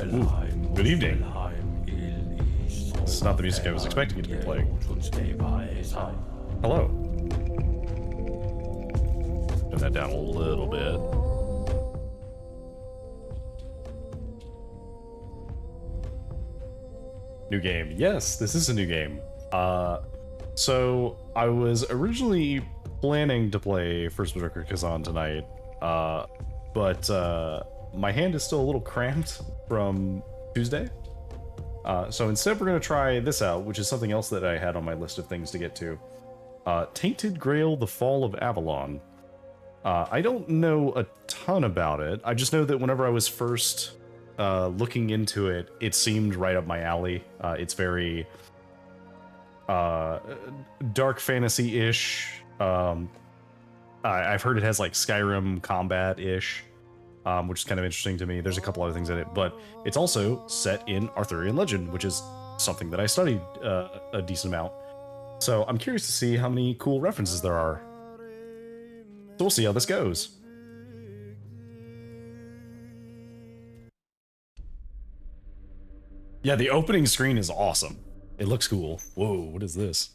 Ooh, good evening. This is not the music I was expecting it to be playing. Hello. Turn that down a little bit. New game. Yes, this is a new game. So I was originally planning to play First Berserker Kazan tonight, but my hand is still a little cramped from Tuesday. So instead we're going to try this out, which is something else that I had on my list of things to get to. Tainted Grail, the Fall of Avalon. I don't know a ton about it. I just know that whenever I was first looking into it, it seemed right up my alley. It's very dark fantasy-ish. I've heard it has like Skyrim combat-ish, which is kind of interesting to me. There's a couple other things in it, but it's also set in Arthurian legend, which is something that I studied a decent amount. So I'm curious to see how many cool references there are. So we'll see how this goes. Yeah, the opening screen is awesome. It looks cool. Whoa, what is this?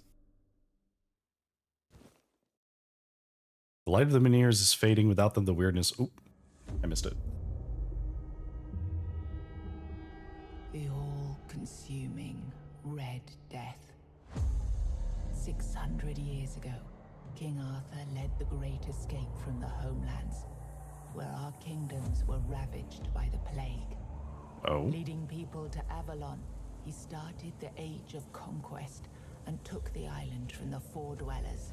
The light of the Meniers is fading. Without them, the weirdness... Oop, I missed it. The all-consuming Red Death. 600 years ago, King Arthur led the great escape from the homelands, where our kingdoms were ravaged by the plague. Oh. Leading people to Avalon, he started the Age of Conquest and took the island from the Four Dwellers.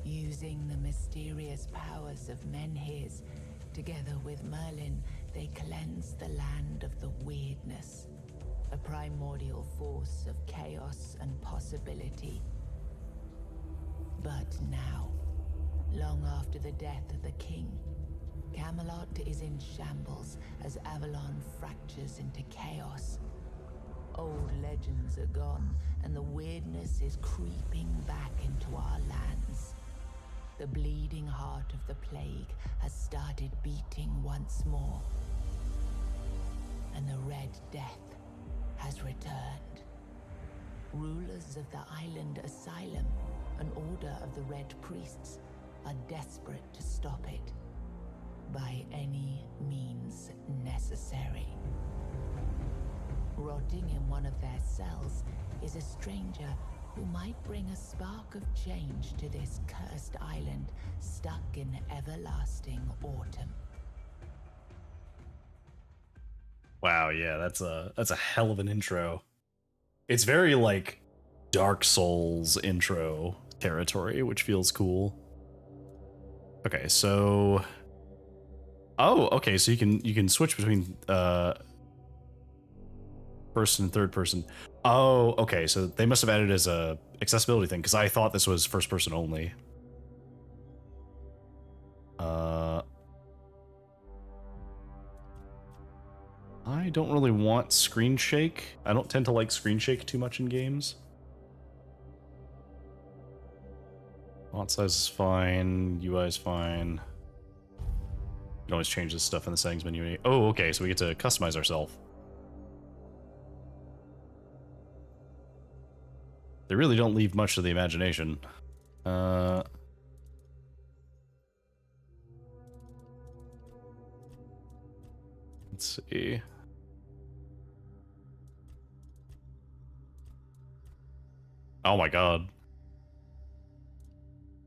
Using the mysterious powers of Menhirs, together with Merlin, they cleansed the land of the weirdness, a primordial force of chaos and possibility. But now, long after the death of the king, Camelot is in shambles as Avalon fractures into chaos. Old legends are gone, and the weirdness is creeping back into our lands. The bleeding heart of the plague has started beating once more, and the Red Death has returned. Rulers of the island asylum, an order of the Red Priests, are desperate to stop it by any means necessary. Rotting in one of their cells is a stranger who might bring a spark of change to this cursed island stuck in everlasting autumn. Wow, yeah, that's a hell of an intro. It's very like Dark Souls intro territory, which feels cool. Okay, so okay, so you can switch between first and third person. Oh, okay, so they must have added as a accessibility thing, because I thought this was first person only. I don't really want screen shake. I don't tend to like screen shake too much in games. Font size is fine, UI is fine. You can always change this stuff in the settings menu. Oh, okay, so we get to customize ourselves. They really don't leave much to the imagination. Let's see. Oh my god.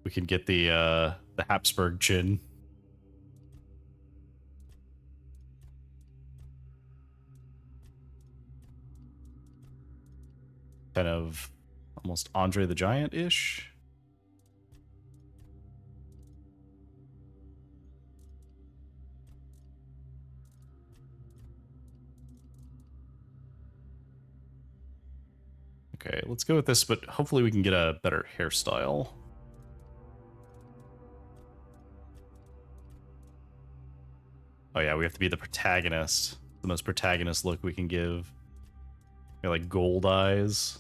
We can get the Habsburg chin. Kind of almost Andre the Giant-ish. Okay, let's go with this, but hopefully we can get a better hairstyle. Oh yeah, we have to be the protagonist. The most protagonist look we can give. Got like gold eyes.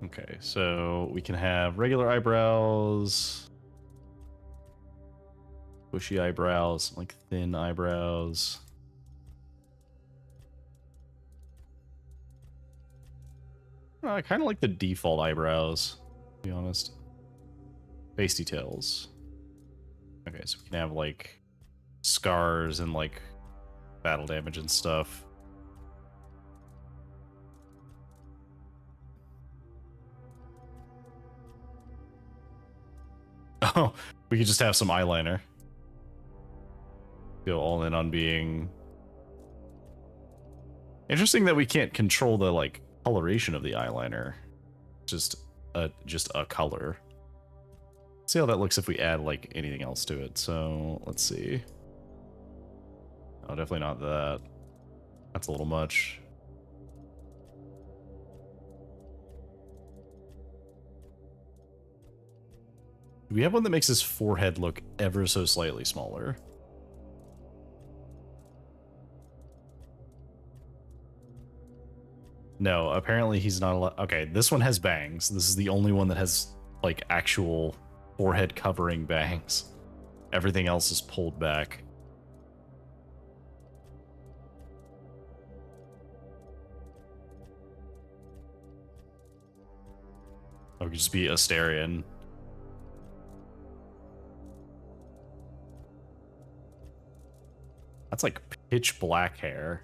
Okay, so we can have regular eyebrows. bushy eyebrows, like thin eyebrows. I kind of like the default eyebrows, to be honest. Face details. Okay, so we can have like scars and like battle damage and stuff. Oh, we could just have some eyeliner. Go all in on being... Interesting that we can't control the like coloration of the eyeliner. Just a color. Let's see how that looks if we add like anything else to it. So let's see. Oh, definitely not that. That's a little much. We have one that makes his forehead look ever so slightly smaller. No, apparently he's not allowed. Okay, this one has bangs. This is the only one that has like actual forehead covering bangs. Everything else is pulled back. Or it could just be Asterion. That's like pitch black hair.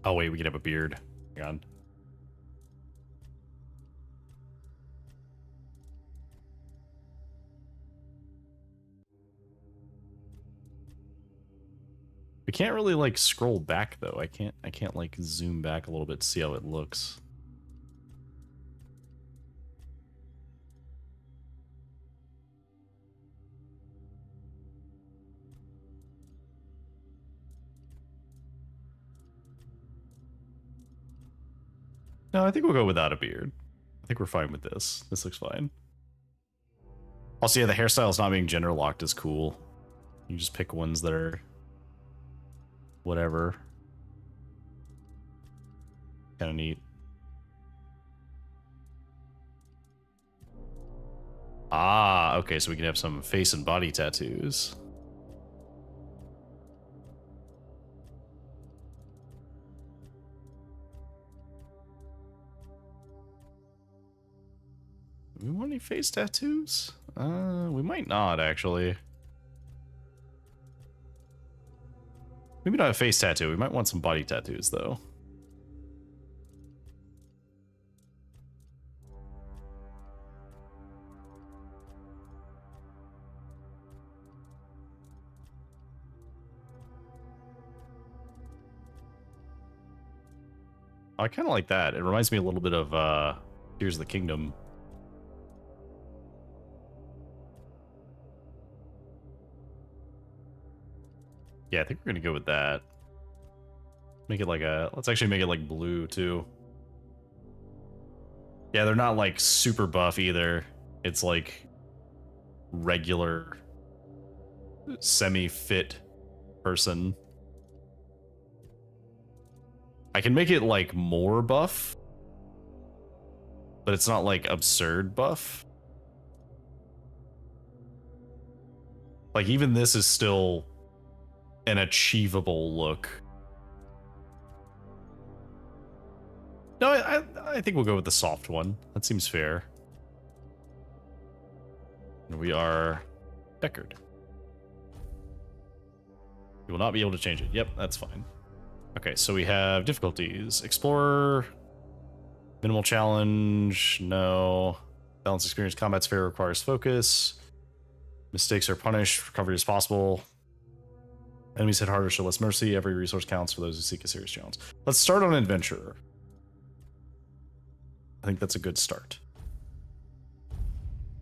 Oh wait, we could have a beard. Hang on. We can't really like scroll back though. I can't like zoom back a little bit to see how it looks. No, I think we'll go without a beard. I think we're fine with this. This looks fine. Also, yeah, the hairstyles not being gender locked is cool. You just pick ones that are whatever. Kind of neat. Ah, okay, so we can have some face and body tattoos. Do we want any face tattoos? We might not, actually. Maybe not a face tattoo. We might want some body tattoos, though. I kind of like that. It reminds me a little bit of Tears of the Kingdom. Yeah, I think we're gonna go with that. Make it like a... Let's actually make it like blue, too. Yeah, they're not like super buff either. It's like regular semi-fit person. I can make it like more buff, but it's not like absurd buff. Like even this is still an achievable look. No, I think we'll go with the soft one. That seems fair. And we are Deckard. You will not be able to change it. Yep, that's fine. Okay, so we have difficulties. Explorer, minimal challenge, no. Balanced experience, combat's fair, requires focus. Mistakes are punished, recovery is possible. Enemies hit harder, show less mercy. Every resource counts for those who seek a serious challenge. Let's start on Adventurer. I think that's a good start.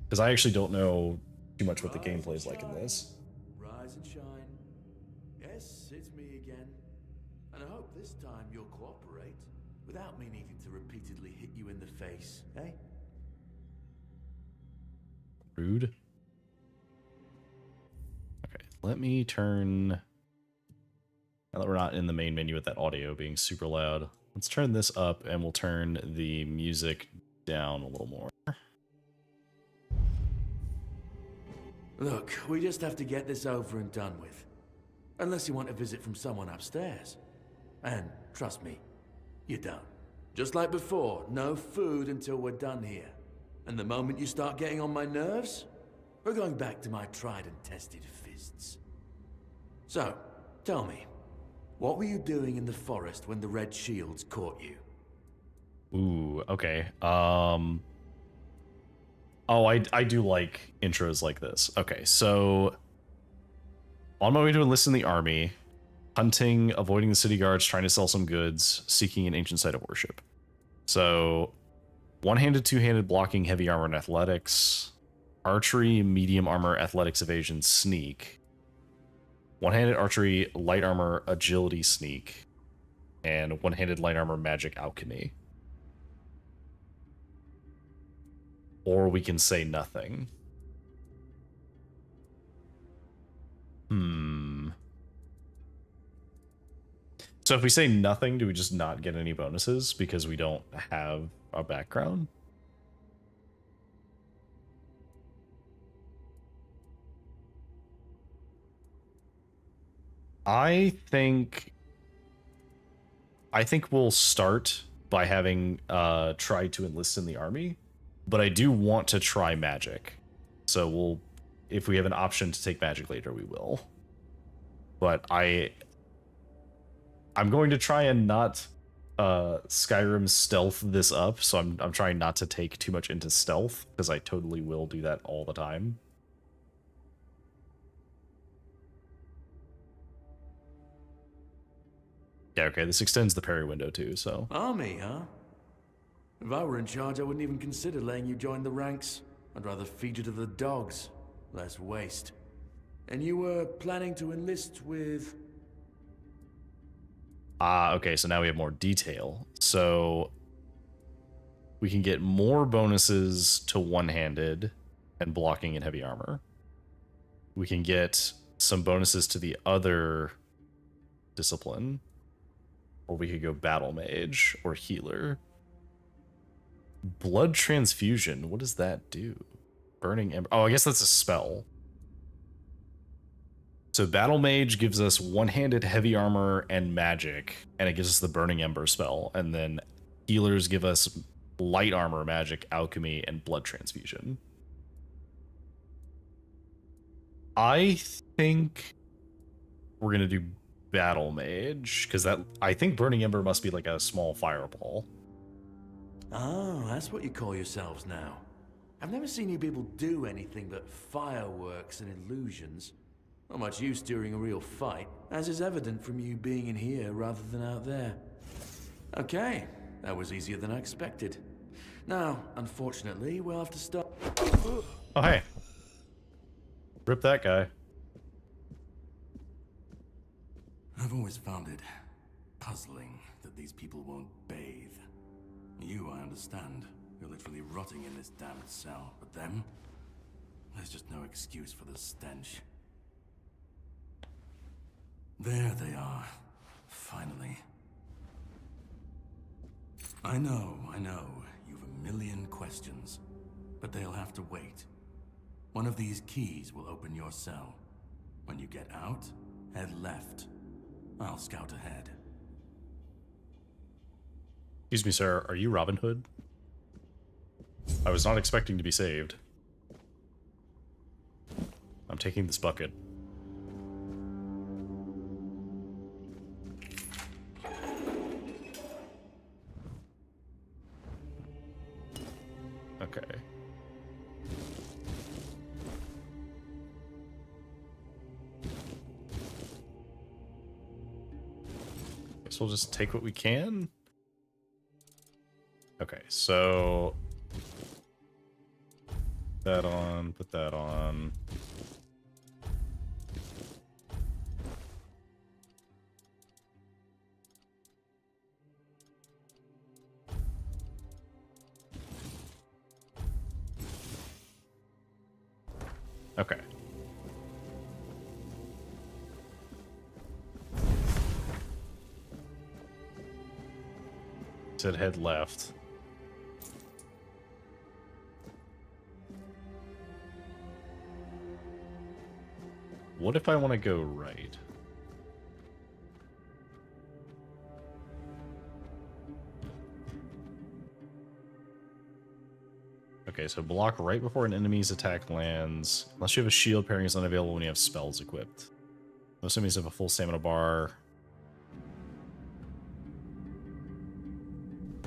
Because I actually don't know too much what the gameplay is like in this. Rise and shine. Yes, it's me again. And I hope this time you'll cooperate without me needing to repeatedly hit you in the face, eh? Rude. Okay, let me turn... Now that we're not in the main menu with that audio being super loud, Let's turn this up and we'll turn the music down a little more. Look, we just have to get this over and done with. Unless you want a visit from someone upstairs. And trust me, you don't. Just like before, no food until we're done here. And the moment you start getting on my nerves, we're going back to my tried and tested fists. So, tell me, what were you doing in the forest when the Red Shields caught you? Ooh, okay. Oh, I do like intros like this. Okay, so on my way to enlist in the army, hunting, avoiding the city guards, trying to sell some goods, seeking an ancient site of worship. So, one-handed, two-handed, blocking, heavy armor, and athletics. Archery, medium armor, athletics, evasion, sneak. One-handed archery, light armor, agility, sneak. And one-handed light armor, magic, alchemy. Or we can say nothing. So if we say nothing, do we just not get any bonuses because we don't have a background? I think we'll start by having tried to enlist in the army, but I do want to try magic. So we'll, if we have an option to take magic later, we will. But I'm going to try and not Skyrim stealth this up, so I'm trying not to take too much into stealth, because I totally will do that all the time. Yeah, okay, this extends the parry window too, so... Army, huh? If I were in charge, I wouldn't even consider letting you join the ranks. I'd rather feed you to the dogs. Less waste. And you were planning to enlist with... Ah, okay, so now we have more detail. So we can get more bonuses to one-handed and blocking and heavy armor. We can get some bonuses to the other discipline. Or we could go battle mage or healer. Blood transfusion, what does that do? Burning ember. Oh, I guess that's a spell. So Battle Mage gives us one-handed heavy armor and magic, and it gives us the Burning Ember spell. And then healers give us light armor, magic, alchemy, and blood transfusion. I think we're gonna do Battle Mage, because that, I think Burning Ember must be like a small fireball. Oh, that's what you call yourselves now. I've never seen you people do anything but fireworks and illusions. Not much use during a real fight, as is evident from you being in here rather than out there. Okay, that was easier than I expected. Now, unfortunately, we'll have to stop. Oh, hey. Rip that guy. I've always found it puzzling that these people won't bathe. You, I understand. You're literally rotting in this damned cell. But them? There's just no excuse for the stench. There they are. Finally. I know. You've a million questions. But they'll have to wait. One of these keys will open your cell. When you get out, head left. I'll scout ahead. Excuse me, sir. Are you Robin Hood? I was not expecting to be saved. I'm taking this bucket. Okay. Guess we'll just take what we can. Okay, so that on, put that on. Okay. Said head left. What if I want to go right? Okay, so block right before an enemy's attack lands. Unless you have a shield, pairing is unavailable when you have spells equipped. Most enemies have a full stamina bar.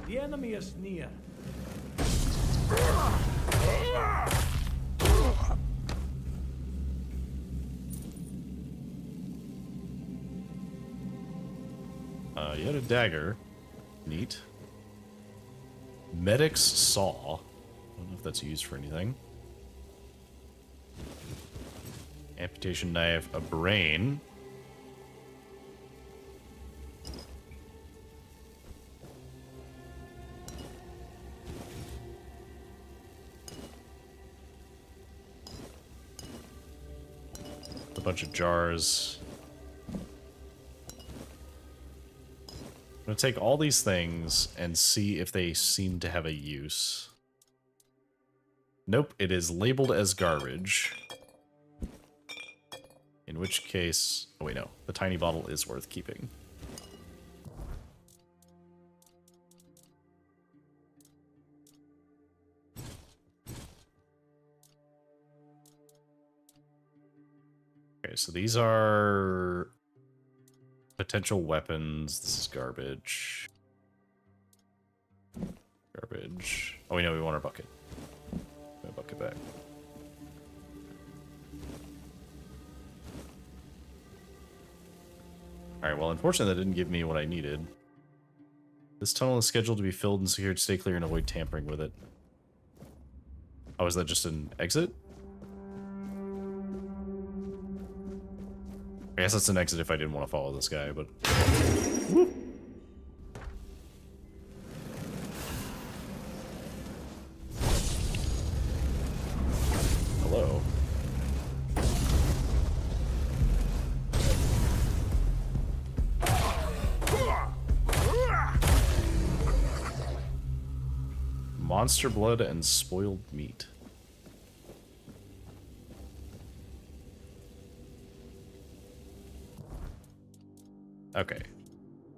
The enemy is near. You had a dagger. Neat. Medic's saw. I don't know if that's used for anything. Amputation knife, a brain. A bunch of jars. I'm gonna take all these things and see if they seem to have a use. Nope, it is labeled as garbage. In which case... Oh wait, no. The tiny bottle is worth keeping. Okay, so these are potential weapons. This is garbage. Garbage. Oh, we know we want our bucket. Put my bucket back. Alright, well, unfortunately, that didn't give me what I needed. This tunnel is scheduled to be filled and secured. Stay clear and avoid tampering with it. Oh, is that just an exit? I guess that's an exit if I didn't want to follow this guy, but... Woo. Hello. Monster blood and spoiled meat. Okay.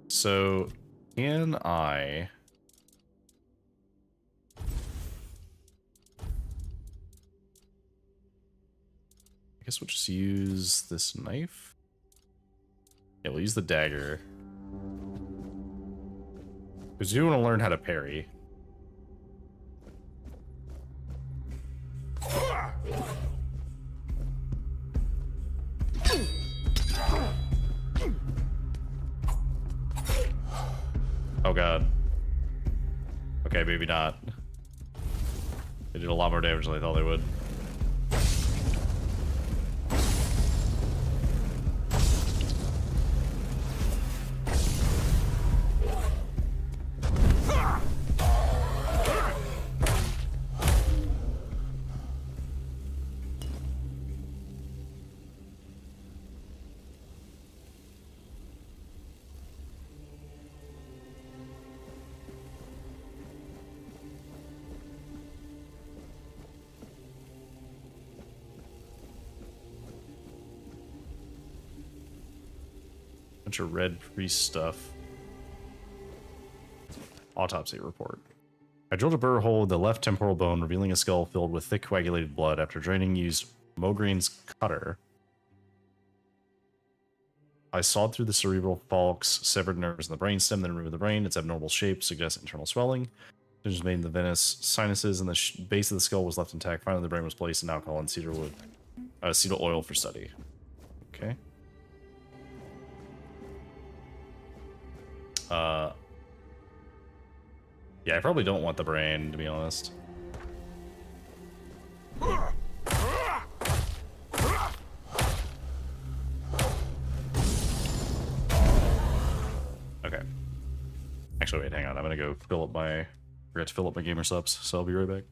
So, can I... I guess we'll just use this knife. Yeah, we'll use the dagger. Because you want to learn how to parry. Oh god. Okay, maybe not. They did a lot more damage than I thought they would. Bunch of red priest stuff. Autopsy report. I drilled a burr hole with the left temporal bone, revealing a skull filled with thick coagulated blood. After draining, used Mogrine's cutter. I sawed through the cerebral falx, severed nerves in the brainstem, then removed the brain. Its abnormal shape suggests internal swelling. Incisions made in the venous sinuses, and the base of the skull was left intact. Finally, the brain was placed in alcohol and cedar oil for study. Okay. Yeah, I probably don't want the brain, to be honest. Okay. Actually, wait, hang on. I'm gonna go fill up my... Forgot to fill up my gamer subs, so I'll be right back.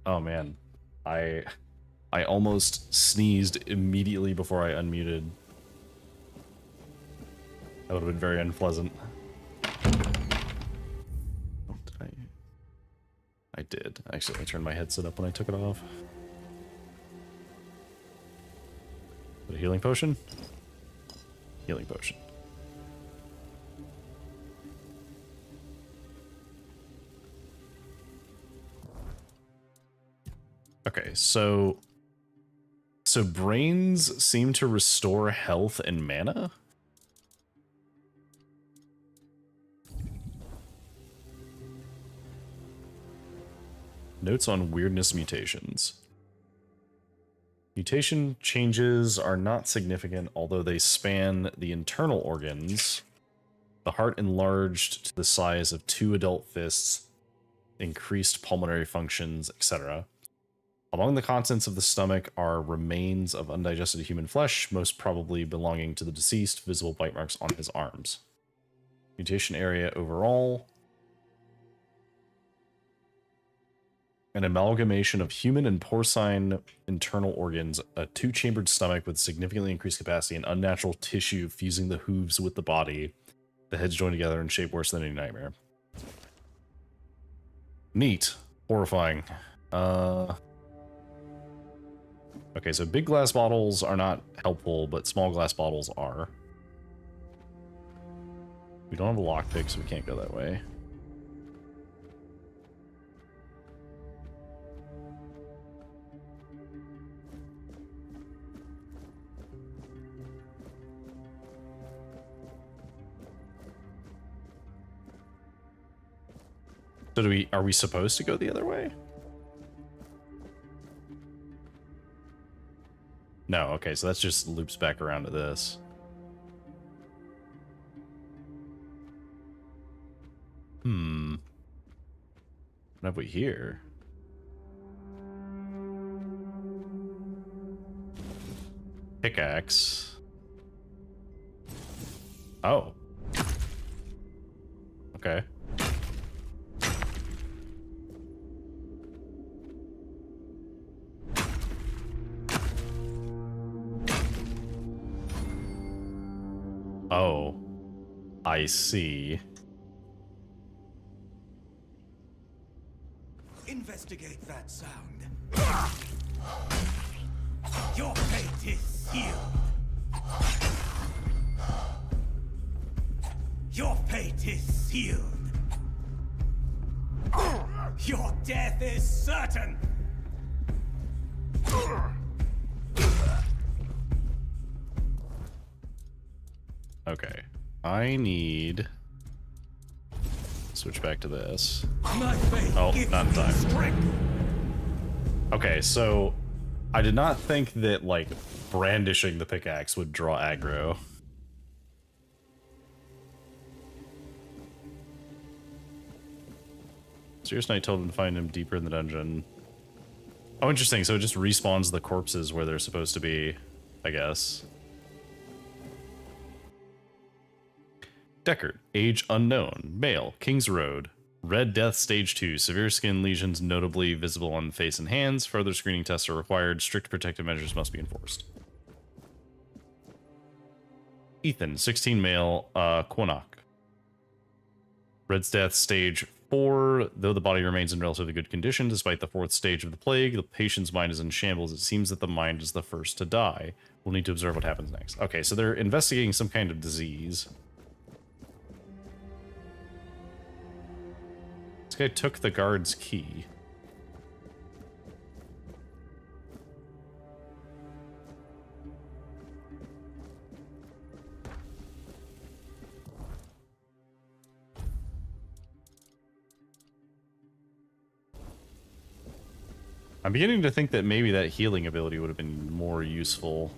Oh man, I almost sneezed immediately before I unmuted. That would have been very unpleasant. Oh, did I did. Actually, I turned my headset up when I took it off. A healing potion? Healing potion. Okay, so brains seem to restore health and mana? Notes on weirdness mutations. Mutation changes are not significant, although they span the internal organs. The heart enlarged to the size of 2 adult fists, increased pulmonary functions, etc. Among the contents of the stomach are remains of undigested human flesh, most probably belonging to the deceased, visible bite marks on his arms. Mutation area overall. An amalgamation of human and porcine internal organs, a 2-chambered stomach with significantly increased capacity, and unnatural tissue fusing the hooves with the body. The heads joined together in shape worse than any nightmare. Neat. Horrifying. Okay, so big glass bottles are not helpful, but small glass bottles are. We don't have a lockpick, so we can't go that way. So are we supposed to go the other way? No, okay, so that just loops back around to this. What have we here? Pickaxe. Oh. Okay. Oh, I see. Investigate that sound. Your fate is sealed. Your fate is sealed. Your death is certain. Okay, I need switch back to this. My fate Oh, gives not in me time. strength. Okay, so I did not think that like brandishing the pickaxe would draw aggro. Serious Knight told him to find him deeper in the dungeon. Oh, interesting. So it just respawns the corpses where they're supposed to be, I guess. Deckard, age unknown, male, King's Road, Red Death Stage 2, severe skin lesions notably visible on the face and hands. Further screening tests are required. Strict protective measures must be enforced. Ethan, 16, male, Quinnock. Red Death Stage 4, though the body remains in relatively good condition, despite the 4th stage of the plague, the patient's mind is in shambles. It seems that the mind is the first to die. We'll need to observe what happens next. Okay, so they're investigating some kind of disease. This guy took the guard's key. I'm beginning to think that maybe that healing ability would have been more useful.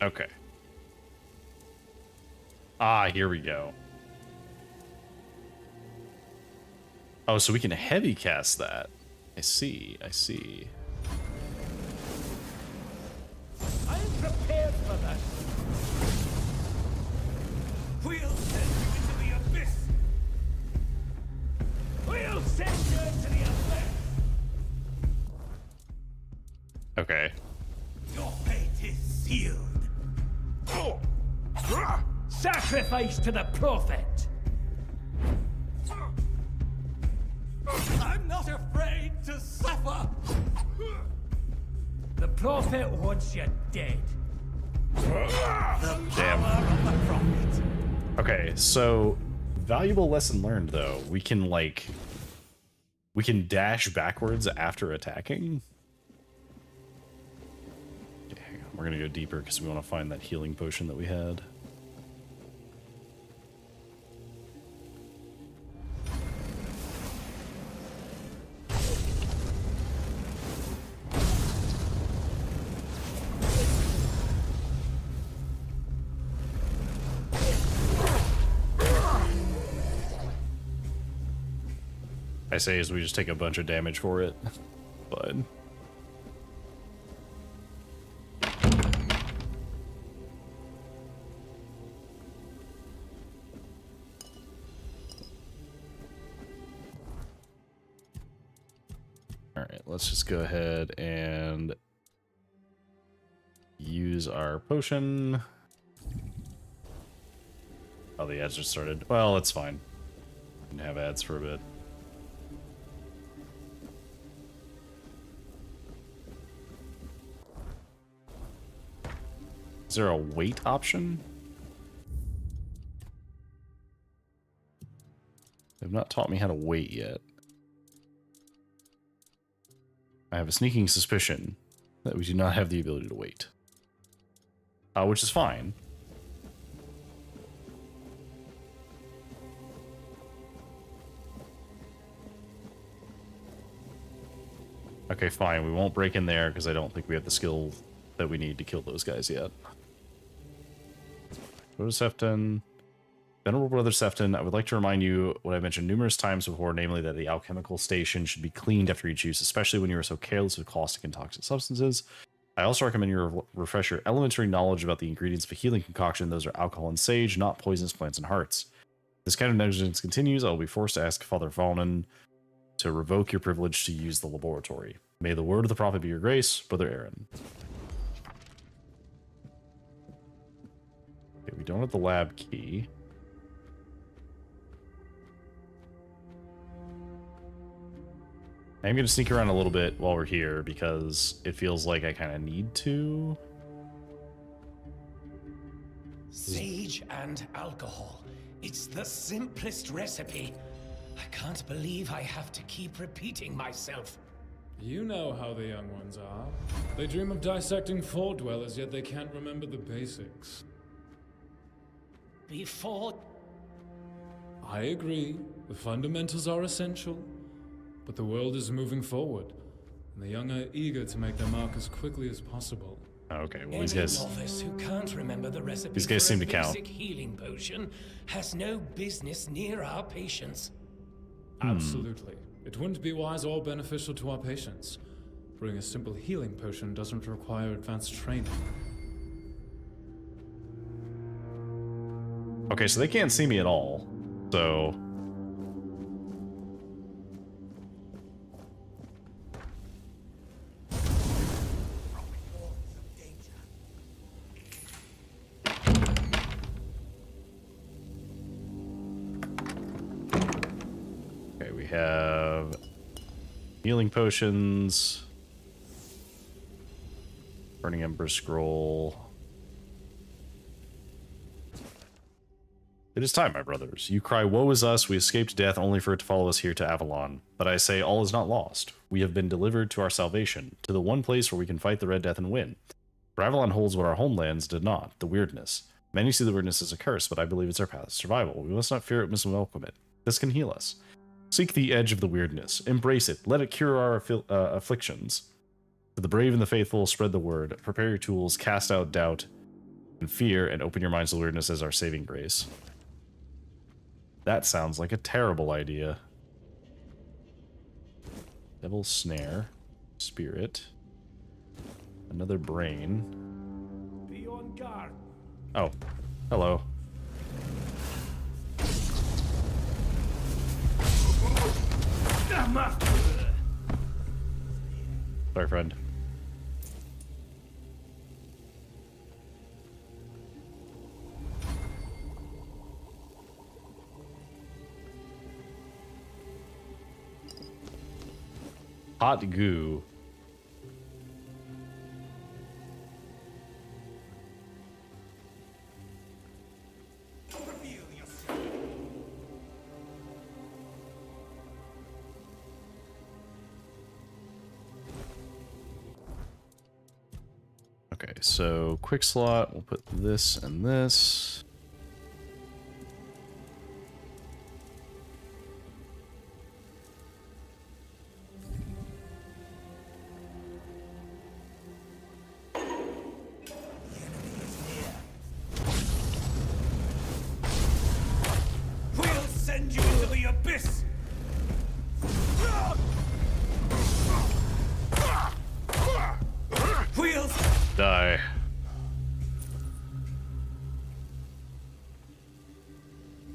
Okay. Ah, here we go. Oh, so we can heavy cast that. I see, I see. I'm prepared for that. We'll send you into the abyss. We'll send you into the abyss. Okay. Your fate is sealed. Sacrifice to the prophet. I'm not afraid to suffer. The prophet wants you dead. The power of the prophet. Okay, so valuable lesson learned though. We can dash backwards after attacking. Okay, hang on. We're gonna go deeper because we want to find that healing potion that we had. I say as we just take a bunch of damage for it, but all right, let's just go ahead and use our potion. Oh, the ads just started. Well, it's fine. We can have ads for a bit. Is there a wait option? They've not taught me how to wait yet. I have a sneaking suspicion that we do not have the ability to wait. Which is fine. Okay, fine. We won't break in there because I don't think we have the skill that we need to kill those guys yet. Go to Sefton. Venerable Brother Sefton, I would like to remind you what I mentioned numerous times before, namely that the alchemical station should be cleaned after each use, especially when you are so careless with caustic and toxic substances. I also recommend you refresh your elementary knowledge about the ingredients of a healing concoction. Those are alcohol and sage, not poisonous plants and hearts. If this kind of negligence continues, I will be forced to ask Father Valnon to revoke your privilege to use the laboratory. May the word of the prophet be your grace, Brother Aaron. Okay, we don't have the lab key. I'm going to sneak around a little bit while we're here because it feels like I kind of need to. Sage and alcohol. It's the simplest recipe. I can't believe I have to keep repeating myself. You know how the young ones are. They dream of dissecting Fall Dwellers, yet they can't remember the basics. Before... I agree. The fundamentals are essential. But the world is moving forward, and the young are eager to make their mark as quickly as possible. Okay, well, Any novice who can't remember the recipe these guys for seem a to count. basic healing potion has no business near our patients. Absolutely. It wouldn't be wise or beneficial to our patients. Brewing a simple healing potion doesn't require advanced training. Okay, so they can't see me at all. So... Okay, we have healing potions, burning ember scroll. It is time, my brothers. You cry, woe is us, we escaped death only for it to follow us here to Avalon. But I say all is not lost. We have been delivered to our salvation, to the one place where we can fight the Red Death and win. For Avalon holds what our homelands did not, the weirdness. Many see the weirdness as a curse, but I believe it's our path to survival. We must not fear it, must welcome it. This can heal us. Seek the edge of the weirdness. Embrace it. Let it cure our afflictions. For the brave and the faithful, spread the word. Prepare your tools. Cast out doubt. and fear, and open your mind's awareness as our saving grace. That sounds like a terrible idea. Devil's snare, spirit, another brain. Be on guard. Oh, hello. Sorry, friend. Hot goo. Okay, so quick slot, we'll put this and this. We'll send you into the abyss. We'll Die.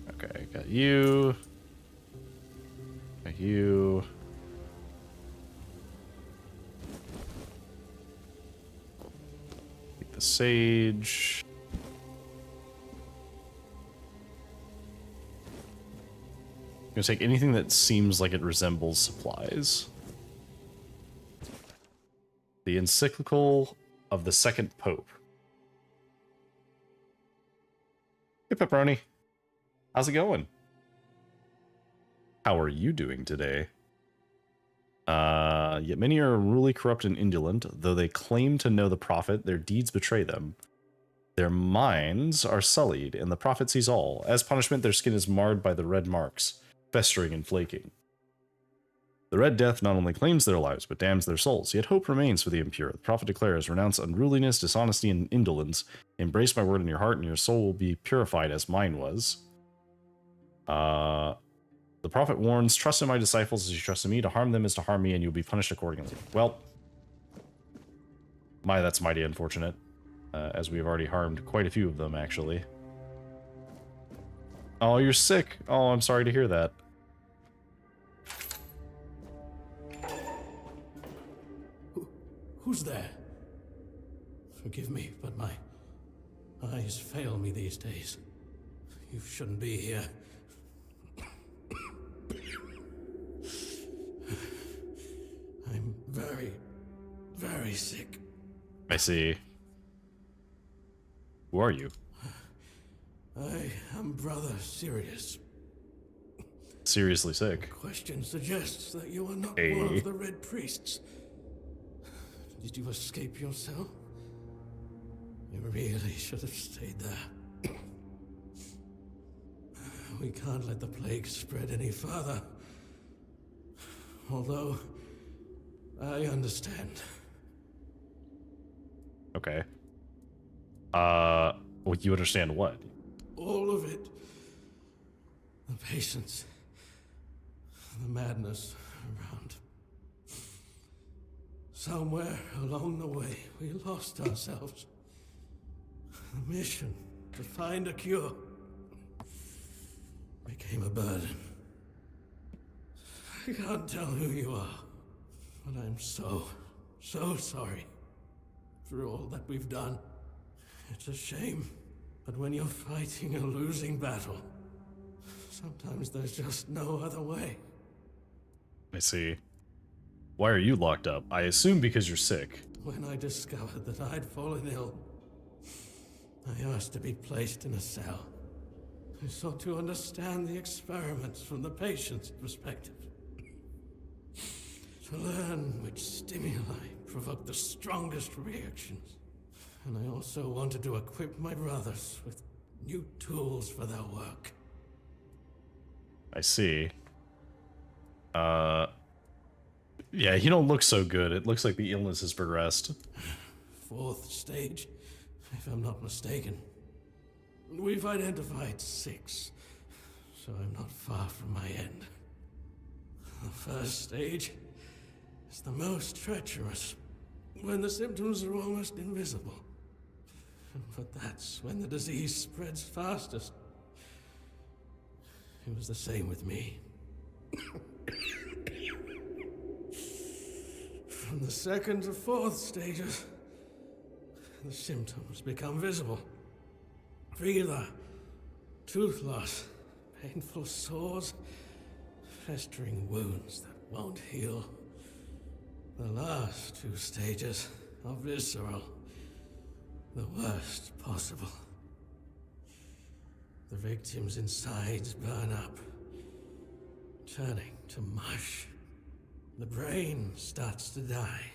Okay, got you. Got you. Take the sage. I'm gonna take anything that seems like it resembles supplies. The encyclical of the second pope. Hey, Pepperoni. How's it going? How are you doing today? Yet many are unruly, corrupt, and indolent. Though they claim to know the prophet, their deeds betray them. Their minds are sullied, and the prophet sees all. As punishment, their skin is marred by the red marks, festering and flaking. The Red Death not only claims their lives, but damns their souls. Yet hope remains for the impure. The prophet declares, renounce unruliness, dishonesty, and indolence. Embrace my word in your heart, and your soul will be purified as mine was. The prophet warns, trust in my disciples as you trust in me. To harm them is to harm me, and you'll be punished accordingly. Well, that's mighty unfortunate, as we have already harmed quite a few of them, actually. Oh, you're sick. Oh, I'm sorry to hear that. Who's there? Forgive me, but my eyes fail me these days. You shouldn't be here. I'm very, very sick. I see. Who are you? I am Brother Sirius. Seriously sick. Question suggests that you are not Hey. one of the Red Priests. Did you escape yourself? You really should have stayed there. We can't let the plague spread any further. Although, I understand. Okay. Well, you understand what? All of it. The patience. The madness around. Somewhere along the way, we lost ourselves. The mission to find a cure became a burden. I can't tell who you are, but I'm so sorry for all that we've done. It's a shame, but when you're fighting a losing battle, sometimes there's just no other way. I see. Why are you locked up? I assume because you're sick. When I discovered that I'd fallen ill, I asked to be placed in a cell. I sought to understand the experiments from the patient's perspective. To learn which stimuli provoke the strongest reactions. And I also wanted to equip my brothers with new tools for their work. I see. Yeah, you don't look so good. It looks like the illness has progressed. 4th stage. if I'm not mistaken. We've identified 6, so I'm not far from my end. The first stage is the most treacherous, when the symptoms are almost invisible. But that's when the disease spreads fastest. It was the same with me. From the 2nd to 4th stages, the symptoms become visible. Fever, tooth loss, painful sores, festering wounds that won't heal. The last 2 stages are visceral, the worst possible. The victim's insides burn up, turning to mush. The brain starts to die,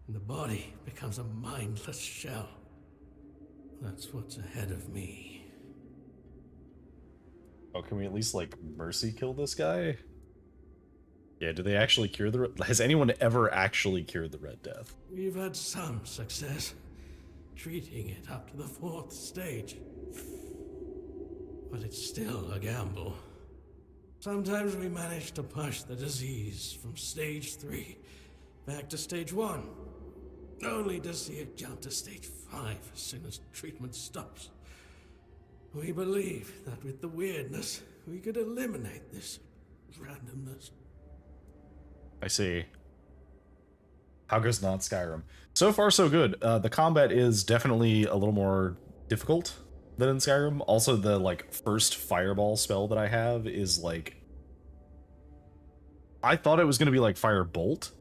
and the body becomes a mindless shell. That's what's ahead of me. Oh, can we at least, like, mercy kill this guy? Yeah, do they actually cure the... Has anyone ever actually cured the Red Death? We've had some success, treating it up to the 4th stage. But it's still a gamble. Sometimes we manage to push the disease from stage 3 back to stage 1, only to see it jump to stage 5 as soon as treatment stops. We believe that with the weirdness, we could eliminate this randomness. I see. How goes not Skyrim? So far, so good. The combat is definitely a little more difficult than in Skyrim. Also, the, like, first fireball spell that I have is, like... I thought it was going to be like Firebolt.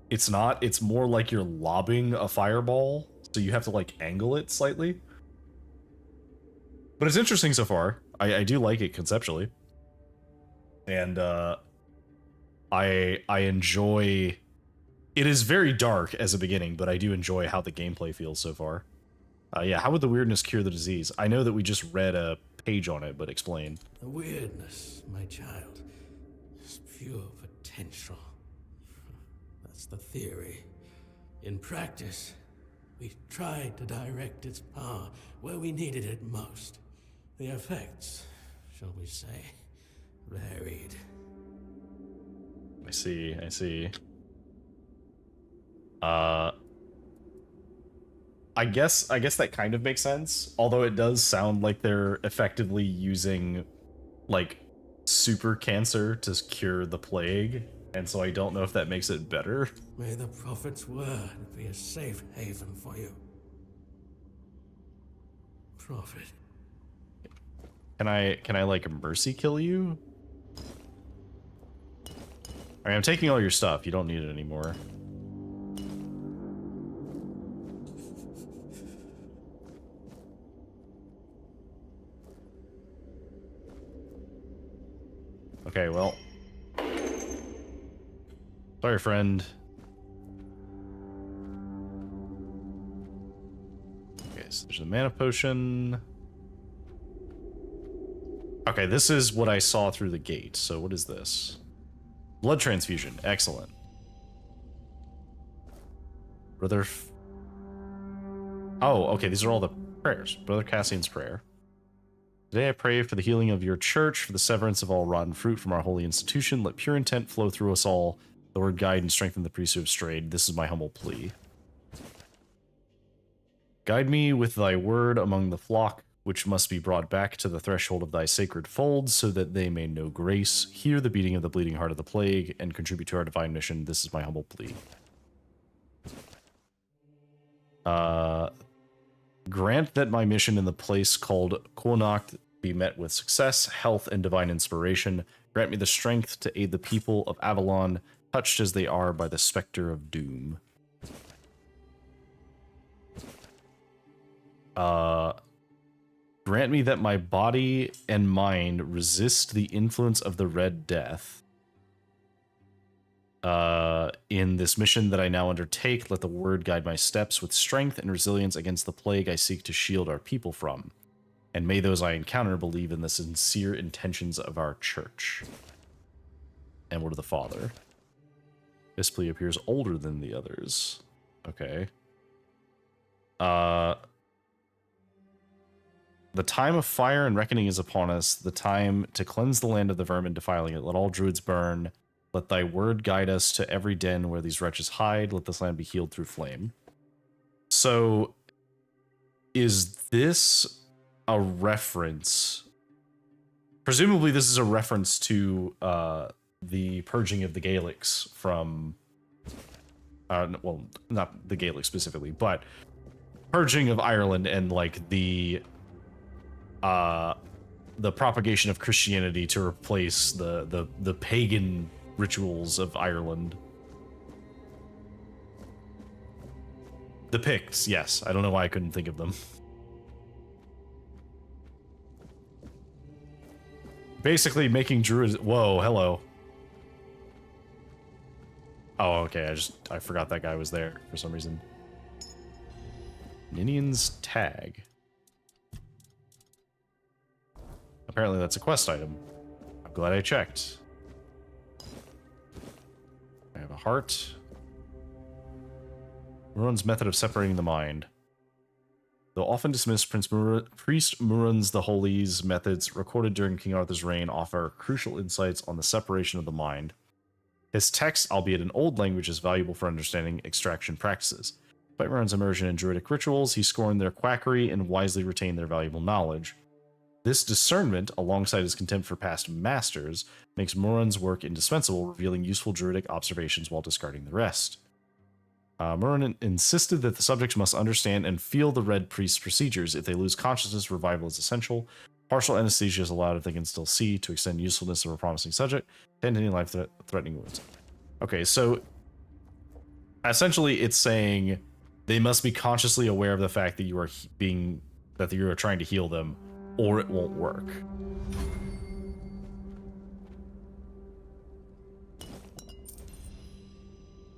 It's not. It's more like you're lobbing a fireball, so you have to, like, angle it slightly. But it's interesting so far. I do like it conceptually. And, I enjoy... It is very dark as a beginning, but I do enjoy how the gameplay feels so far. Yeah, how would the weirdness cure the disease? I know that we just read a page on it, but explain. The weirdness, my child, is pure potential. That's the theory. In practice, we tried to direct its power where we needed it most. The effects, shall we say, varied. I see, I see. I guess that kind of makes sense, although it does sound like they're effectively using, like, super cancer to cure the plague, and so I don't know if that makes it better. May the Prophet's word be a safe haven for you. Prophet. Can I like mercy kill you? Alright, I'm taking all your stuff. You don't need it anymore. Okay, well. Sorry, friend. Okay, so there's a mana potion. Okay, this is what I saw through the gate. So what is this? Blood transfusion. Excellent. Brother... Oh, okay, these are all the prayers. Brother Cassian's prayer. Today I pray for the healing of your church, for the severance of all rotten fruit from our holy institution. Let pure intent flow through us all. The Lord guide and strengthen the priests who have strayed. This is my humble plea. Guide me with thy word among the flock, which must be brought back to the threshold of thy sacred folds, so that they may know grace, hear the beating of the bleeding heart of the plague, and contribute to our divine mission. This is my humble plea. Grant that my mission in the place called Connacht be met with success, health, and divine inspiration. Grant me the strength to aid the people of Avalon, touched as they are by the specter of doom. Grant me that my body and mind resist the influence of the Red Death. In this mission that I now undertake, let the word guide my steps with strength and resilience against the plague I seek to shield our people from. And may those I encounter believe in the sincere intentions of our church. And what of the Father? This plea appears older than the others. Okay. The time of fire and reckoning is upon us, the time to cleanse the land of the vermin defiling it. Let all druids burn. Let thy word guide us to every den where these wretches hide. Let this land be healed through flame. So, is this a reference? Presumably this is a reference to the purging of the Gaelics from... well, not the Gaelic specifically, but purging of Ireland and like the propagation of Christianity to replace the pagan rituals of Ireland. The Picts, yes. I don't know why I couldn't think of them. Basically making druids... Whoa, hello. Oh, okay, I forgot that guy was there for some reason. Ninian's tag. Apparently that's a quest item. I'm glad I checked. I have a heart. Murun's method of separating the mind. Though often dismissed, Priest Murun's the Holy's methods recorded during King Arthur's reign offer crucial insights on the separation of the mind. His text, albeit in old language, is valuable for understanding extraction practices. Despite Murun's immersion in druidic rituals, he scorned their quackery and wisely retained their valuable knowledge. This discernment, alongside his contempt for past masters, makes Murun's work indispensable, revealing useful druidic observations while discarding the rest. Murun insisted that the subjects must understand and feel the Red Priest's procedures. If they lose consciousness, revival is essential. Partial anesthesia is allowed if they can still see, to extend usefulness of a promising subject, to end any life-threatening wounds. Okay, so essentially it's saying they must be consciously aware of the fact that you are trying to heal them, or it won't work.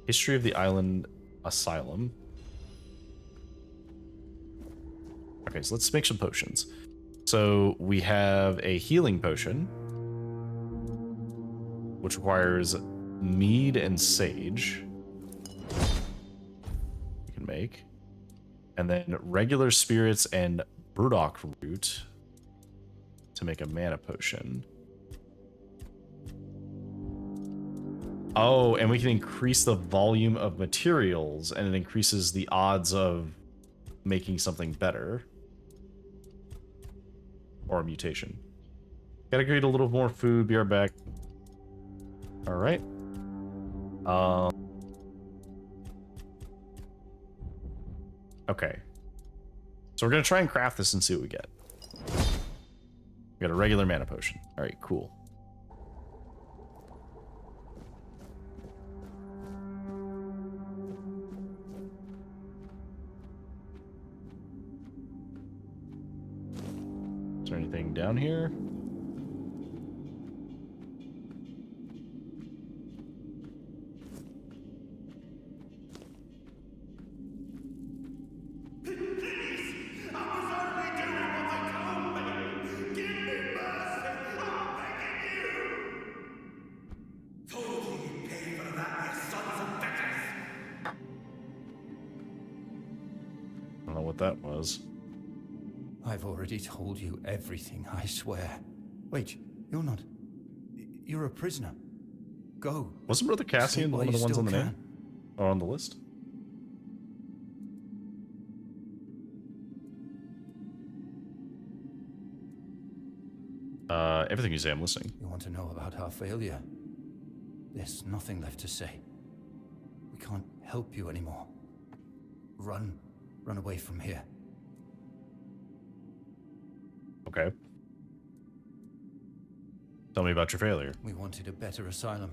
History of the Island Asylum. Okay, so let's make some potions. So we have a healing potion, which requires mead and sage. You can make. And then regular spirits and burdock root to make a mana potion. Oh, and we can increase the volume of materials, and it increases the odds of making something better. Or a mutation. Gotta go eat a little more food, be right back. Alright. Okay. So we're gonna try and craft this and see what we get. We got a regular mana potion. Alright, cool. Is there anything down here? That was. I've already told you everything, I swear. Wait, you're not. You're a prisoner. Go. Wasn't Brother Cassian one of the ones on the name? Or on the list? Everything you say, I'm listening. You want to know about our failure? There's nothing left to say. We can't help you anymore. Run. Run away from here. Okay. Tell me about your failure. We wanted a better asylum.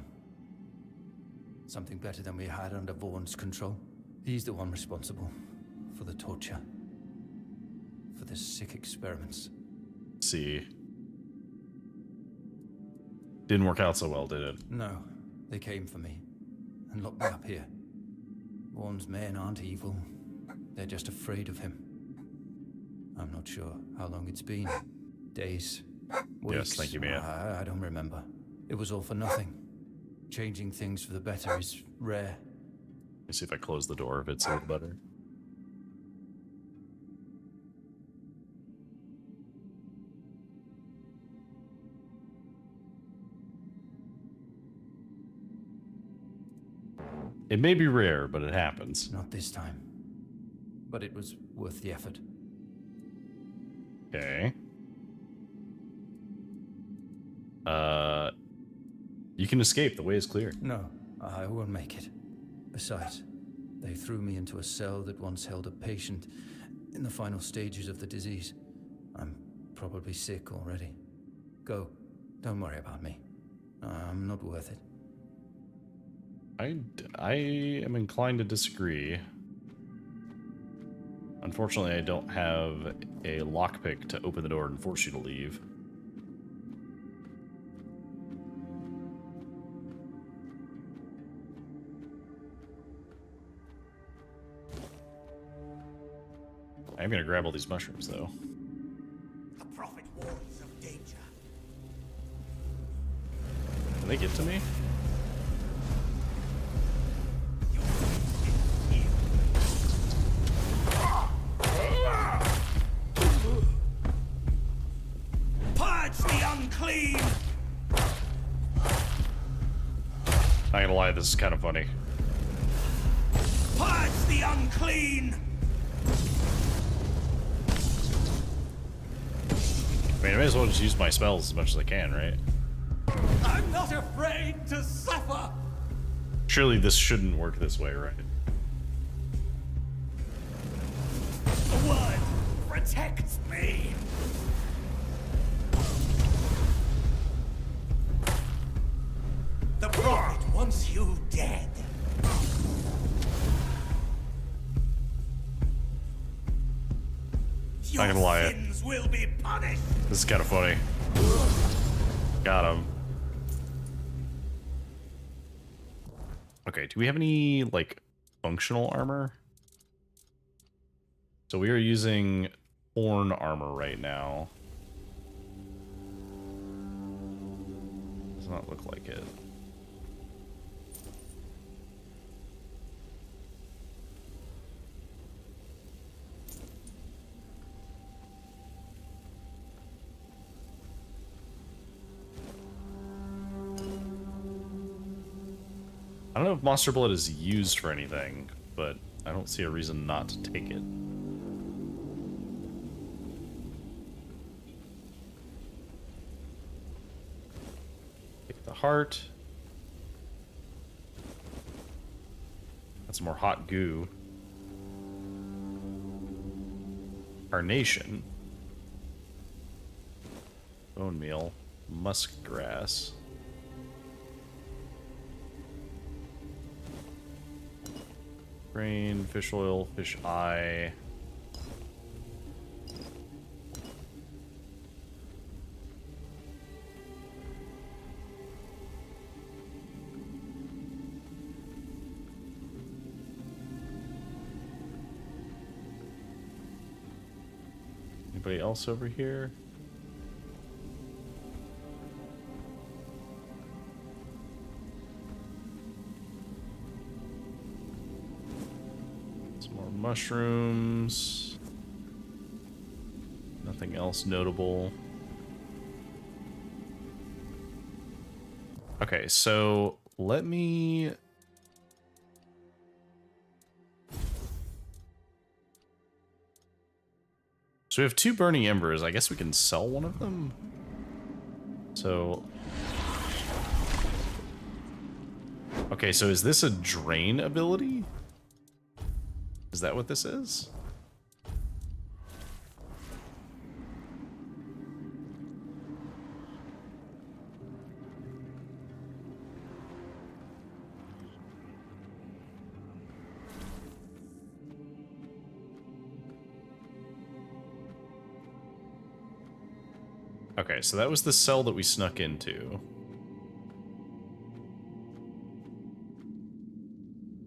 Something better than we had under Vaughn's control. He's the one responsible for the torture. For the sick experiments. See. Didn't work out so well, did it? No. They came for me. And locked me up here. Vaughn's men aren't evil. They're just afraid of him. I'm not sure how long it's been. Days. Weeks. Yes, thank you, Mia. I don't remember. It was all for nothing. Changing things for the better is rare. Let me see if I close the door if it's a little better. It may be rare, but it happens. Not this time. But it was worth the effort. Okay. You can escape. The way is clear. No, I won't make it. Besides, they threw me into a cell that once held a patient in the final stages of the disease. I'm probably sick already. Go. Don't worry about me. I'm not worth it. I am inclined to disagree. Unfortunately, I don't have a lockpick to open the door and force you to leave. I'm gonna grab all these mushrooms, though. The prophet warns of danger. Can they get to me? Purge the unclean! Not gonna lie, this is kind of funny. Purge the unclean! I mean, I may as well just use my spells as much as I can, right? I'm not afraid to suffer! Surely this shouldn't work this way, right? The word protects me! The prophet wants you dead. Your Not gonna lie, sins will be punished. this is kind of funny. Got him. Okay, do we have any, like, functional armor? So we are using horn armor right now. Does not look like it. I don't know if Monster Blood is used for anything, but I don't see a reason not to take it. Take the heart. That's more hot goo. Carnation. Bone meal. Musk grass. Brain, fish oil, fish eye. Anybody else over here? Mushrooms. Nothing else notable. Okay, so let me... So we have 2 burning embers. I guess we can sell one of them. So... Okay, so is this a drain ability? Is that what this is? Okay, so that was the cell that we snuck into.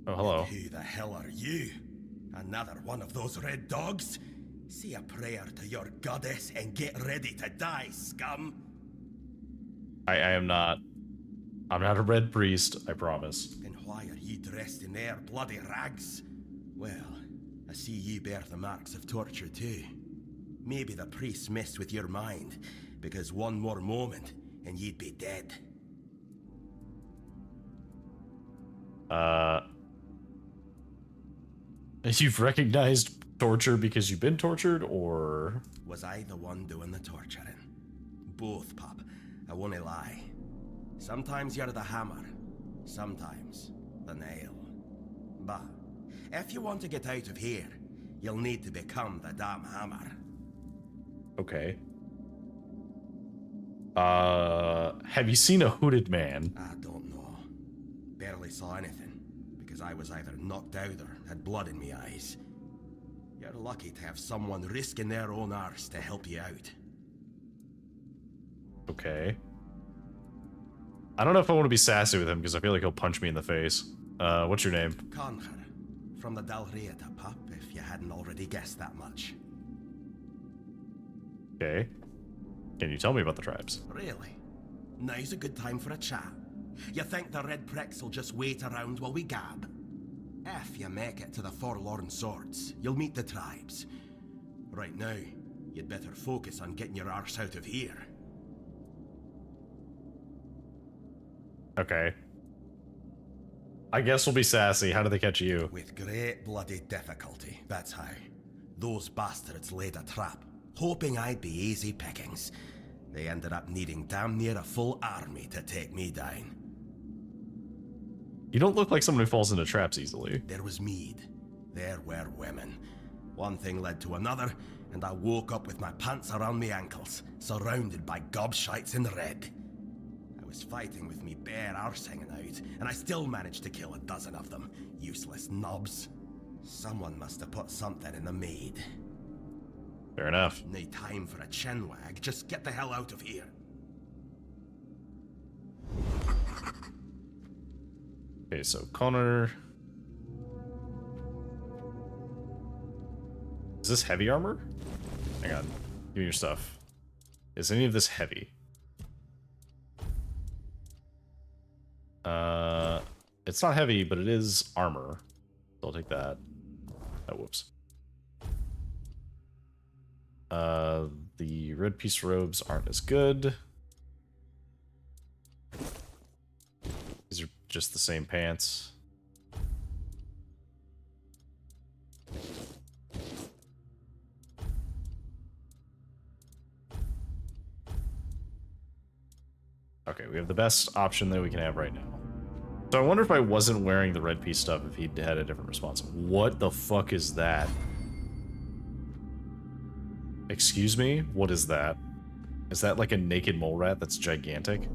Oh, hello. Who the hell are you? Another one of those red dogs? Say a prayer to your goddess and get ready to die, scum. I am not. I'm not a red priest, I promise. Then why are ye dressed in their bloody rags? Well, I see ye bear the marks of torture too. Maybe the priests messed with your mind, because one more moment and ye'd be dead. You've recognized torture because you've been tortured, or... Was I the one doing the torturing? Both, pup. I won't lie. Sometimes you're the hammer, sometimes the nail. But if you want to get out of here, you'll need to become the damn hammer. Okay. Have you seen a hooded man? I don't know. Barely saw anything, because I was either knocked out or had blood in my eyes. You're lucky to have someone risking their own arse to help you out. Okay. I don't know if I want to be sassy with him, because I feel like he'll punch me in the face. What's your name? Conquer, from the Dalrieta, pup, if you hadn't already guessed that much. Okay. Can you tell me about the tribes? Really? Now's a good time for a chat. You think the red pricks will just wait around while we gab? If you make it to the Forlorn Swords, you'll meet the tribes. Right now, you'd better focus on getting your arse out of here. Okay. I guess we'll be sassy. How do they catch you? With great bloody difficulty, that's how. Those bastards laid a trap, hoping I'd be easy pickings. They ended up needing damn near a full army to take me down. You don't look like someone who falls into traps easily. There was mead. There were women. One thing led to another, and I woke up with my pants around my ankles, surrounded by gobshites in red. I was fighting with me bare arse hanging out, and I still managed to kill a dozen of them. Useless knobs. Someone must have put something in the mead. Fair enough. No time for a chinwag, just get the hell out of here. Okay, so Connor... Is this heavy armor? Hang on. Give me your stuff. Is any of this heavy? It's not heavy, but it is armor. So I'll take that. Oh, whoops. The red piece robes aren't as good. These are just the same pants. Okay, we have the best option that we can have right now. So I wonder if I wasn't wearing the red piece stuff, if he'd had a different response. What the fuck is that? Excuse me? What is that? Is that like a naked mole rat that's gigantic?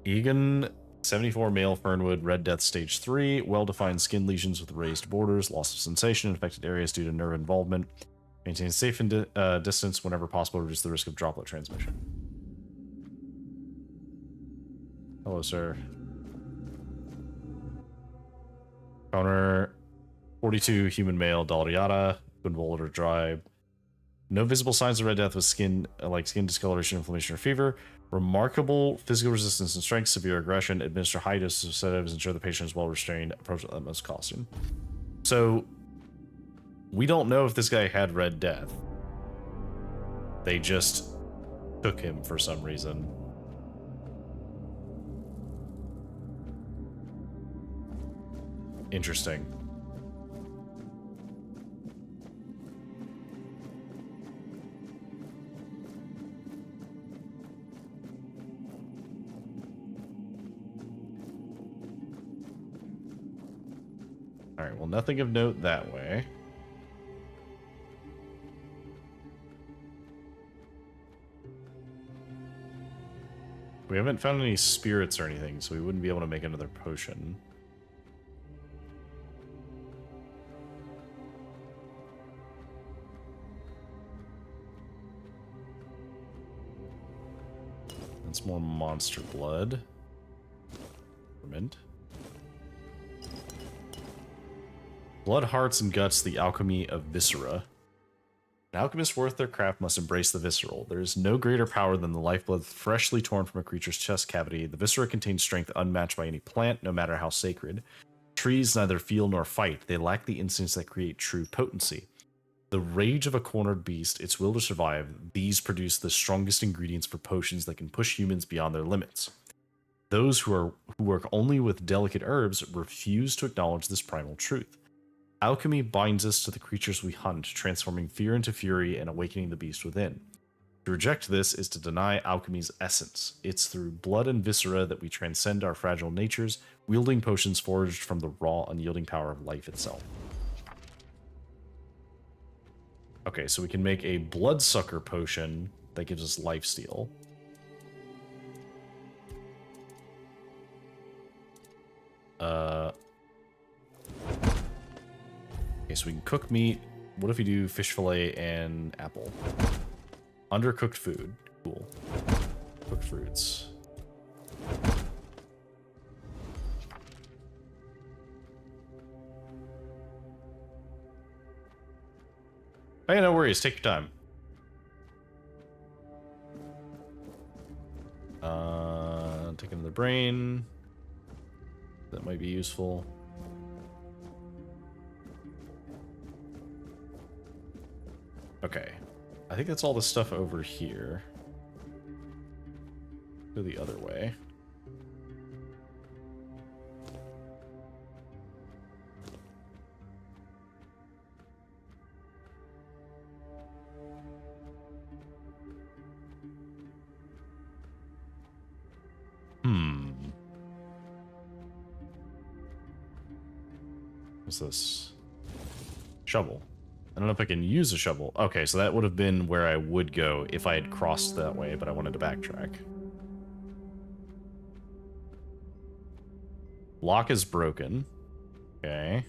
Egan, 74, male, Fernwood, Red Death Stage 3, well-defined skin lesions with raised borders, loss of sensation in affected areas due to nerve involvement. Maintain safe distance whenever possible, reduce the risk of droplet transmission. Hello, sir. Owner, 42, human male, Dalriata, Gunvolder Tribe. No visible signs of Red Death with skin, like skin discoloration, inflammation, or fever. Remarkable physical resistance and strength, severe aggression. Administer high doses of sedatives, ensure the patient is well restrained. Approach at utmost caution. So, we don't know if this guy had Red Death. They just took him for some reason. Interesting. Alright, well, nothing of note that way. We haven't found any spirits or anything, so we wouldn't be able to make another potion. That's more monster blood. Mint. Blood, hearts, and guts, the alchemy of viscera. An alchemist worth their craft must embrace the visceral. There is no greater power than the lifeblood freshly torn from a creature's chest cavity. The viscera contains strength unmatched by any plant, no matter how sacred. Trees neither feel nor fight. They lack the instincts that create true potency. The rage of a cornered beast, its will to survive, these produce the strongest ingredients for potions that can push humans beyond their limits. those who work only with delicate herbs refuse to acknowledge this primal truth. Alchemy binds us to the creatures we hunt, transforming fear into fury and awakening the beast within. To reject this is to deny alchemy's essence. It's through blood and viscera that we transcend our fragile natures, wielding potions forged from the raw, unyielding power of life itself. Okay, so we can make a bloodsucker potion that gives us lifesteal. Okay, so we can cook meat. What if we do fish fillet and apple? Undercooked food. Cool. Cooked fruits. Hey, no worries. Take your time. Take another brain. That might be useful. Okay. I think that's all the stuff over here. Go the other way. What's this? Shovel. I don't know if I can use a shovel. Okay, so that would have been where I would go if I had crossed that way, but I wanted to backtrack. Lock is broken. Okay.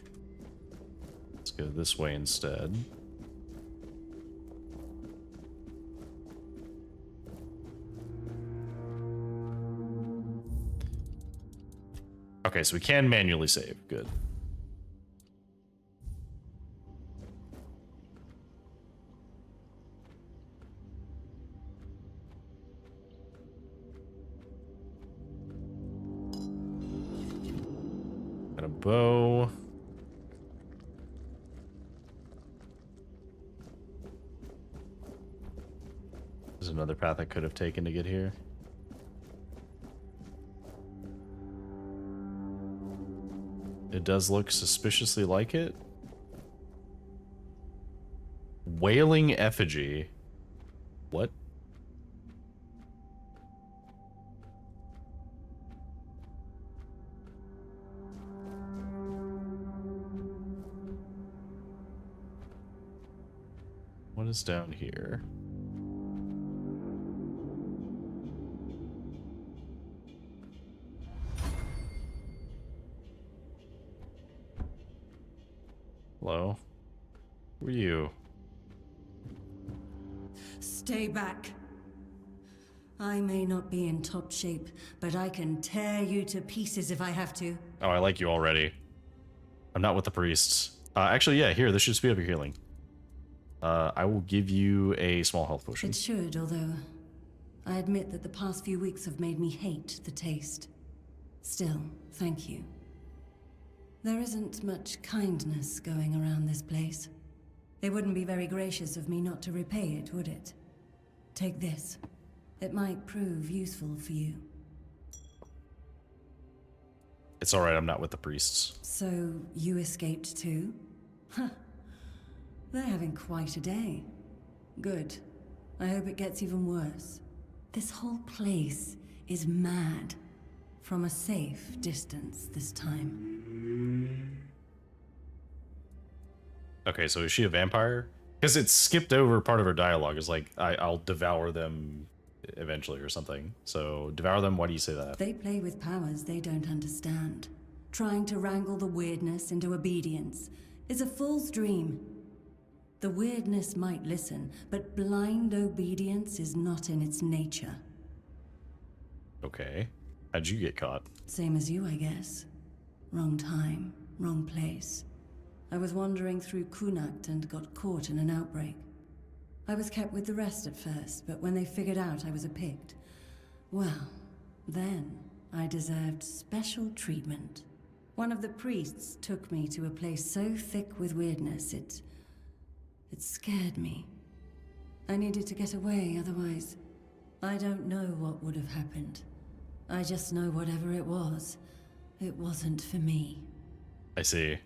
Let's go this way instead. Okay, so we can manually save. Good. Got a bow. There's another path I could have taken to get here. It does look suspiciously like it. Wailing effigy. What? What is down here? Hello? Who are you? Stay back. I may not be in top shape, but I can tear you to pieces if I have to. Oh, I like you already. I'm not with the priests. Actually, yeah, here, this should speed up your healing. I will give you a small health potion. It should, although I admit that the past few weeks have made me hate the taste. Still, thank you. There isn't much kindness going around this place. It wouldn't be very gracious of me not to repay it, would it? Take this. It might prove useful for you. It's alright, I'm not with the priests. So, you escaped too? Huh. They're having quite a day. Good. I hope it gets even worse. This whole place is mad. From a safe distance this time. Okay, so is she a vampire? Because it skipped over part of her dialogue. It's like, I'll devour them eventually or something. So, devour them, why do you say that? They play with powers they don't understand. Trying to wrangle the weirdness into obedience is a fool's dream. The weirdness might listen, but blind obedience is not in its nature. Okay. How'd you get caught? Same as you, I guess. Wrong time, wrong place. I was wandering through Kunakt and got caught in an outbreak. I was kept with the rest at first, but when they figured out I was a Pict, well, then I deserved special treatment. One of the priests took me to a place so thick with weirdness, it scared me. I needed to get away, otherwise, I don't know what would have happened. I just know whatever it wasn't for me. I see. Why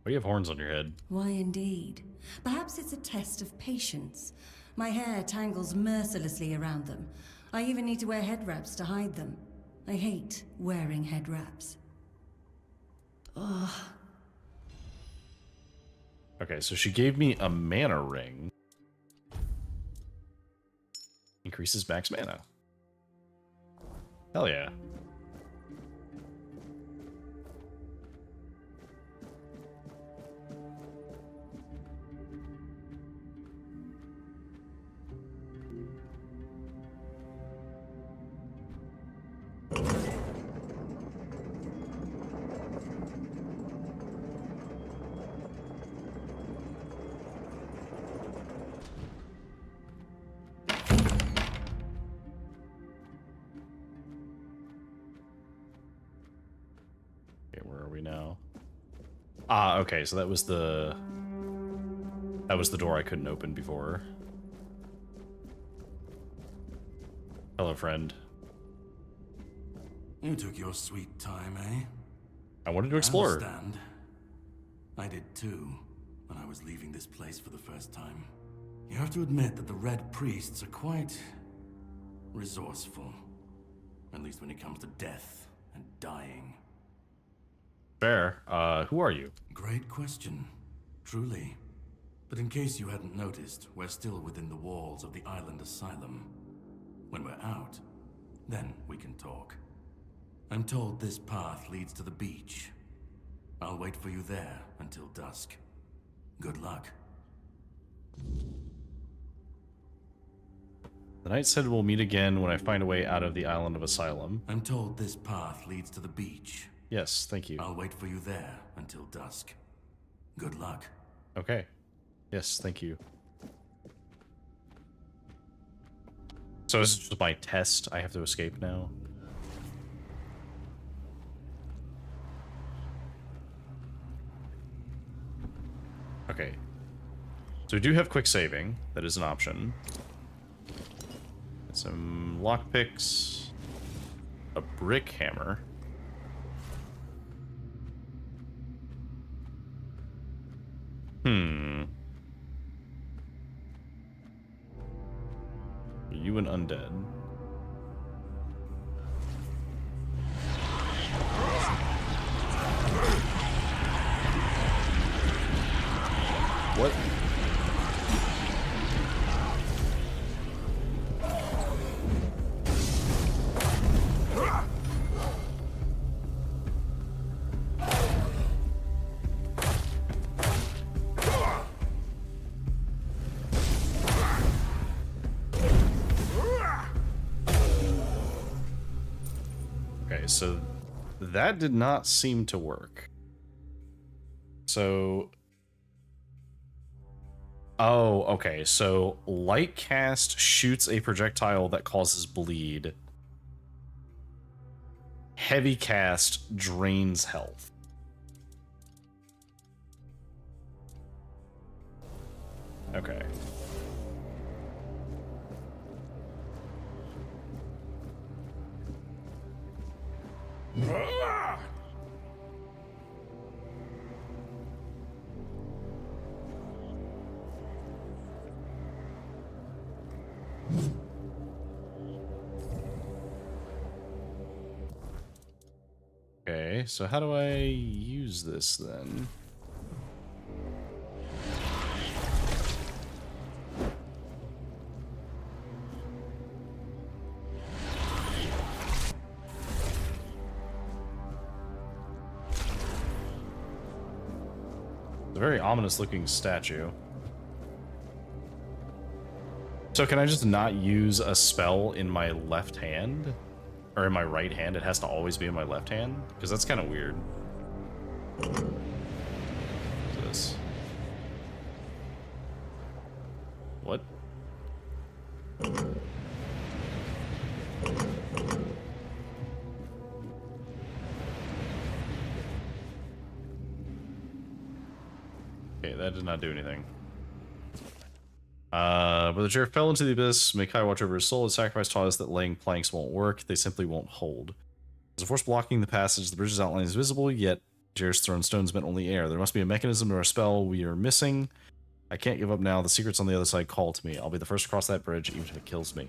do you have horns on your head? Why indeed? Perhaps it's a test of patience. My hair tangles mercilessly around them. I even need to wear head wraps to hide them. I hate wearing head wraps. Ugh. Okay, so she gave me a mana ring. Increases max mana. Hell yeah. Okay, where are we now? Ah, okay, so that was the door I couldn't open before. Hello, friend. You took your sweet time, eh? I wanted to explore. I understand. I did too, when I was leaving this place for the first time. You have to admit that the Red Priests are quite resourceful. At least when it comes to death and dying. Fair. Who are you? Great question, truly. But in case you hadn't noticed, we're still within the walls of the island asylum. When we're out, then we can talk. I'm told this path leads to the beach. I'll wait for you there until dusk. Good luck. The knight said we'll meet again when I find a way out of the island of asylum. I'm told this path leads to the beach. Yes, thank you. I'll wait for you there until dusk. Good luck. Okay. Yes, thank you. So is it just my test? I have to escape now? Okay. So we do have quick saving. That is an option. Some lockpicks. A brick hammer. Are you an undead? What? Okay, so that did not seem to work. So... Oh, okay, so light cast shoots a projectile that causes bleed. Heavy cast drains health. Okay. Okay, so how do I use this then? It's a very ominous looking statue. So can I just not use a spell in my left hand? Or in my right hand? It has to always be in my left hand? Because that's kind of weird. What's this? What? Okay, that did not do anything. Brother Jared fell into the abyss. May Kai watch over his soul. His sacrifice taught us that laying planks won't work. They simply won't hold. There's a force blocking the passage. The bridge's outline is visible, yet Jared's thrown stones meant only air. There must be a mechanism or a spell we are missing. I can't give up now. The secret's on the other side. Call to me. I'll be the first to cross that bridge, even if it kills me.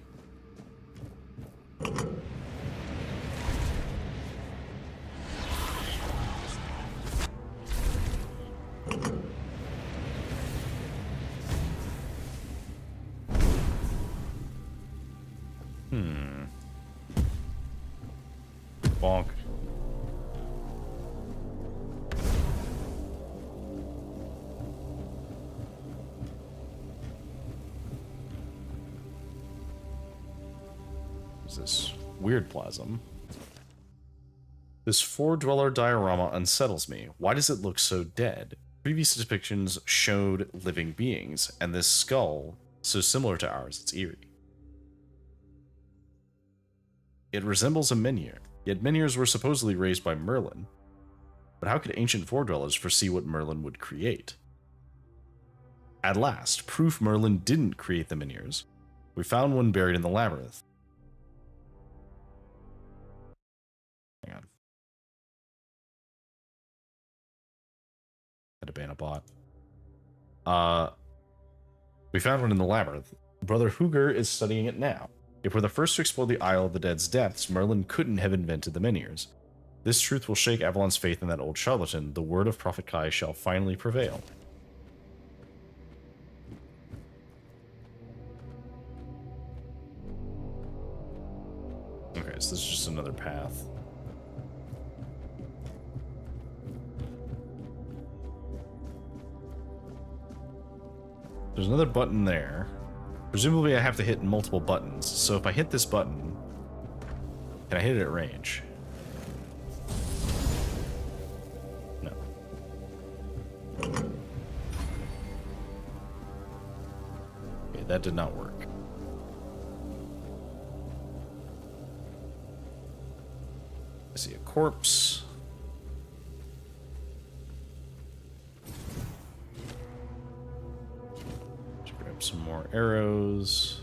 Bonk. What's this? Weird plasm. This four-dweller diorama unsettles me. Why does it look so dead? Previous depictions showed living beings, and this skull, so similar to ours, it's eerie. It resembles a menhir. Yet menhirs were supposedly raised by Merlin. But how could ancient four-dwellers foresee what Merlin would create? At last, proof Merlin didn't create the menhirs. We found one buried in the labyrinth. Hang on. Had to ban a bot. We found one in the labyrinth. Brother Hugr is studying it now. If we're the first to explore the Isle of the Dead's depths, Merlin couldn't have invented the menhirs. This truth will shake Avalon's faith in that old charlatan. The word of Prophet Kai shall finally prevail. Okay, so this is just another path. There's another button there. Presumably I have to hit multiple buttons, so if I hit this button, can I hit it at range? No. Okay, that did not work. I see a corpse. Some more arrows.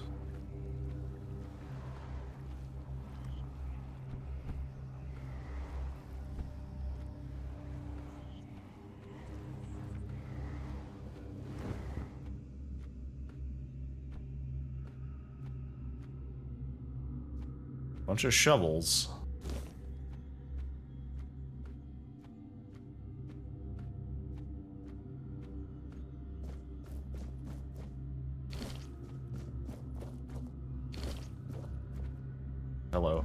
Bunch of shovels. Hello.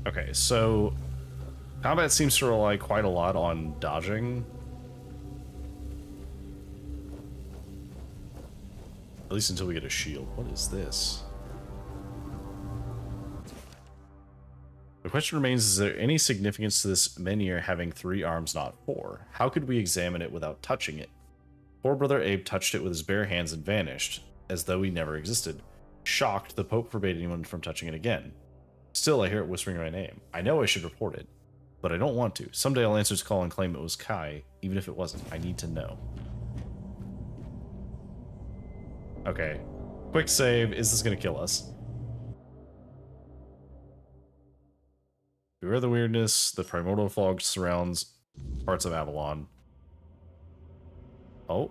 Okay, so combat seems to rely quite a lot on dodging. At least until we get a shield. What is this? The question remains, is there any significance to this menhir having 3 arms, not 4? How could we examine it without touching it? Poor Brother Abe touched it with his bare hands and vanished, as though he never existed. Shocked, the Pope forbade anyone from touching it again. Still, I hear it whispering my name. I know I should report it, but I don't want to. Someday I'll answer its call and claim it was Kai, even if it wasn't. I need to know. Okay. Quick save. Is this going to kill us? Beware the weirdness. The primordial fog surrounds parts of Avalon. Oh.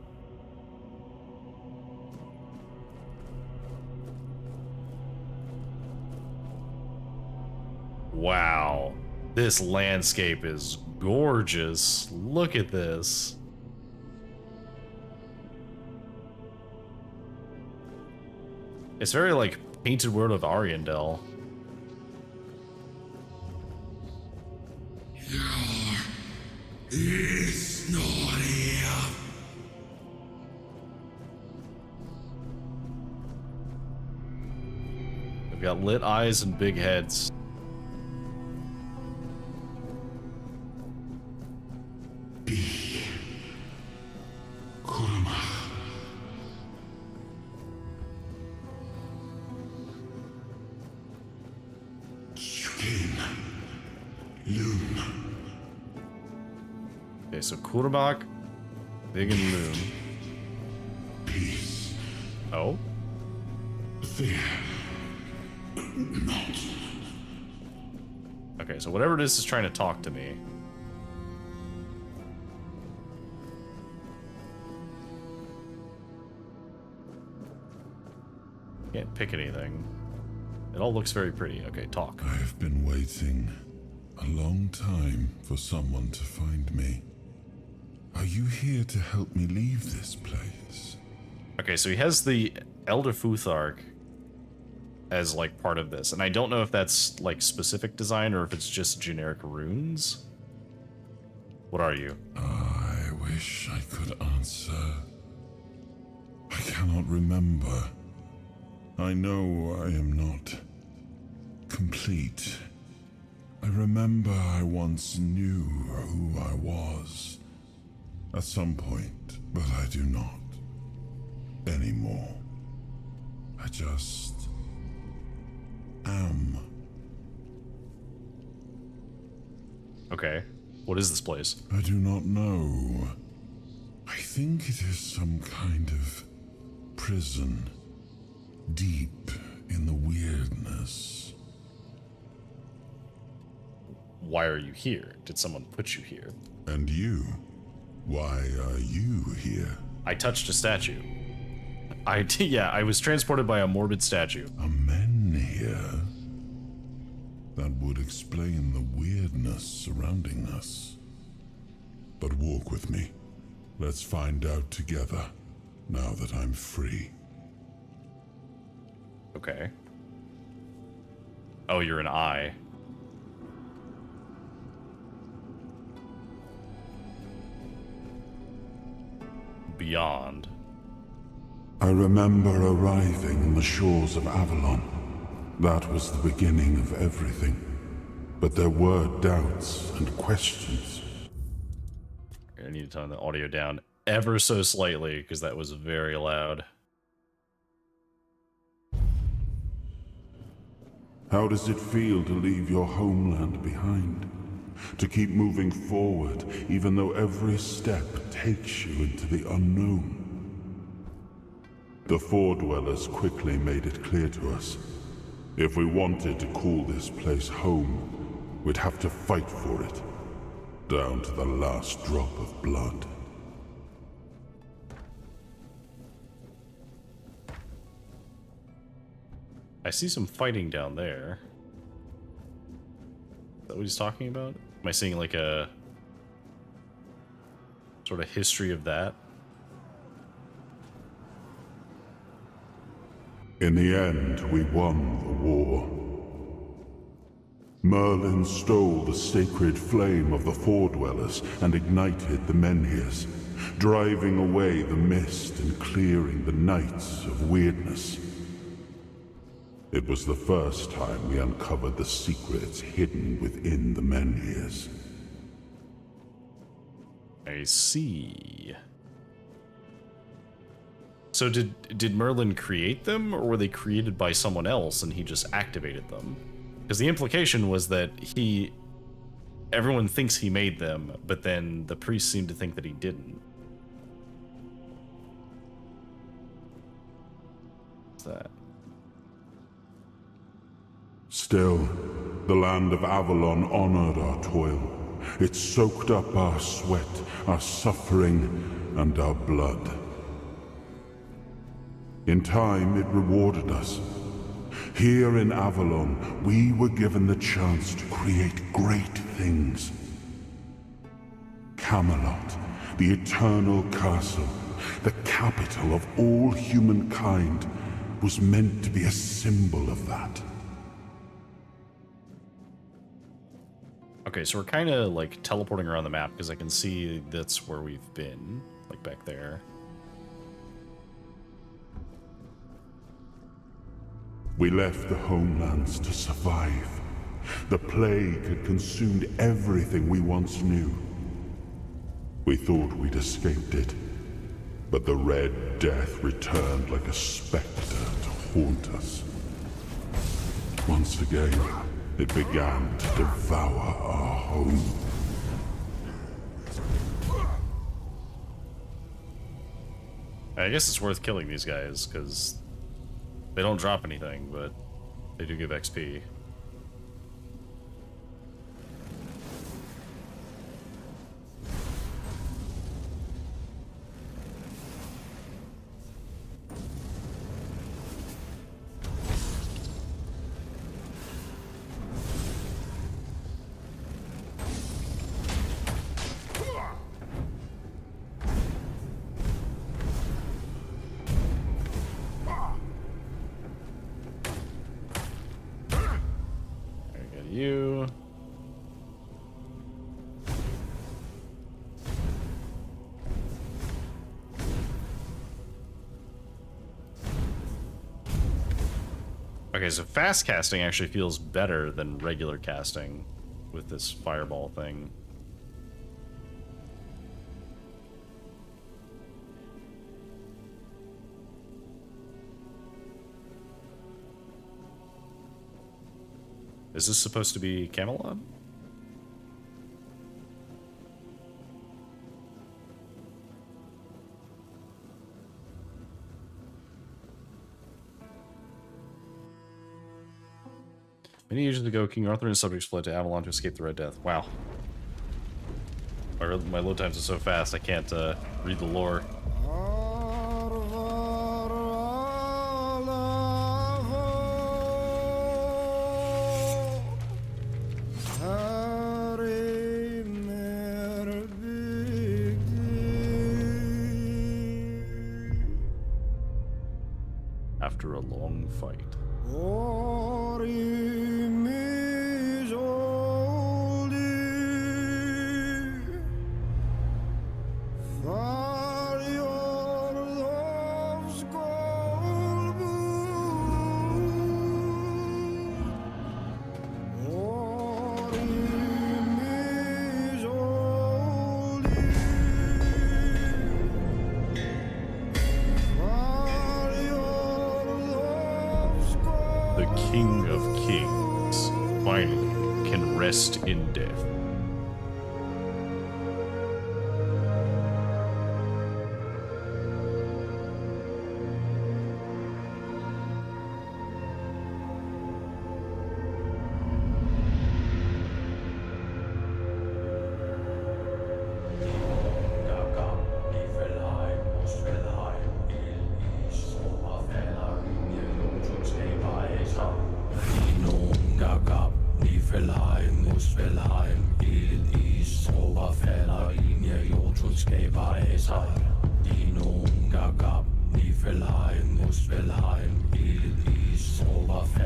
Wow. This landscape is gorgeous. Look at this. It's very like Tainted World of Ariandel. Yeah, it's not We've got lit eyes and big heads. Okay, so Kurmak, Big and Loon. Peace. Oh? Fear. Not. Okay, so whatever it is trying to talk to me. Can't pick anything. It all looks very pretty. Okay, talk. I have been waiting a long time for someone to find me. Are you here to help me leave this place? Okay, so he has the Elder Futhark as like part of this, and I don't know if that's like specific design or if it's just generic runes. What are you? I wish I could answer. I cannot remember. I know I am not complete. I remember I once knew who I was at some point, but I do not anymore. I just am. Okay, what is this place? I do not know. I think it is some kind of prison, deep in the weirdness. Why are you here? Did someone put you here? And you? Why are you here? I touched a statue. Yeah, I was transported by a morbid statue. A menhir? That would explain the weirdness surrounding us. But walk with me. Let's find out together, now that I'm free. Okay. Oh, you're an eye. Beyond. I remember arriving on the shores of Avalon. That was the beginning of everything. But there were doubts and questions. I need to turn the audio down ever so slightly, because that was very loud. How does it feel to leave your homeland behind? To keep moving forward, even though every step takes you into the unknown? The Four Dwellers quickly made it clear to us. If we wanted to call this place home, we'd have to fight for it, down to the last drop of blood. I see some fighting down there. Is that what he's talking about? Am I seeing like a sort of history of that? In the end, we won the war. Merlin stole the sacred flame of the Four Dwellers and ignited the menhirs, driving away the mist and clearing the nights of weirdness. It was the first time we uncovered the secrets hidden within the menhirs. I see. So did Merlin create them, or were they created by someone else and he just activated them? Because the implication was that everyone thinks he made them, but then the priests seem to think that he didn't. What's that? Still, the land of Avalon honored our toil. It soaked up our sweat, our suffering, and our blood. In time, it rewarded us. Here in Avalon, we were given the chance to create great things. Camelot, the eternal castle, the capital of all humankind, was meant to be a symbol of that. Okay, so we're kind of like teleporting around the map because I can see that's where we've been, like back there. We left the homelands to survive. The plague had consumed everything we once knew. We thought we'd escaped it, but the Red Death returned like a specter to haunt us. Once again, it began to devour our home. I guess it's worth killing these guys, because they don't drop anything, but they do give XP. You. Okay, so fast casting actually feels better than regular casting with this fireball thing. Is this supposed to be Camelot? Many years ago, King Arthur and his subjects fled to Avalon to escape the Red Death. Wow. My load times are so fast, I can't read the lore. After a long fight. King of Kings finally can rest in death.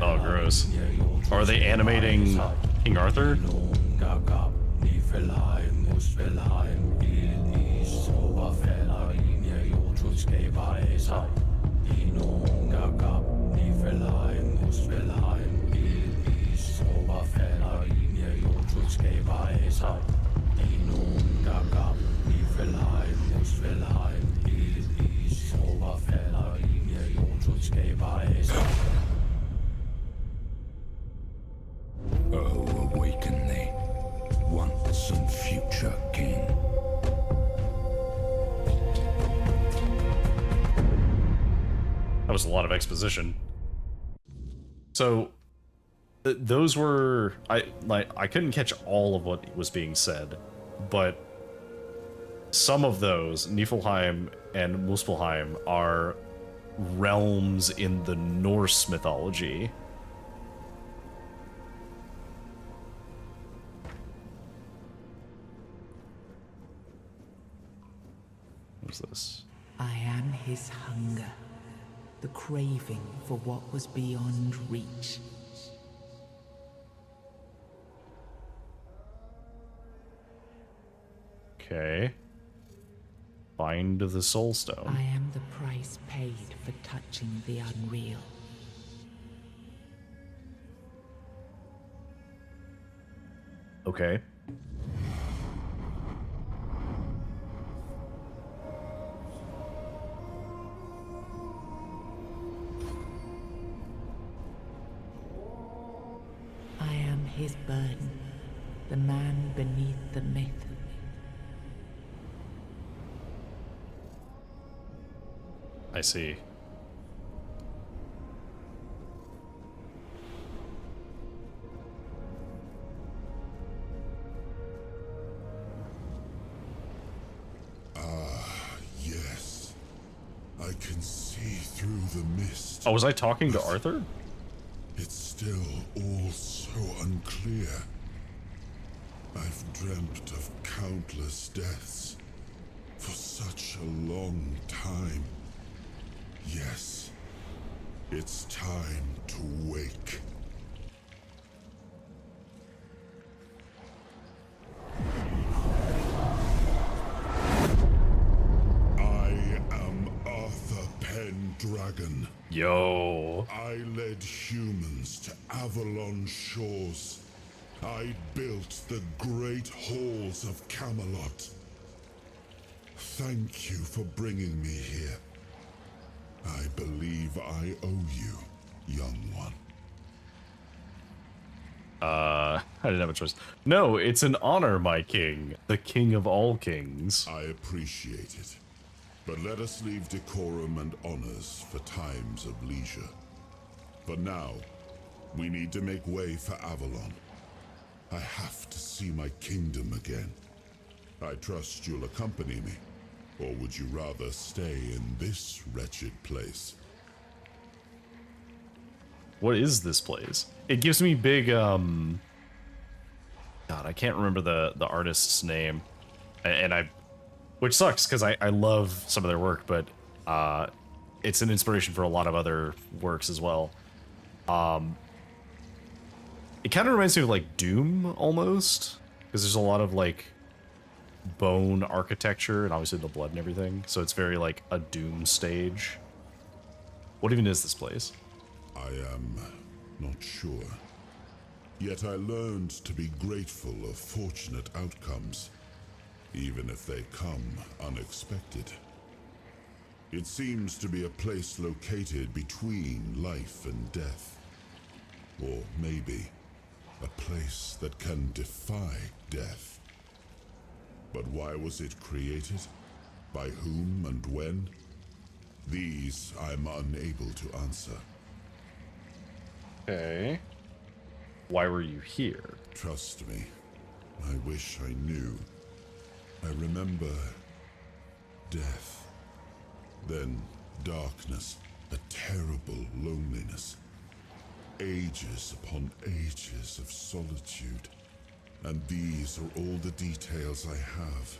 Oh, gross. Are they animating King Arthur? Oh, awaken thee, once and future king. That was a lot of exposition. So, those were I couldn't catch all of what was being said, but some of those, Niflheim and Muspelheim, are realms in the Norse mythology. What's this? I am his hunger, the craving for what was beyond reach. Okay. Find the Soul Stone. I am the price paid for touching the unreal. Okay. I am his burden, the man beneath the myth. I see. Yes. I can see through the mist. Oh, was I talking to Arthur? It's still all so unclear. I've dreamt of countless deaths for such a long time. Yes, it's time to wake. I am Arthur Pendragon. Yo. I led humans to Avalon shores. I built the great halls of Camelot. Thank you for bringing me here. I believe I owe you, young one. I didn't have a choice. No, it's an honor, my king. The king of all kings. I appreciate it. But let us leave decorum and honors for times of leisure. For now, we need to make way for Avalon. I have to see my kingdom again. I trust you'll accompany me. Or would you rather stay in this wretched place? What is this place? It gives me big, God, I can't remember the artist's name. And which sucks, because I love some of their work, but it's an inspiration for a lot of other works as well. It kind of reminds me of, like, Doom, almost. Because there's a lot of, like, bone architecture, and obviously the blood and everything. So it's very, like, a Doom stage. What even is this place? I am not sure. Yet I learned to be grateful of fortunate outcomes, even if they come unexpected. It seems to be a place located between life and death. Or maybe a place that can defy death. But why was it created? By whom and when? These I'm unable to answer. Okay. Why were you here? Trust me, I wish I knew. I remember death, then darkness, a terrible loneliness, ages upon ages of solitude. And these are all the details I have.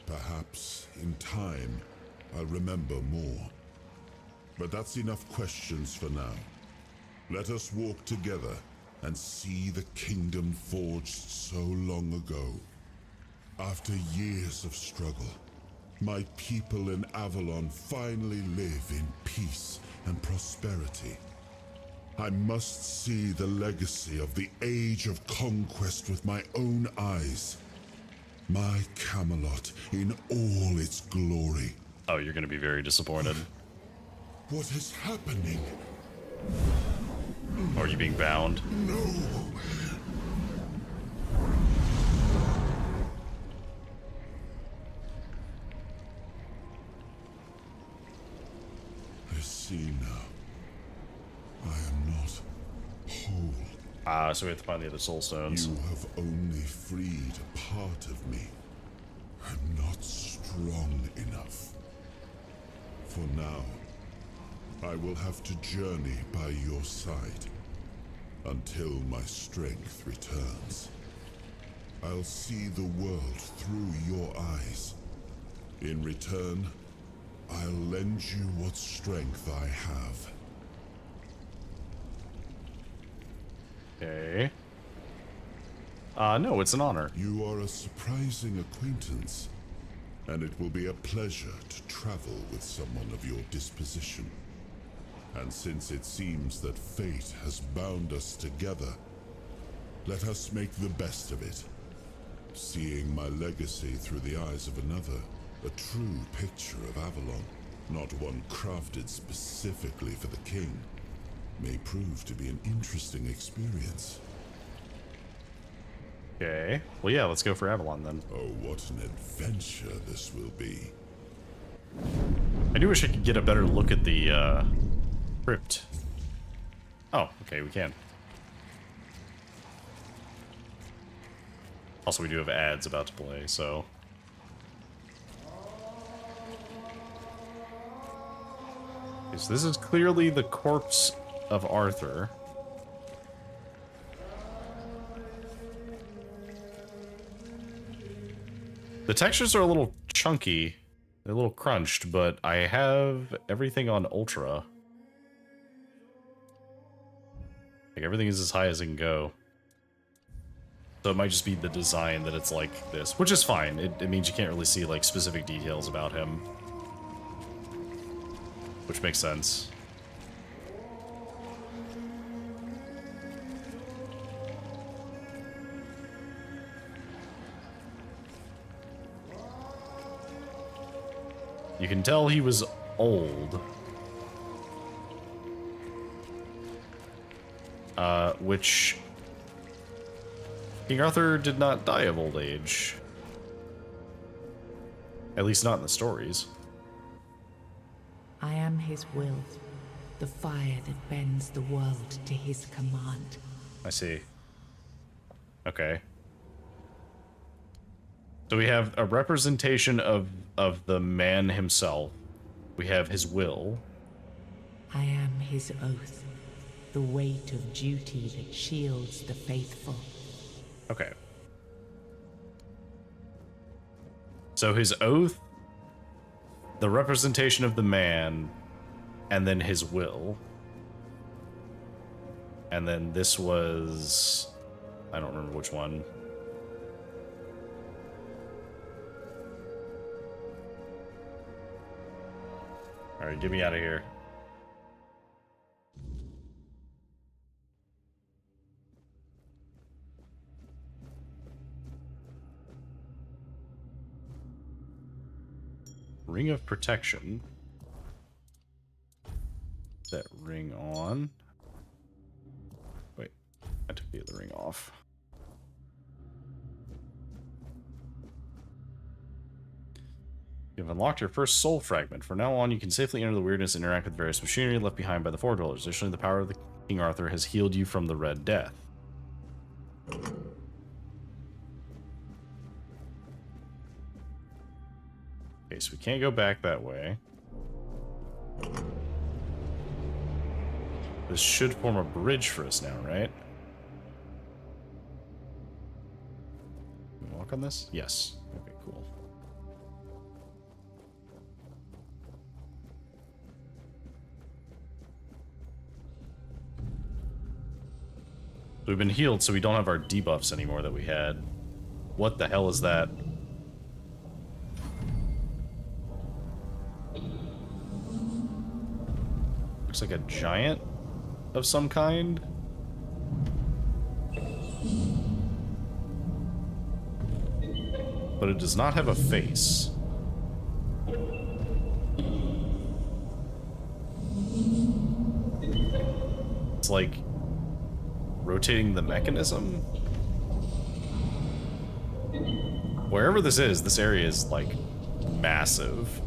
Perhaps, in time, I'll remember more. But that's enough questions for now. Let us walk together and see the kingdom forged so long ago. After years of struggle, my people in Avalon finally live in peace and prosperity. I must see the legacy of the Age of Conquest with my own eyes. My Camelot in all its glory. Oh, you're gonna be very disappointed. What is happening? Are you being bound? No! I see now. I am not whole. So we have to find the other soul stones. You have only freed a part of me. I'm not strong enough. For now, I will have to journey by your side until my strength returns. I'll see the world through your eyes. In return, I'll lend you what strength I have. Okay. No, it's an honor. You are a surprising acquaintance, and it will be a pleasure to travel with someone of your disposition. And since it seems that fate has bound us together, Let us make the best of it. Seeing my legacy through the eyes of another, a true picture of Avalon, not one crafted specifically for the king, may prove to be an interesting experience. Okay. Well, yeah, let's go for Avalon then. Oh, what an adventure this will be. I do wish I could get a better look at the crypt. Oh, okay, we can. Also, we do have ads about to play, so... Okay, so this is clearly the corpse of Arthur. The textures are a little chunky. They're a little crunched, but I have everything on Ultra. Like, everything is as high as it can go. So it might just be the design that it's like this, which is fine. It means you can't really see, like, specific details about him. Which makes sense. You can tell he was old. Which... King Arthur did not die of old age. At least not in the stories. I am his will, the fire that bends the world to his command. I see. Okay. So we have a representation of the man himself. We have his will. I am his oath, the weight of duty that shields the faithful. Okay. So his oath, the representation of the man, and then his will. And then this was... I don't remember which one. Alright, get me out of here. Ring of Protection. That ring on. Wait, I took the other ring off. You have unlocked your first soul fragment. From now on, you can safely enter the weirdness and interact with various machinery left behind by the Four Dwellers. Additionally, the power of the King Arthur has healed you from the Red Death. Okay, so we can't go back that way. This should form a bridge for us now, right? Can we walk on this? Yes. Okay, cool. We've been healed, so we don't have our debuffs anymore that we had. What the hell is that? Looks like a giant of some kind. But it does not have a face. It's like rotating the mechanism. Wherever this is, this area is like massive.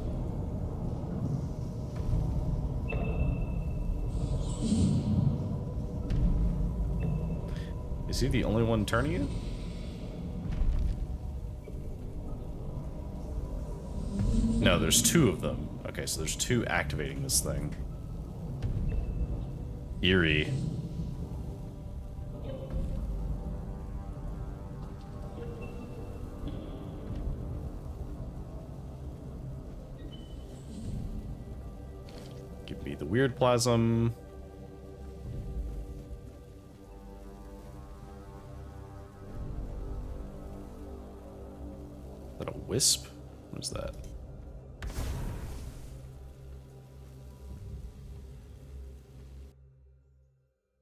Is he the only one turning it? No, there's two of them. Okay, so there's two activating this thing. Eerie. Give me the weird plasm. Is that a wisp? What is that?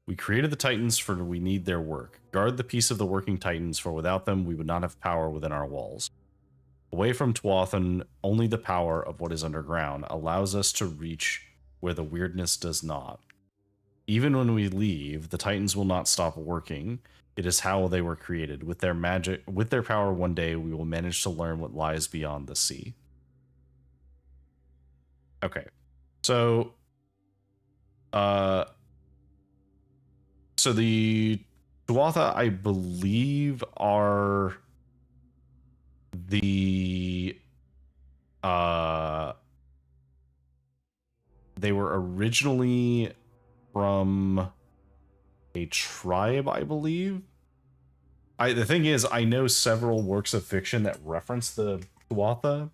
We created the Titans for we need their work. Guard the peace of the working Titans, for without them we would not have power within our walls. Away from Tuathan, only the power of what is underground allows us to reach where the weirdness does not. Even when we leave, the Titans will not stop working. It is how they were created. With their magic, with their power, one day we will manage to learn what lies beyond the sea. Okay. So the Tuatha, I believe, are the they were originally from a tribe, I believe. The thing is, I know several works of fiction that reference the Tuatha.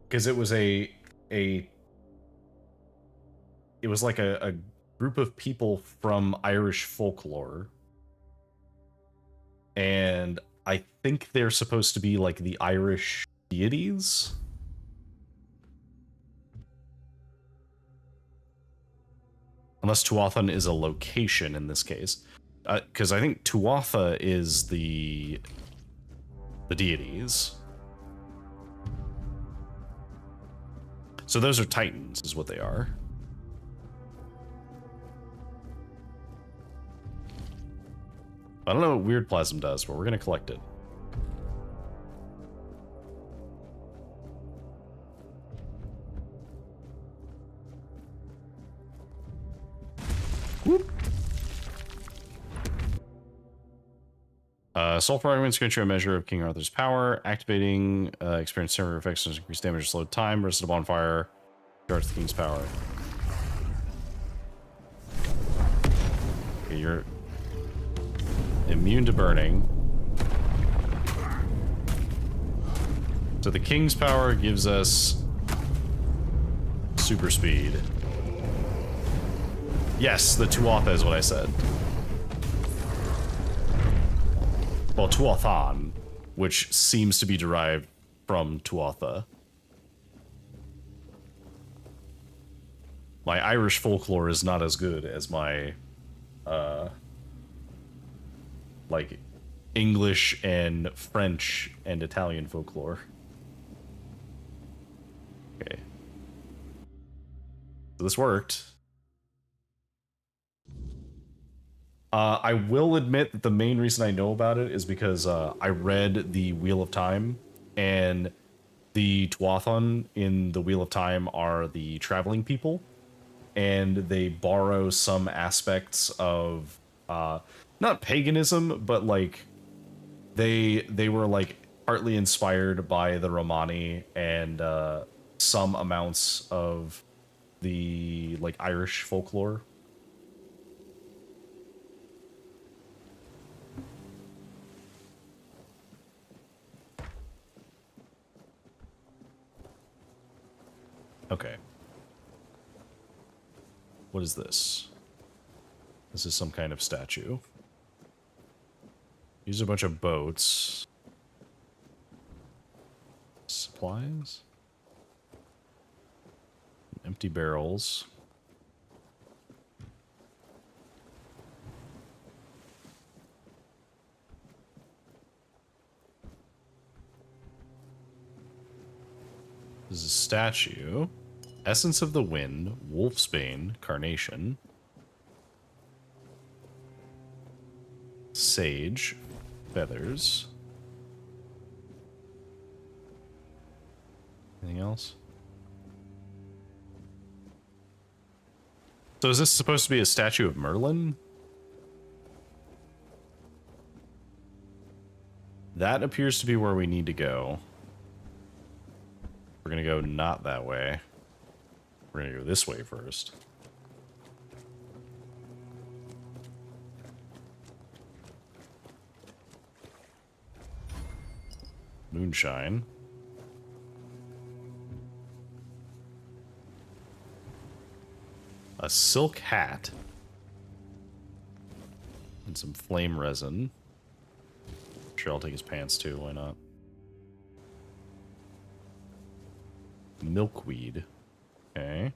Because it was it was like a group of people from Irish folklore. And I think they're supposed to be like the Irish deities. Unless Tuathan is a location in this case. Because I think Tuatha is the deities. So those are Titans, is what they are. I don't know what Weird Plasm does, but we're going to collect it. Whoop. Soul Fragments grant you a measure of King Arthur's power. Activating, experience temporary effects, increase damage or slow time. Rest of the bonfire. Charge the King's power. Okay, you're immune to burning. So the King's power gives us super speed. Yes, the Tuatha is what I said. Well, Tuathan, which seems to be derived from Tuatha. My Irish folklore is not as good as my, like, English and French and Italian folklore. Okay. So this worked. I will admit that the main reason I know about it is because I read the Wheel of Time, and the Tuathan in the Wheel of Time are the traveling people, and they borrow some aspects of not paganism, but like they were like partly inspired by the Romani and some amounts of the like Irish folklore. Okay. What is this? This is some kind of statue. These are a bunch of boats. Supplies? Empty barrels. This is a statue. Essence of the Wind, Wolfsbane, Carnation. Sage, Feathers. Anything else? So is this supposed to be a statue of Merlin? That appears to be where we need to go. We're gonna go not that way. We're gonna go this way first. Moonshine. A silk hat. And some flame resin. Sure, I'll take his pants too, why not? Milkweed. Okay.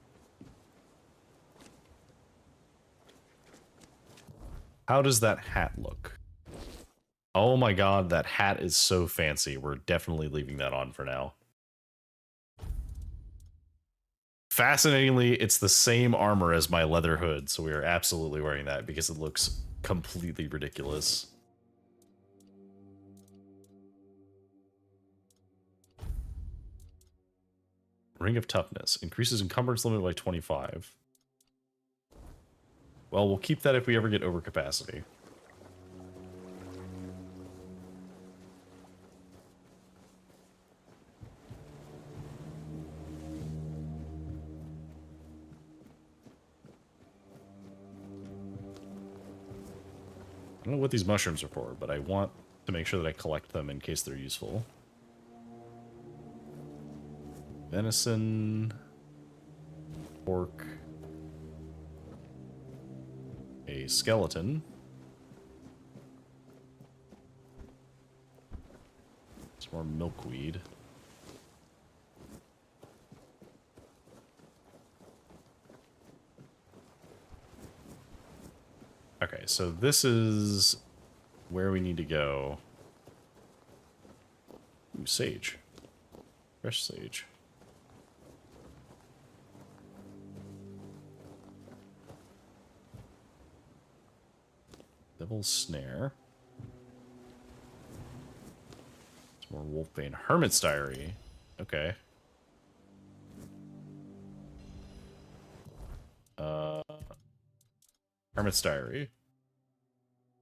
How does that hat look? Oh my god, that hat is so fancy. We're definitely leaving that on for now. Fascinatingly, it's the same armor as my leather hood, so we are absolutely wearing that because it looks completely ridiculous. Ring of Toughness. Increases encumbrance limit by 25. Well, we'll keep that if we ever get over capacity. I don't know what these mushrooms are for, but I want to make sure that I collect them in case they're useful. Venison, pork, a skeleton, some more milkweed. Okay, so this is where we need to go. Ooh, sage. Fresh sage. Devil's Snare. Some more Wolfbane. Hermit's Diary. Okay. Hermit's Diary.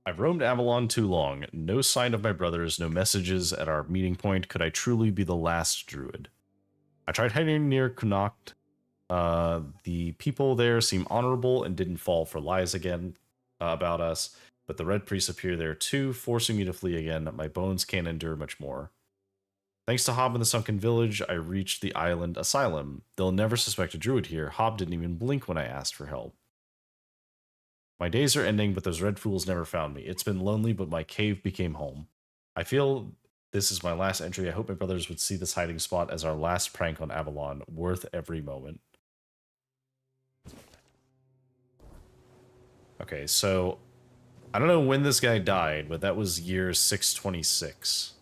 I've roamed Avalon too long. No sign of my brothers, no messages at our meeting point. Could I truly be the last druid? I tried hiding near Connacht. The people there seem honorable and didn't fall for lies again about us. But the Red Priests appear there too, forcing me to flee again. My bones can't endure much more. Thanks to Hob and the Sunken Village, I reached the island asylum. They'll never suspect a druid here. Hob didn't even blink when I asked for help. My days are ending, but those red fools never found me. It's been lonely, but my cave became home. I feel this is my last entry. I hope my brothers would see this hiding spot as our last prank on Avalon, worth every moment. Okay, so I don't know when this guy died, but that was year 626.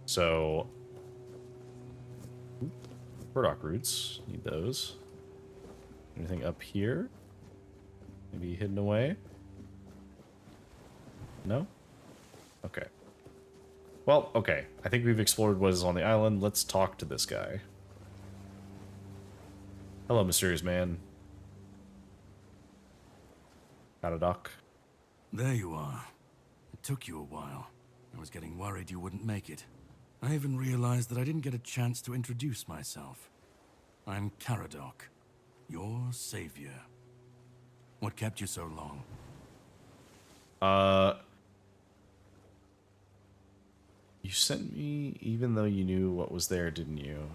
So, burdock roots, need those. Anything up here? Maybe hidden away? No? Okay. Well, okay. I think we've explored what is on the island. Let's talk to this guy. Hello, mysterious man. Got a doc. There you are. It took you a while. I was getting worried you wouldn't make it. I even realized that I didn't get a chance to introduce myself. I'm Caradoc, your savior. What kept you so long? You sent me even though you knew what was there, didn't you?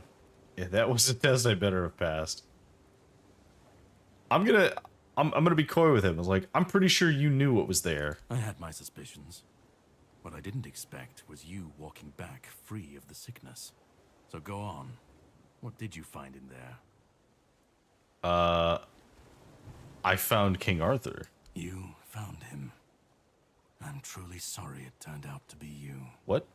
Yeah, that was a test I better have passed. I'm gonna be coy with him. I was like, I'm pretty sure you knew what was there. I had my suspicions. What I didn't expect was you walking back free of the sickness. So go on. What did you find in there? I found King Arthur. You found him. I'm truly sorry it turned out to be you. What?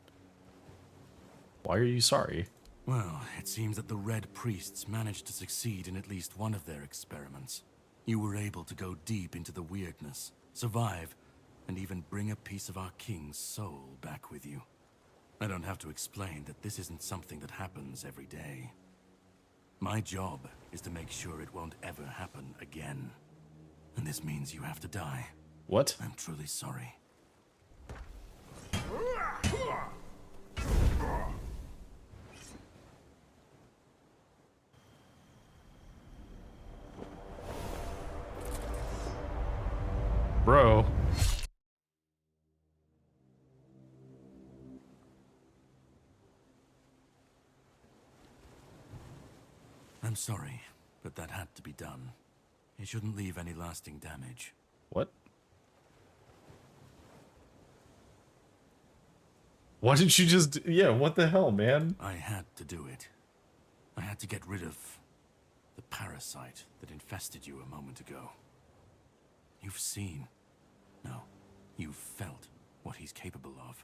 Why are you sorry? Well, it seems that the Red Priests managed to succeed in at least one of their experiments. You were able to go deep into the weirdness, survive, and even bring a piece of our king's soul back with you. I don't have to explain that this isn't something that happens every day. My job is to make sure it won't ever happen again. And this means you have to die. What? I'm truly sorry. Bro. I'm sorry, but that had to be done. It shouldn't leave any lasting damage. What? Why didn't you just... Yeah, what the hell, man? I had to do it. I had to get rid of the parasite that infested you a moment ago. You've seen. No, you've felt what he's capable of.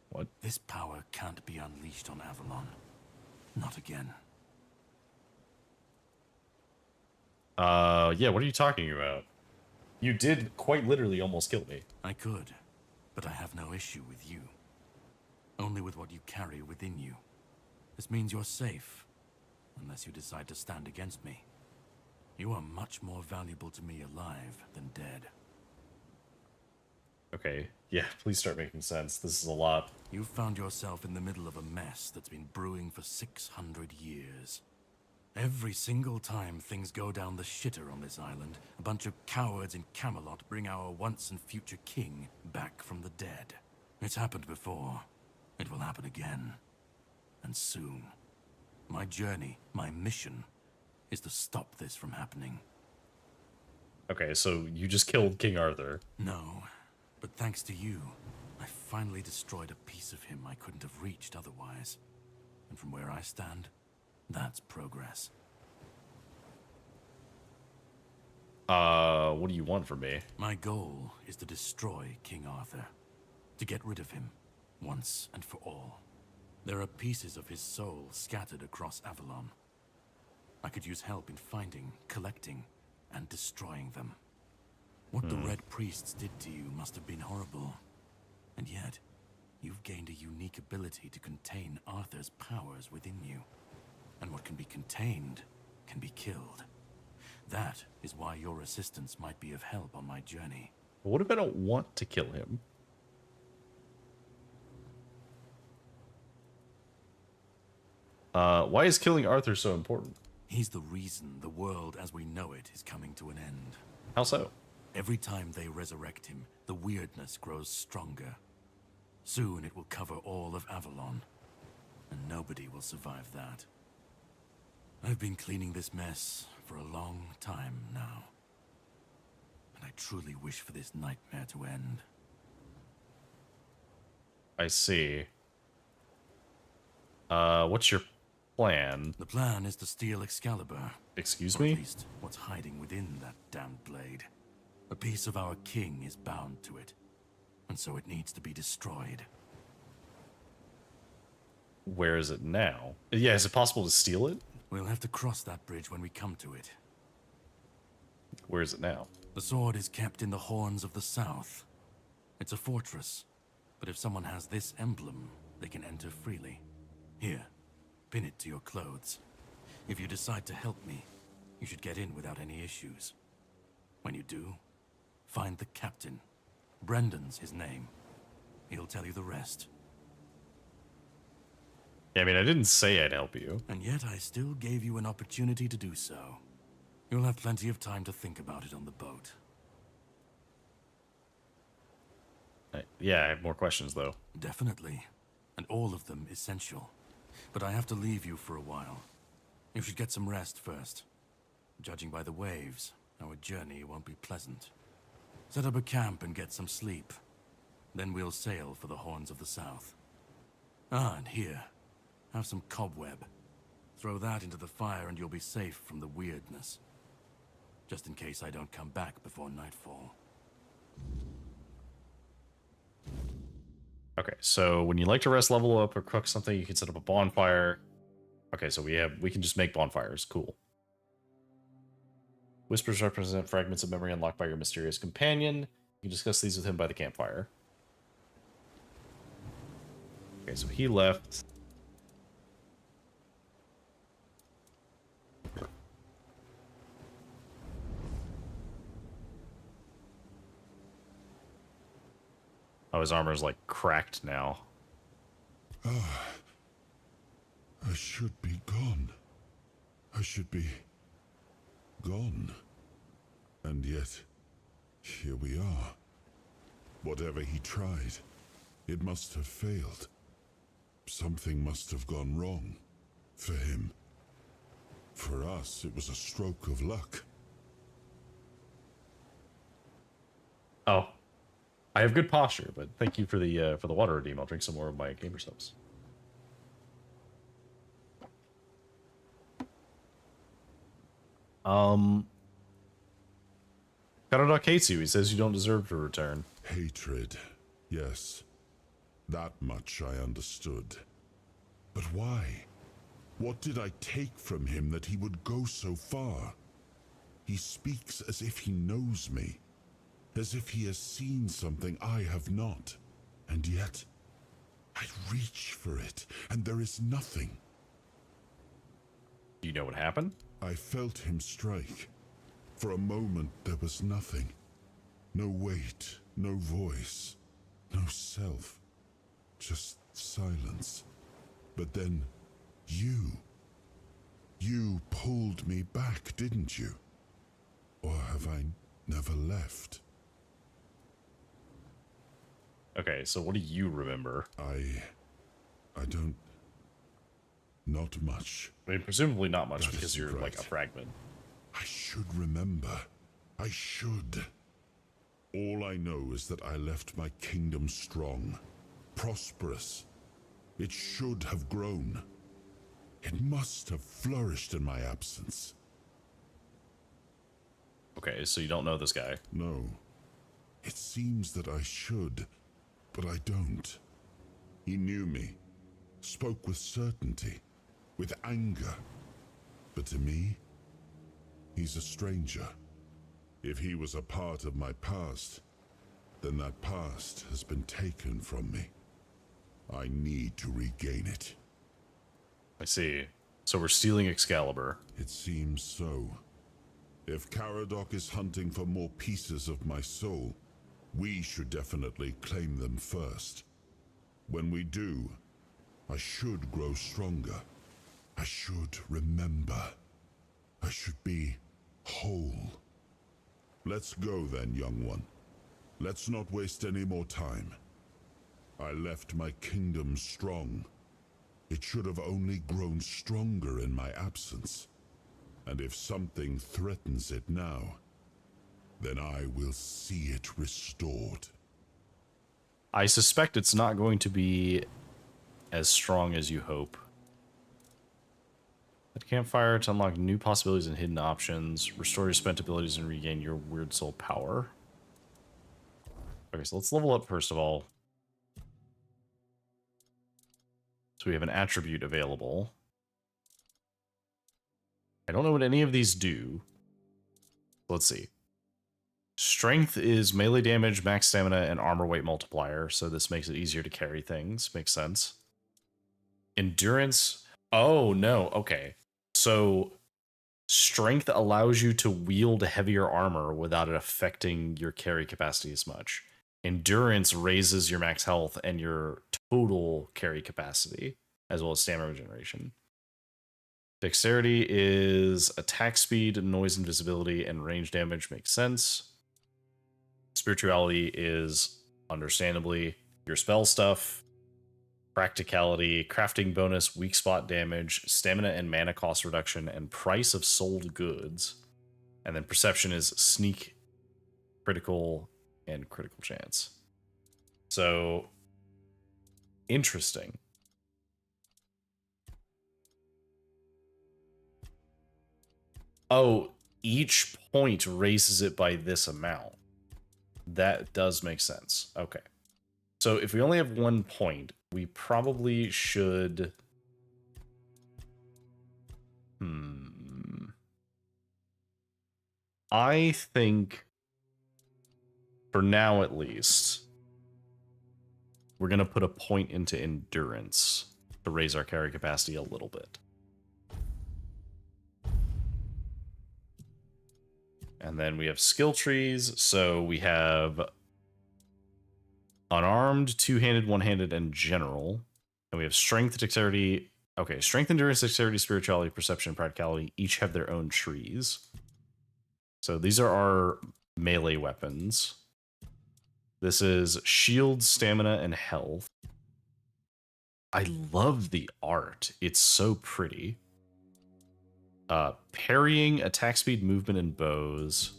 What? This power can't be unleashed on Avalon. Not again. Yeah, what are you talking about? You did quite literally almost kill me. I could, but I have no issue with you. Only with what you carry within you. This means you're safe, unless you decide to stand against me. You are much more valuable to me alive than dead. Okay, yeah, please start making sense. This is a lot. You've found yourself in the middle of a mess that's been brewing for 600 years. Every single time things go down the shitter on this island, a bunch of cowards in Camelot bring our once and future king back from the dead. It's happened before. It will happen again. And soon. My journey, my mission, is to stop this from happening. Okay, so you just killed King Arthur. No, but thanks to you, I finally destroyed a piece of him I couldn't have reached otherwise. And from where I stand, that's progress. What do you want from me? My goal is to destroy King Arthur. To get rid of him, once and for all. There are pieces of his soul scattered across Avalon. I could use help in finding, collecting, and destroying them. What the Red Priests did to you must have been horrible. And yet, you've gained a unique ability to contain Arthur's powers within you. And what can be contained can be killed. That is why your assistance might be of help on my journey. What if I don't want to kill him? Why is killing Arthur so important? He's the reason the world as we know it is coming to an end. How so? Every time they resurrect him, the weirdness grows stronger. Soon it will cover all of Avalon, and nobody will survive that. I've been cleaning this mess for a long time now, and I truly wish for this nightmare to end. I see. What's your plan? The plan is to steal Excalibur. Excuse Or me? at least what's hiding within that damned blade. A piece of our king is bound to it, and so it needs to be destroyed. Where is it now? Yeah, is it possible to steal it? We'll have to cross that bridge when we come to it. Where is it now? The sword is kept in the Horns of the South. It's a fortress, but if someone has this emblem, they can enter freely. Here, pin it to your clothes. If you decide to help me, you should get in without any issues. When you do, find the captain. Brendan's his name. He'll tell you the rest. Yeah, I mean, I didn't say I'd help you. And yet I still gave you an opportunity to do so. You'll have plenty of time to think about it on the boat. Yeah, I have more questions, though. Definitely. And all of them essential. But I have to leave you for a while. You should get some rest first. Judging by the waves, our journey won't be pleasant. Set up a camp and get some sleep. Then we'll sail for the Horns of the South. Ah, and here. Have some cobweb. Throw that into the fire and you'll be safe from the weirdness. Just in case I don't come back before nightfall. Okay, so when you like to rest, level up, or cook something, you can set up a bonfire. Okay, so we can just make bonfires. Cool. Whispers represent fragments of memory unlocked by your mysterious companion. You can discuss these with him by the campfire. Okay, so he left. Oh, his armor's like cracked now. I should be gone. I should be gone. And yet, here we are. Whatever he tried, it must have failed. Something must have gone wrong. For him. For us, it was a stroke of luck. Oh. I have good posture, but thank you for the water redeem. I'll drink some more of my gamer subs. Karadok hates you. He says you don't deserve to return. Hatred, yes. That much I understood. But why? What did I take from him that he would go so far? He speaks as if he knows me, as if he has seen something I have not. And yet, I reach for it, and there is nothing. Do you know what happened? I felt him strike. For a moment, there was nothing. No weight, no voice, no self. Just silence. But then, you pulled me back, didn't you? Or have I never left? Okay, so what do you remember? I don't... Not much. I mean, presumably not much That because is you're right. like a fragment. I should remember. I should. All I know is that I left my kingdom strong, prosperous. It should have grown. It must have flourished in my absence. Okay, so you don't know this guy. No. It seems that I should, but I don't. He knew me, spoke with certainty, with anger. But to me, he's a stranger. If he was a part of my past, then that past has been taken from me. I need to regain it. I see. So we're stealing Excalibur. It seems so. If Karadok is hunting for more pieces of my soul, we should definitely claim them first. When we do, I should grow stronger. I should remember. I should be whole. Let's go then, young one. Let's not waste any more time. I left my kingdom strong. It should have only grown stronger in my absence. And if something threatens it now, then I will see it restored. I suspect it's not going to be as strong as you hope. At campfire to unlock new possibilities and hidden options, restore your spent abilities and regain your weird soul power. Okay, so let's level up first of all. So we have an attribute available. I don't know what any of these do. Let's see. Strength is melee damage, max stamina, and armor weight multiplier, so this makes it easier to carry things. Makes sense. Endurance. Oh, no. Okay. So strength allows you to wield heavier armor without it affecting your carry capacity as much. Endurance raises your max health and your total carry capacity, as well as stamina regeneration. Dexterity is attack speed, noise invisibility, and range damage. Makes sense. Spirituality is, understandably, your spell stuff. Practicality, crafting bonus, weak spot damage, stamina and mana cost reduction, and price of sold goods. And then perception is sneak, critical, and critical chance. So, interesting. Oh, each point raises it by this amount. That does make sense. Okay. So if we only have 1 point, we probably should... I think, for now at least, we're going to put a point into endurance to raise our carry capacity a little bit. And then we have skill trees. So we have unarmed, two-handed, one-handed, and general. And we have strength, dexterity. Okay, strength, endurance, dexterity, spirituality, perception, and practicality each have their own trees. So these are our melee weapons. This is shield, stamina, and health. I love the art. It's so pretty. Parrying, attack speed, movement, and bows.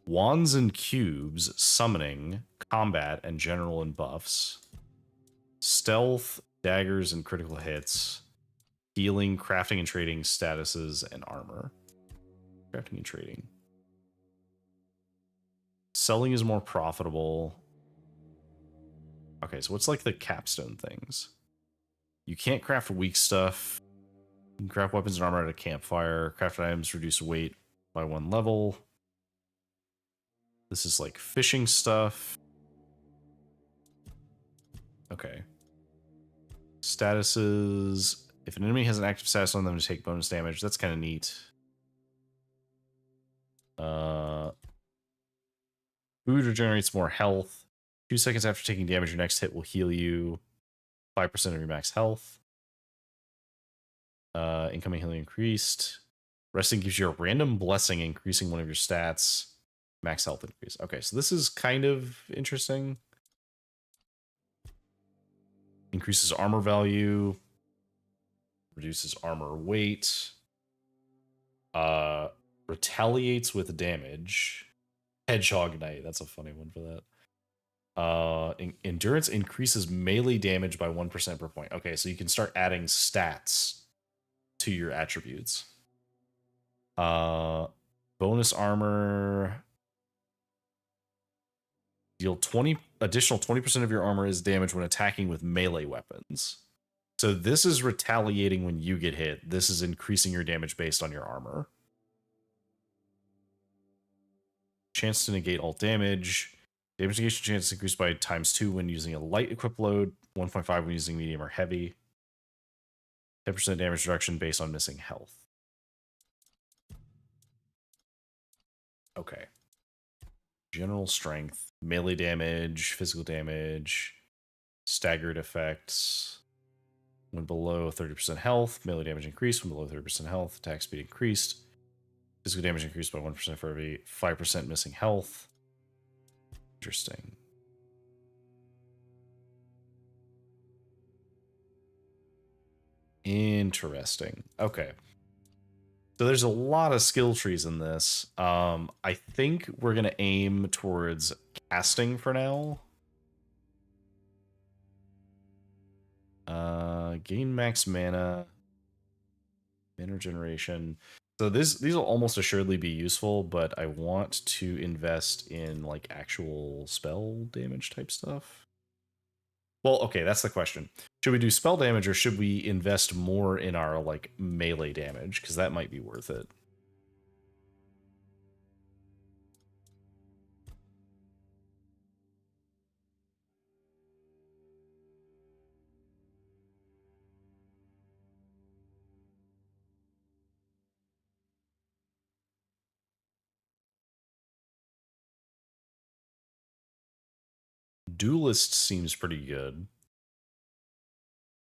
Wands and cubes, summoning, combat, and general and buffs. Stealth, daggers, and critical hits. Healing, crafting and trading, statuses, and armor. Crafting and trading. Selling is more profitable. Okay, so what's like the capstone things? You can't craft weak stuff. You can craft weapons and armor at a campfire. Crafted items reduce weight by 1 level. This is like fishing stuff. Okay. Statuses. If an enemy has an active status on them to take bonus damage, that's kind of neat. Food regenerates more health. 2 seconds after taking damage, your next hit will heal you 5% of your max health. Incoming healing increased. Resting gives you a random blessing, increasing one of your stats. Max health increase. Okay, so this is kind of interesting. Increases armor value. Reduces armor weight. Retaliates with damage. Hedgehog Knight. That's a funny one for that. Endurance increases melee damage by 1% per point. Okay, so you can start adding stats to your attributes. Bonus armor. Deal additional 20% of your armor is damage when attacking with melee weapons. So this is retaliating when you get hit. This is increasing your damage based on your armor. Chance to negate all damage. Damage negation chance increased by ×2 when using a light equip load. 1.5 when using medium or heavy. 10% damage reduction based on missing health. Okay. General strength. Melee damage. Physical damage. Staggered effects. When below 30% health. Melee damage increased. When below 30% health. Attack speed increased. Physical damage increased by 1% for every 5% missing health. Interesting. Interesting. Okay. So there's a lot of skill trees in this. I think we're going to aim towards casting for now. Gain max mana. Mana regeneration. So these will almost assuredly be useful, but I want to invest in like actual spell damage type stuff. Well, okay, that's the question. Should we do spell damage or should we invest more in our like melee damage? Because that might be worth it. Duelist seems pretty good.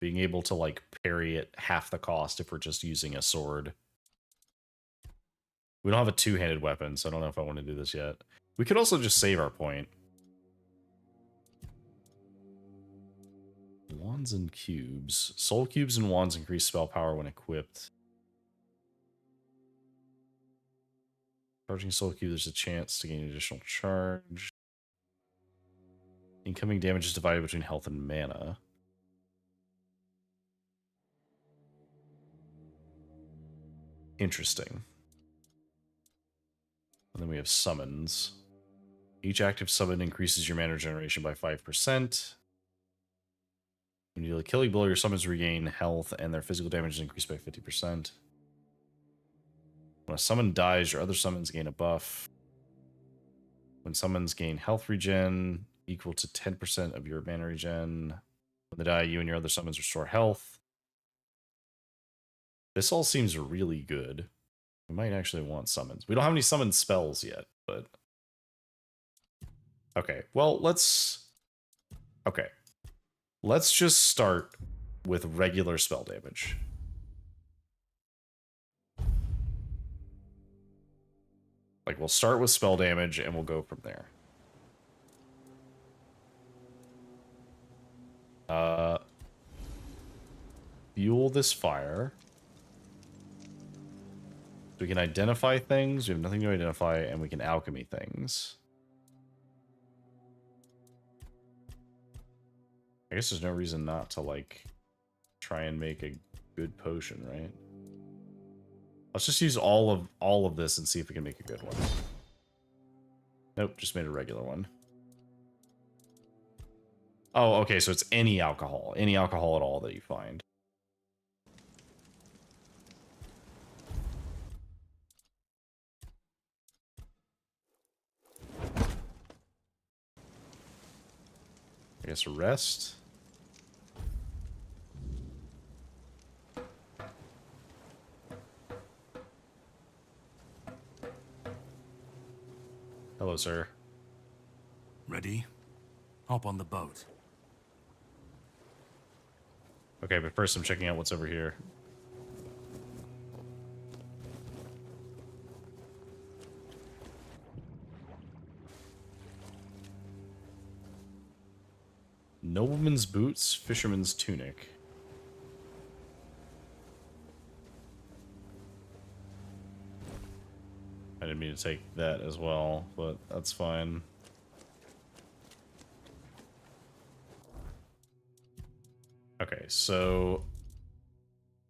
Being able to like parry at half the cost if we're just using a sword. We don't have a two-handed weapon, so I don't know if I want to do this yet. We could also just save our point. Wands and cubes. Soul cubes and wands increase spell power when equipped. Charging soul cube, there's a chance to gain additional charge. Incoming damage is divided between health and mana. Interesting. And then we have summons. Each active summon increases your mana regeneration by 5%. When you deal a killing blow, your summons regain health and their physical damage is increased by 50%. When a summon dies, your other summons gain a buff. When summons gain health regen, equal to 10% of your mana regen. When they die, you and your other summons restore health. This all seems really good. We might actually want summons. We don't have any summon spells yet, but... Okay, well, let's... Okay. Let's just start with regular spell damage. Like, we'll start with spell damage, and we'll go from there. Fuel this fire. So we can identify things. We have nothing to identify, and we can alchemy things. I guess there's no reason not to, like, try and make a good potion, right? Let's just use all of this and see if we can make a good one. Nope, just made a regular one. Oh, okay, so it's any alcohol at all that you find. I guess rest. Hello, sir. Ready? Hop on the boat. Okay, but first I'm checking out what's over here. Nobleman's boots, fisherman's tunic. I didn't mean to take that as well, but that's fine. Okay, so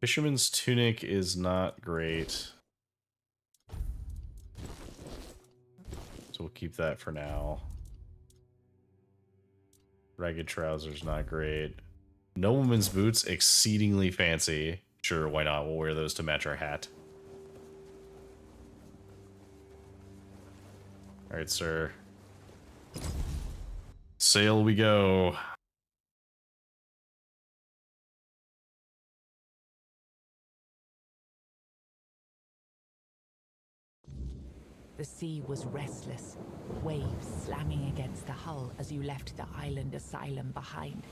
fisherman's tunic is not great. So we'll keep that for now. Ragged trousers, not great. Nobleman's boots, exceedingly fancy. Sure, why not? We'll wear those to match our hat. Alright, sir. Sail we go. The sea was restless, waves slamming against the hull as you left the island asylum behind.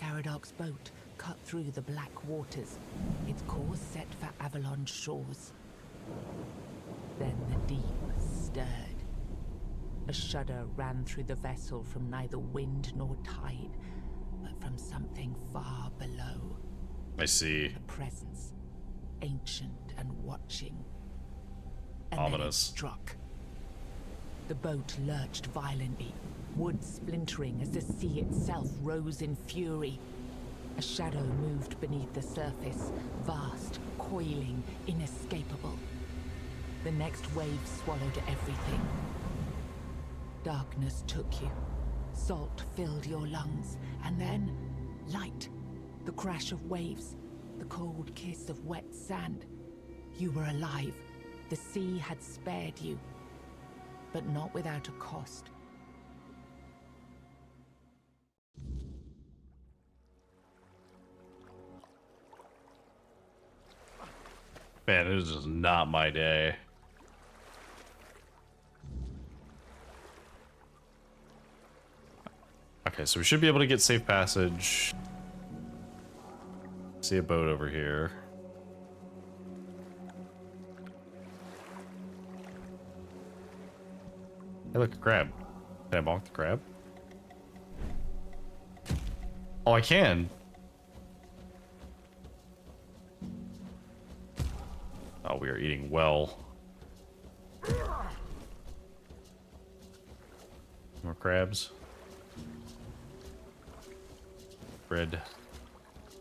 Caradoc's boat cut through the black waters, its course set for Avalon's shores. Then the deep stirred. A shudder ran through the vessel from neither wind nor tide, but from something far below. I see. A presence, ancient and watching. And Ominous. then it struck. The boat lurched violently, wood splintering as the sea itself rose in fury. A shadow moved beneath the surface, vast, coiling, inescapable. The next wave swallowed everything. Darkness took you. Salt filled your lungs, and then light. The crash of waves, the cold kiss of wet sand. You were alive. The sea had spared you, but not without a cost. Man, this is just not my day. Okay, so we should be able to get safe passage. See a boat over here. Hey, look, a crab. Can I bonk the crab? Oh, I can. Oh, we are eating well. More crabs. Bread.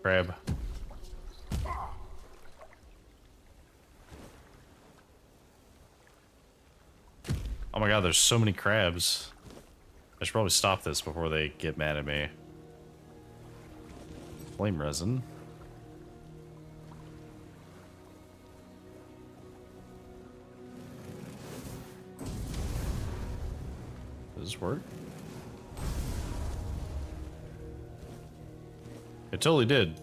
Crab. Oh my god, there's so many crabs. I should probably stop this before they get mad at me. Flame resin. Does this work? It totally did.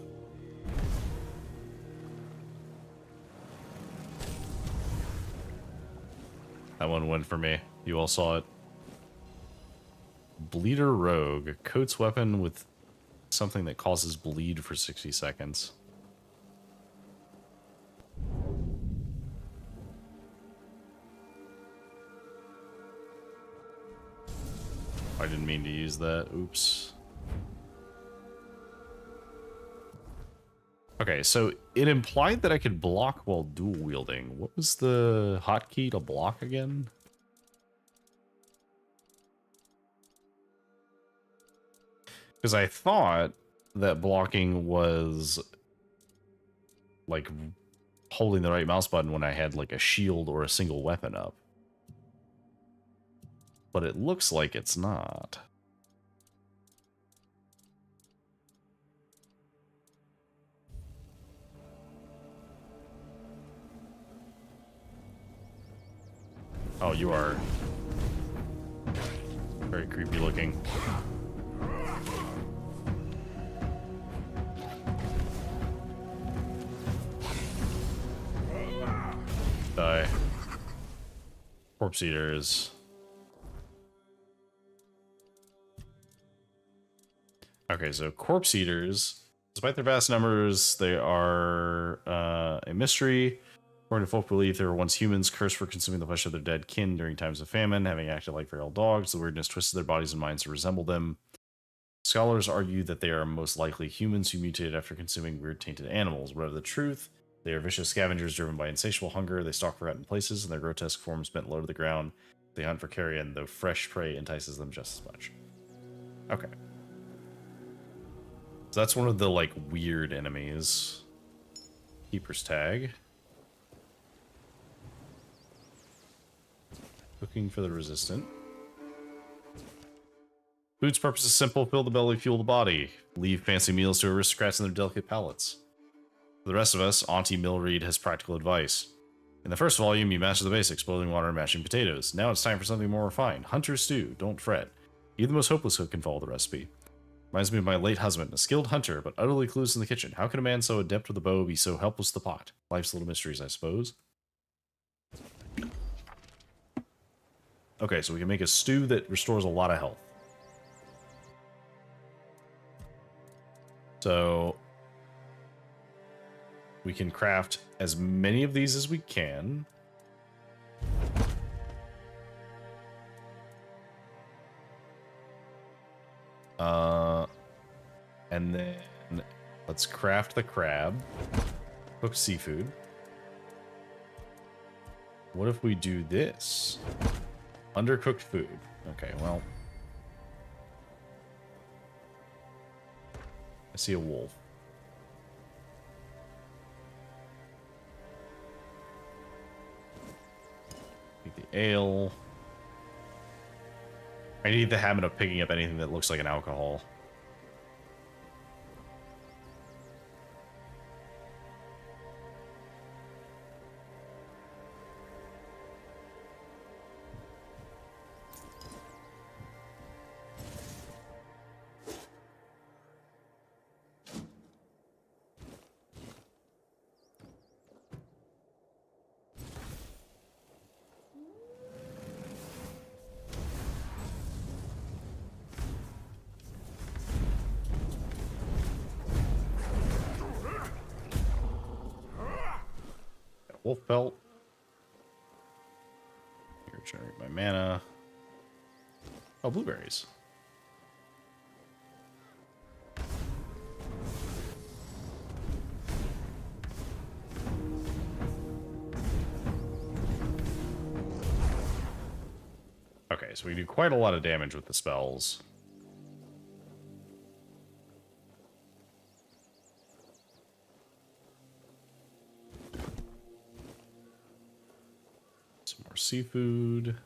That one went for me. You all saw it. Bleeder Rogue. Coats weapon with something that causes bleed for 60 seconds. I didn't mean to use that. Oops. Okay, so it implied that I could block while dual wielding. What was the hotkey to block again? Because I thought that blocking was like holding the right mouse button when I had like a shield or a single weapon up. but it looks like it's not. Oh, you are very creepy looking. Die. Corpse eaters. Okay, so corpse eaters, despite their vast numbers, they are a mystery. According to folk belief, they were once humans cursed for consuming the flesh of their dead kin during times of famine, having acted like feral dogs. The weirdness twisted their bodies and minds to resemble them. Scholars argue that they are most likely humans who mutated after consuming weird tainted animals. Whatever the truth, they are vicious scavengers driven by insatiable hunger. They stalk forgotten places, and their grotesque forms bent low to the ground. They hunt for carrion, though fresh prey entices them just as much. Okay. So that's one of the, like, weird enemies. Keeper's tag. Cooking for the resistant. Food's purpose is simple: fill the belly, fuel the body. Leave fancy meals to aristocrats and their delicate palates. For the rest of us, Auntie Millreed has practical advice. In the first volume, you master the basics: boiling water and mashing potatoes. Now it's time for something more refined. Hunter stew. Don't fret. Even the most hopeless cook can follow the recipe. Reminds me of my late husband, a skilled hunter, but utterly clueless in the kitchen. How can a man so adept with a bow be so helpless with the pot? Life's little mysteries, I suppose. Okay, so we can make a stew that restores a lot of health. So we can craft as many of these as we can. And then let's craft the crab. Cook seafood. What if we do this? Undercooked food. Okay, well. I see a wolf. Take the ale. I need the habit of picking up anything that looks like an alcohol. Wolf pelt. Here, generate my mana. Oh, blueberries. Okay, so we do quite a lot of damage with the spells. Some more seafood.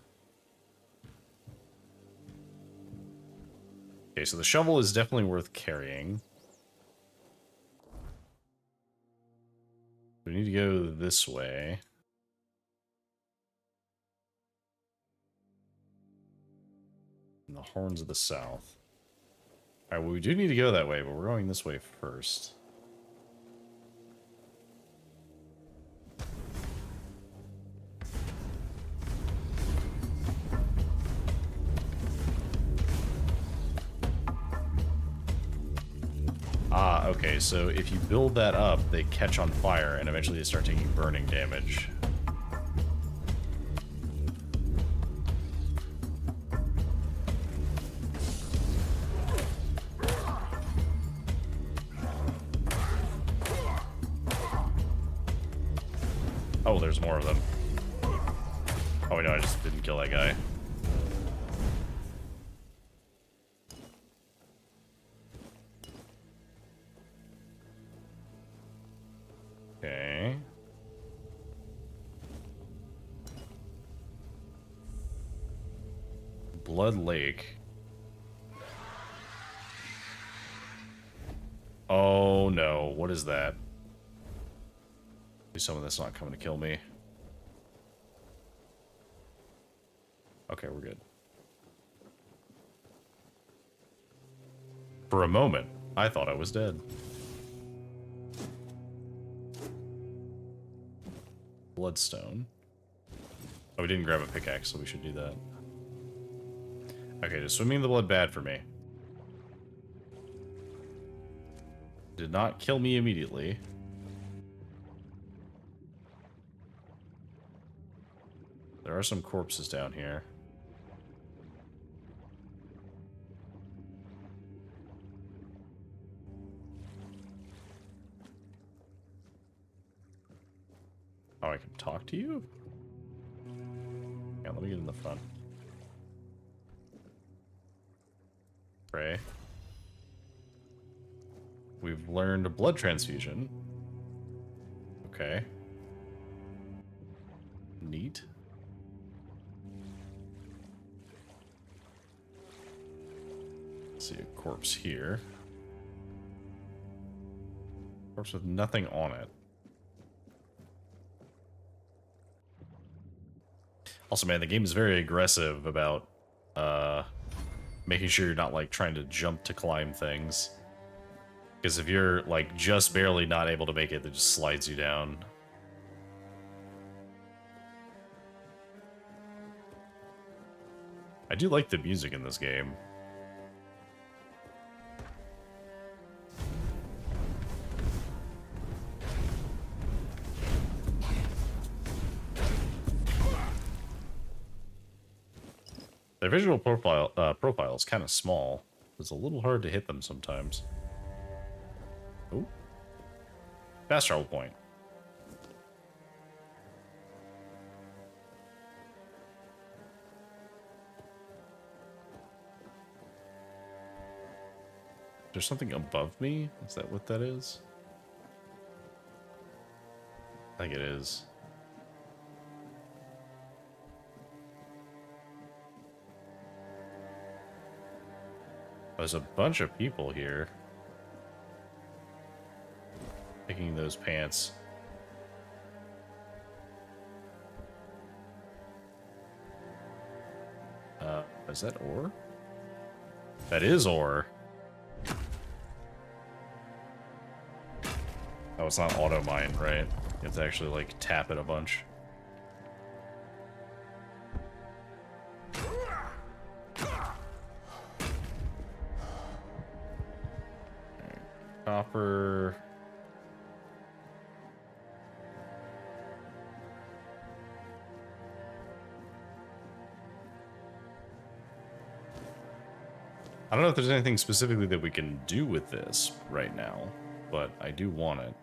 Okay, so the shovel is definitely worth carrying. We need to go this way. In the Horns of the South. Alright, well, we do need to go that way, but we're going this way first. Ah, okay, so if you build that up, they catch on fire, and eventually they start taking burning damage. Oh, there's more of them. Oh, no, I just didn't kill that guy. Okay. Blood Lake. Oh no, what is that? Some of this not coming to kill me. Okay, we're good. For a moment, I thought I was dead. Bloodstone. Oh, we didn't grab a pickaxe, so we should do that. Okay, does swimming in the blood bad for me? Did not kill me immediately. There are some corpses down here. Oh, I can talk to you? Yeah, let me get in the front. Pray. We've learned a blood transfusion. Okay. Neat. See a corpse here. Corpse with nothing on it. Also, man, the game is very aggressive about making sure you're not like trying to jump to climb things. Because if you're like just barely not able to make it, it just slides you down. I do like the music in this game. Their visual profile is kind of small. It's a little hard to hit them sometimes. Oh. Fast travel point. There's something above me? Is that what that is? I think it is. There's a bunch of people here. Picking those pants. Is that ore? That is ore. Oh, it's not auto mine, right? You have to actually like tap it a bunch. Copper. I don't know if there's anything specifically that we can do with this right now, but I do want it.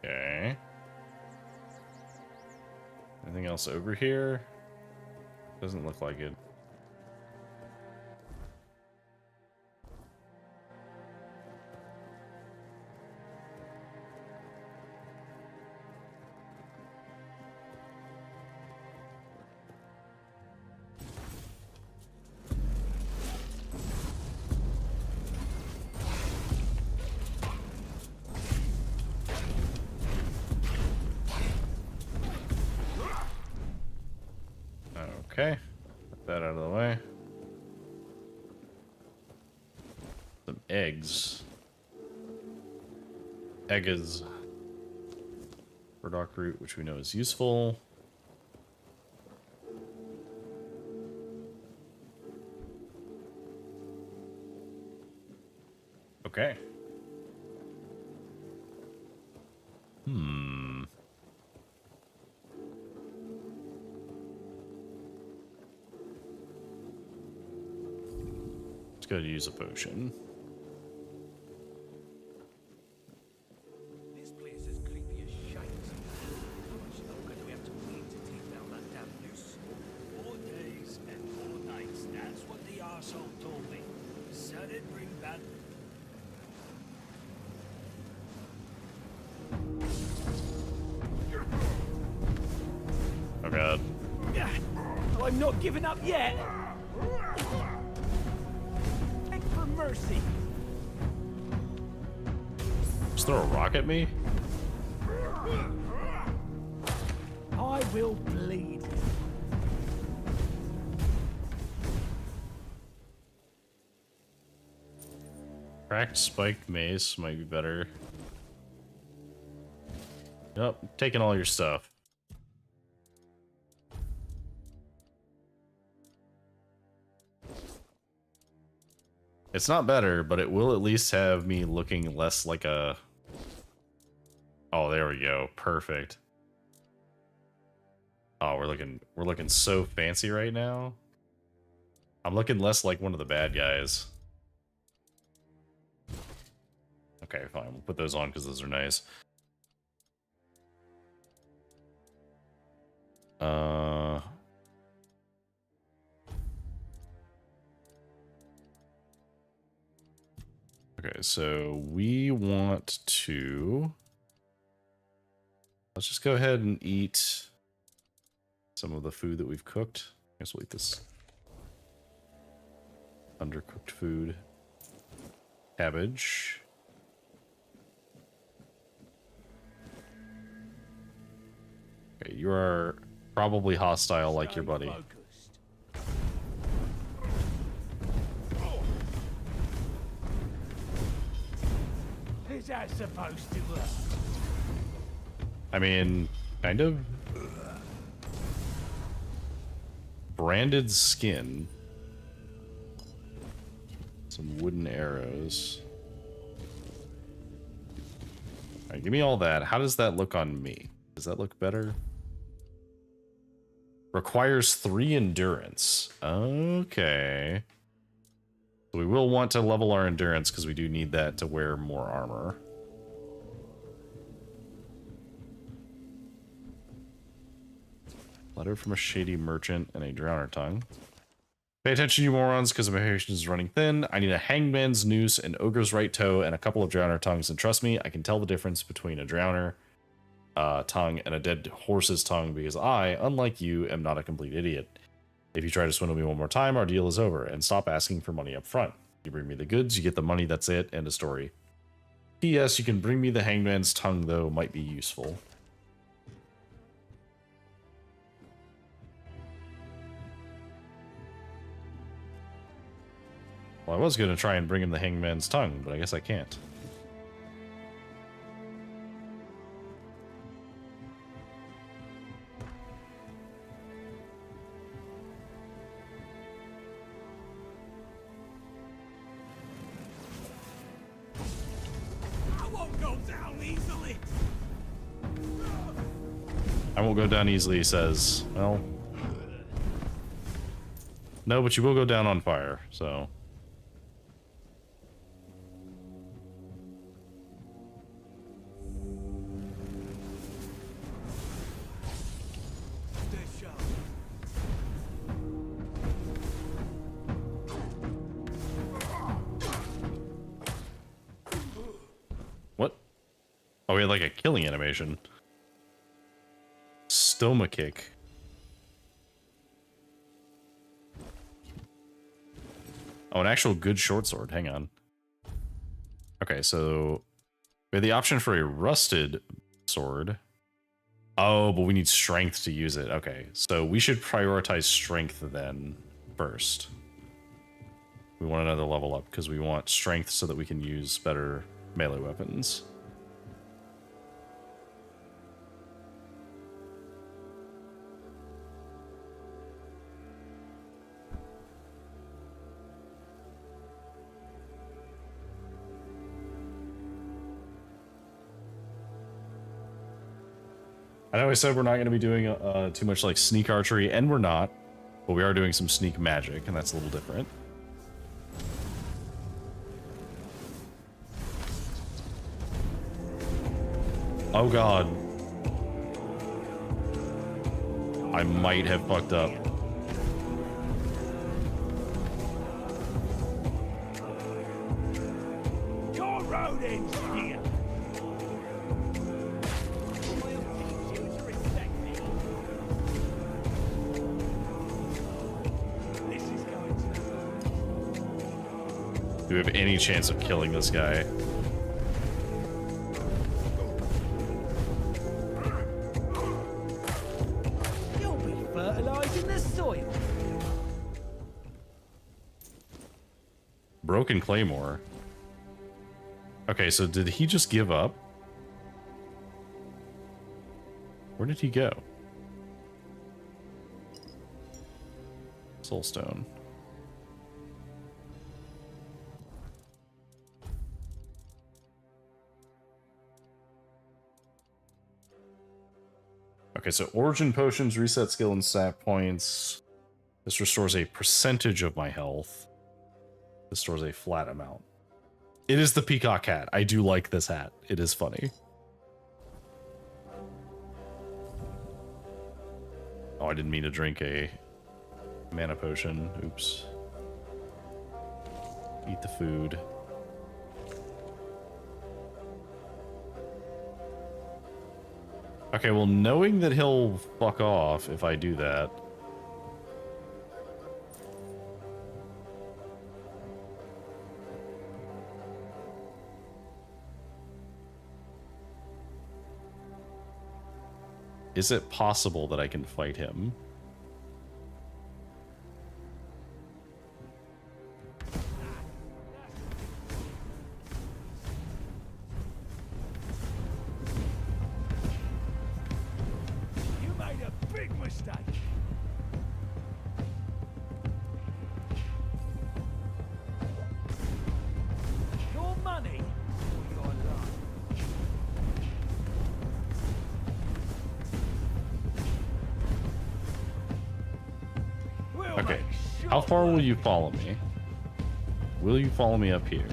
Okay. Anything else over here? Doesn't look like it. Okay, put that out of the way. Some eggs. Eggs. Burdock root, which we know is useful. Okay. Let's go to use a potion. This place is creepy as shite. How much longer do we have to wait to take down that damn I'm not giving up yet. Beg for mercy. Just throw a rock at me? I will bleed. Cracked spiked mace might be better. Nope, taking all your stuff. It's not better, but it will at least have me looking less like a... Oh, there we go. Perfect. Oh, we're looking so fancy right now. I'm looking less like one of the bad guys. Okay, fine. We'll put those on because those are nice. Okay, so we want to... Let's just go ahead and eat some of the food that we've cooked. I guess we'll eat this undercooked food. Cabbage. Okay, you are probably hostile like your buddy. Is that supposed to work? I mean, kind of. Branded skin. Some wooden arrows. Alright, give me all that. How does that look on me? Does that look better? Requires 3 endurance. Okay. So we will want to level our endurance because we do need that to wear more armor. Letter from a shady merchant and a drowner tongue. Pay attention, you morons, because my patience is running thin. I need a hangman's noose, an ogre's right toe, and a couple of drowner tongues. And trust me, I can tell the difference between a drowner tongue and a dead horse's tongue because I, unlike you, am not a complete idiot. If you try to swindle me one more time, our deal is over. And stop asking for money up front. You bring me the goods, you get the money, that's it, end of story. P.S. You can bring me the hangman's tongue, though, might be useful. Well, I was going to try and bring him the hangman's tongue, but I guess I can't. I won't go down easily. I won't go down easily, he says. Well... No, but you will go down on fire, so... What? Oh, we had like a killing animation. Stoma kick. Oh, an actual good short sword. Hang on. Okay, so we have the option for a rusted sword. Oh, but we need strength to use it. Okay, so we should prioritize strength then first. We want another level up because we want strength so that we can use better melee weapons. I know I said we're not going to be doing too much like sneak archery, and we're not, but we are doing some sneak magic, and that's a little different. Oh god. I might have fucked up. Your road ends here. we have any chance of killing this guy. You'll be fertilizing the soil. Broken Claymore. Okay, so did he just give up? Where did he go? Soulstone. Okay, so Origin Potions reset skill and stat points. This restores a percentage of my health. This stores a flat amount. It is the peacock hat. I do like this hat. It is funny. Oh, I didn't mean to drink a mana potion. Oops. Eat the food. Okay, well, knowing that he'll fuck off if I do that. Is it possible that I can fight him? You made a big mistake. Your money or your life. We'll Okay, make sure how far will you follow me? Will you follow me up here?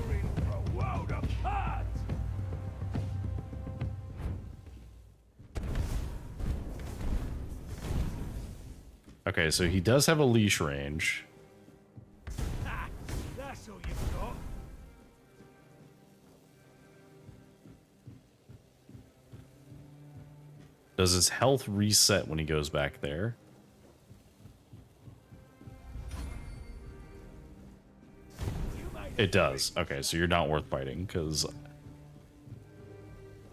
you're in for a world apart. Okay, so he does have a leash range. Ha, that's all you've got. Does his health reset when he goes back there? It does. Okay, so you're not worth fighting, because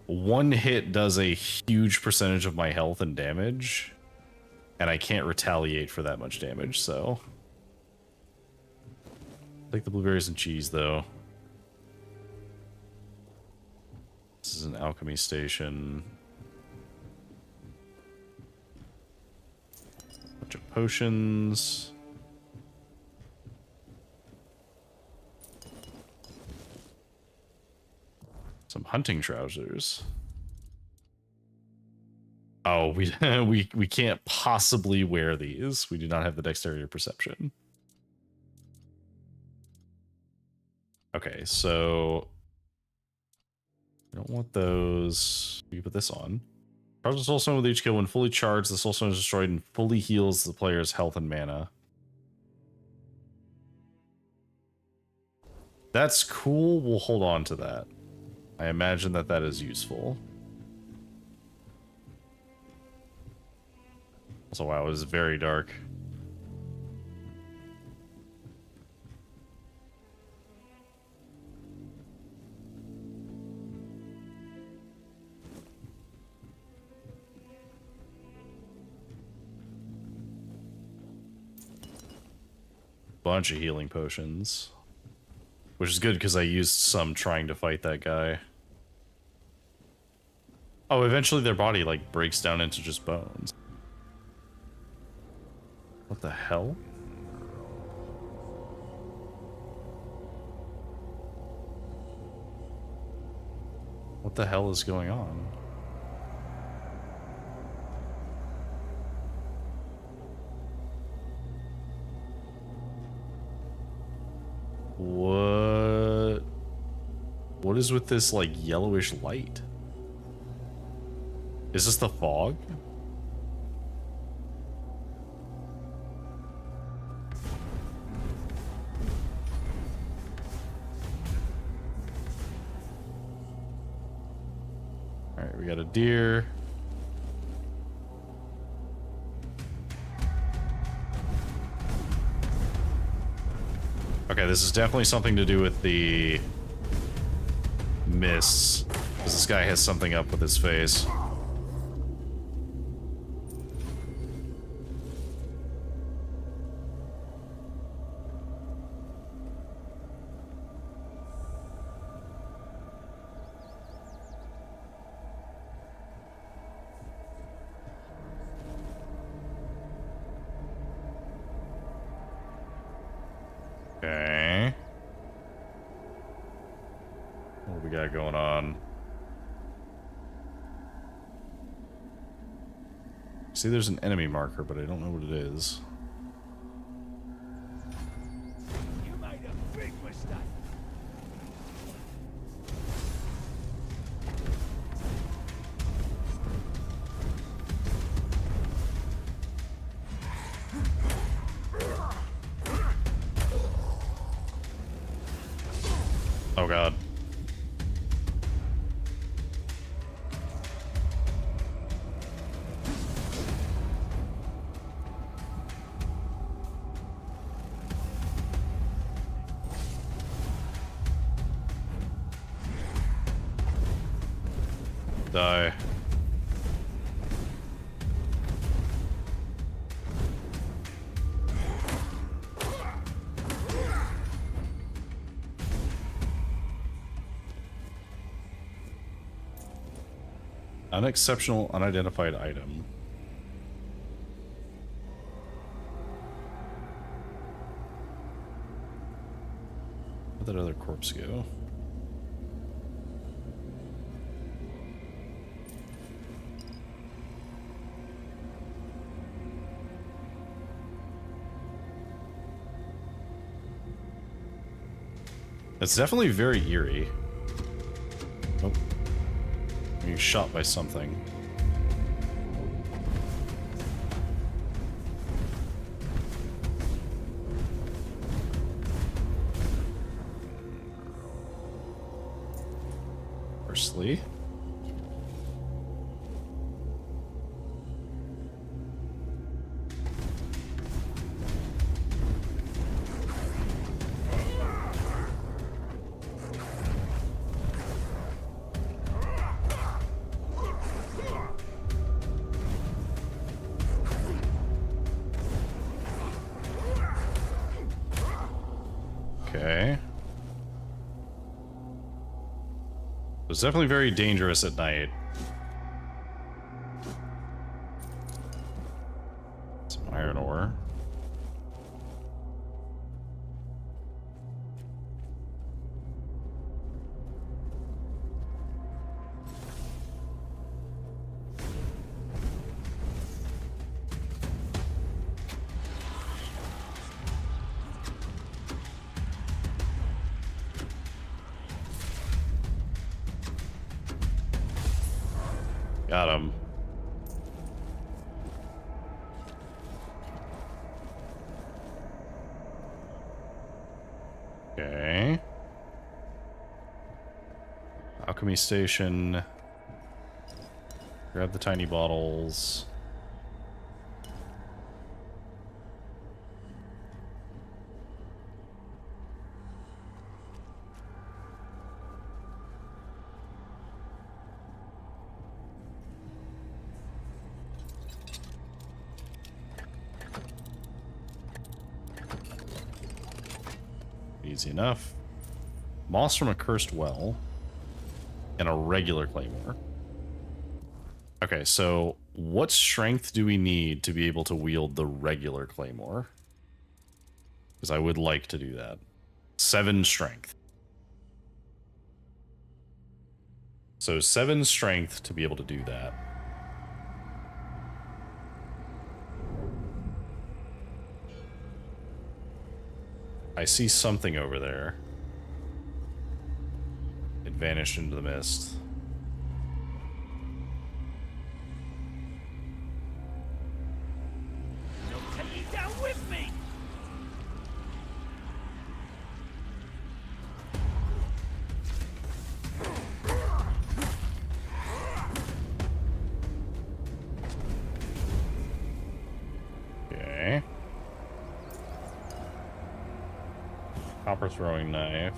one hit does a huge percentage of my health and damage, and I can't retaliate for that much damage, so... Take the blueberries and cheese, though. This is an alchemy station. Bunch of potions. Some hunting trousers. Oh, we can't possibly wear these. We do not have the dexterity or perception. Okay, so I don't want those. We can put this on. Charge the soul stone with each kill. When fully charged, the soul stone is destroyed and fully heals the player's health and mana. That's cool. We'll hold on to that. I imagine that that is useful. Also, wow, it is very dark. Bunch of healing potions. Which is good because I used some trying to fight that guy. Oh, eventually their body, like, breaks down into just bones. What the hell? What the hell is going on? What is with this, like, yellowish light? Is this the fog? Alright, we got a deer. Okay, this is definitely something to do with the mists. Because this guy has something up with his face. Okay. What do we got going on? See, there's an enemy marker, but I don't know what it is. You made a big mistake. Oh god. Die. Unexceptional, unidentified item. Where'd that other corpse go? It's definitely very eerie. Oh. Being shot by something. Firstly. Okay. It's definitely very dangerous at night. Some iron ore. Got him. Okay. Alchemy station. Grab the tiny bottles. Easy enough. Moss from a cursed well. And a regular claymore. Okay, so what strength do we need to be able to wield the regular claymore? Because I would like to do that. 7 strength. So 7 strength to be able to do that. I see something over there. It vanished into the mist. You'll take me down with me. Okay. Copper throwing knife.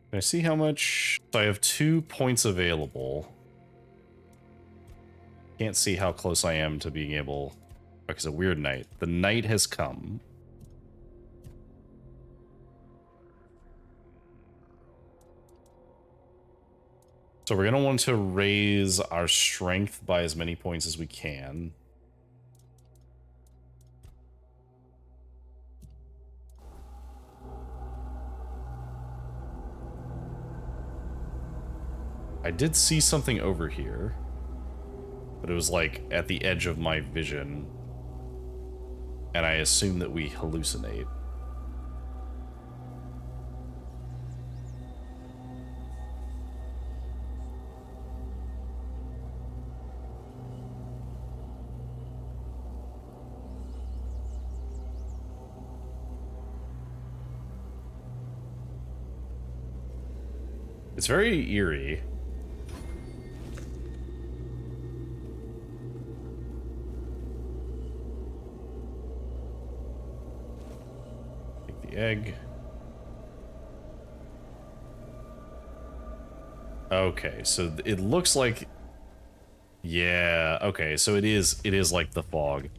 Can I see how much? So I have 2 points available. Can't see how close I am to being able. Okay, it's a weird night. The night has come. So we're going to want to raise our strength by as many points as we can. I did see something over here, but it was like at the edge of my vision, and I assume that we hallucinate. It's very eerie. Take the egg. Okay, so it looks like, yeah, okay, so it is like the fog.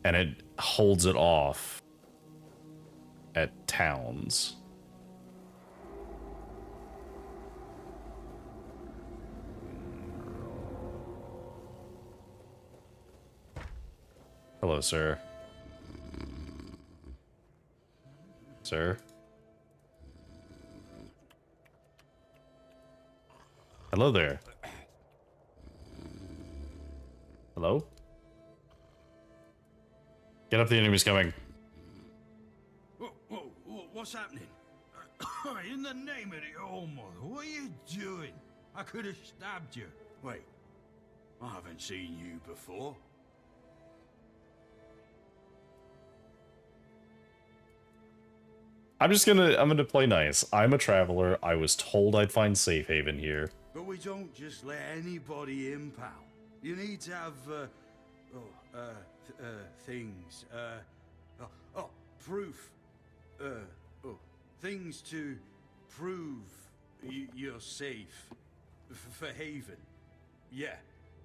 And it holds it off at towns. Hello, sir. Sir? Hello there. Hello? Get up, the enemy's coming. What's happening? In the name of the All-Mother, what are you doing? I could have stabbed you. Wait, I haven't seen you before. I'm gonna play nice. I'm a traveler. I was told I'd find safe haven here. But we don't just let anybody in, pal. You need to have, things, proof. Things to prove you're safe for haven. Yeah.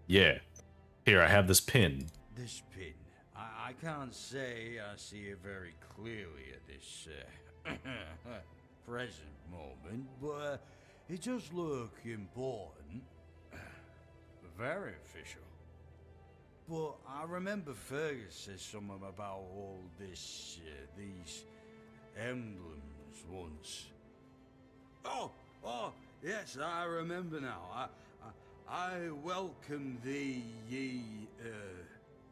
Yeah. Here, I have this pin. This pin. I can't say I see it very clearly at this present moment, but it does look important. Very official. But I remember Fergus said something about all this, these emblems once. Oh, yes, I remember now. I welcome thee, ye,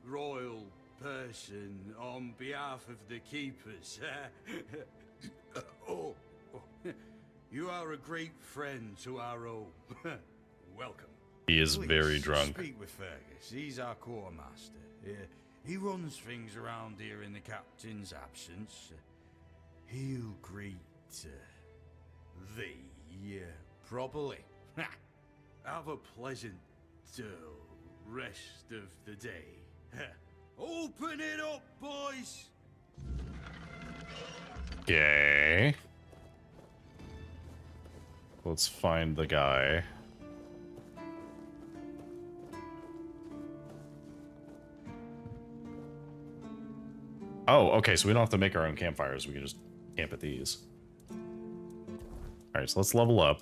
royal person, on behalf of the keepers. You are a great friend to our own. Welcome. He is Please, very drunk. Speak with Fergus. He's our quartermaster. He runs things around here in the captain's absence. He'll greet thee properly. Have a pleasant rest of the day. Open it up, boys! Okay. Let's find the guy. Oh, okay, so we don't have to make our own campfires. We can just camp at these. Alright, so let's level up.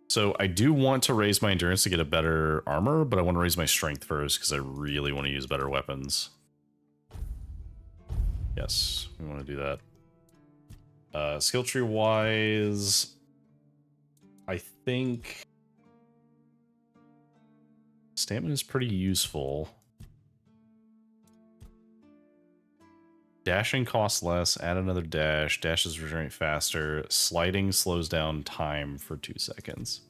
So I do want to raise my endurance to get a better armor, but I want to raise my strength first because I really want to use better weapons. Yes, we want to do that. Skill tree wise, I think stamina is pretty useful. Dashing costs less, add another dash. Dashes regenerate faster. Sliding slows down time for 2 seconds.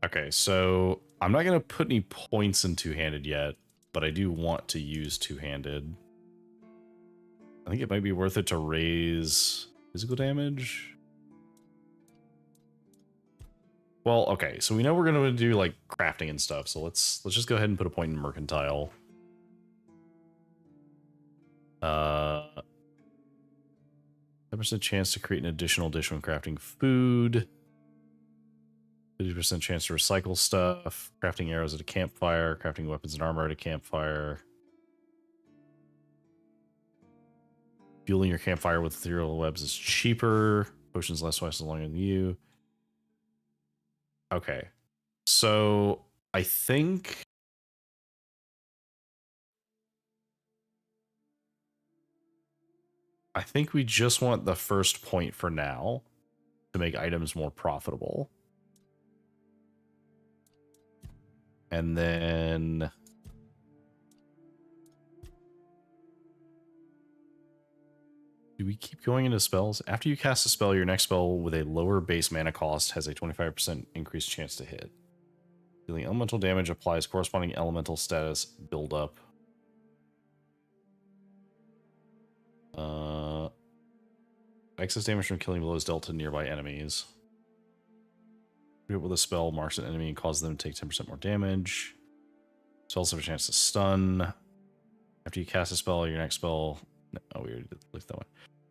Okay, so I'm not going to put any points in two-handed yet, but I do want to use two-handed. I think it might be worth it to raise physical damage. Well, okay, so we know we're gonna do like crafting and stuff, so let's just go ahead and put a point in mercantile. 10% chance to create an additional dish when crafting food. 50% chance to recycle stuff. Crafting arrows at a campfire. Crafting weapons and armor at a campfire. Fueling your campfire with ethereal webs is cheaper. Potions last twice as long as you. Okay. So I think we just want the first point for now to make items more profitable. And then do we keep going into spells? After you cast a spell, your next spell with a lower base mana cost has a 25% increased chance to hit. Dealing elemental damage applies corresponding elemental status buildup. Excess damage from killing blows dealt to nearby enemies. Do it with a spell, marks an enemy and causes them to take 10% more damage. Spells have a chance to stun. After you cast a spell, your next spell... No, we already looked that one.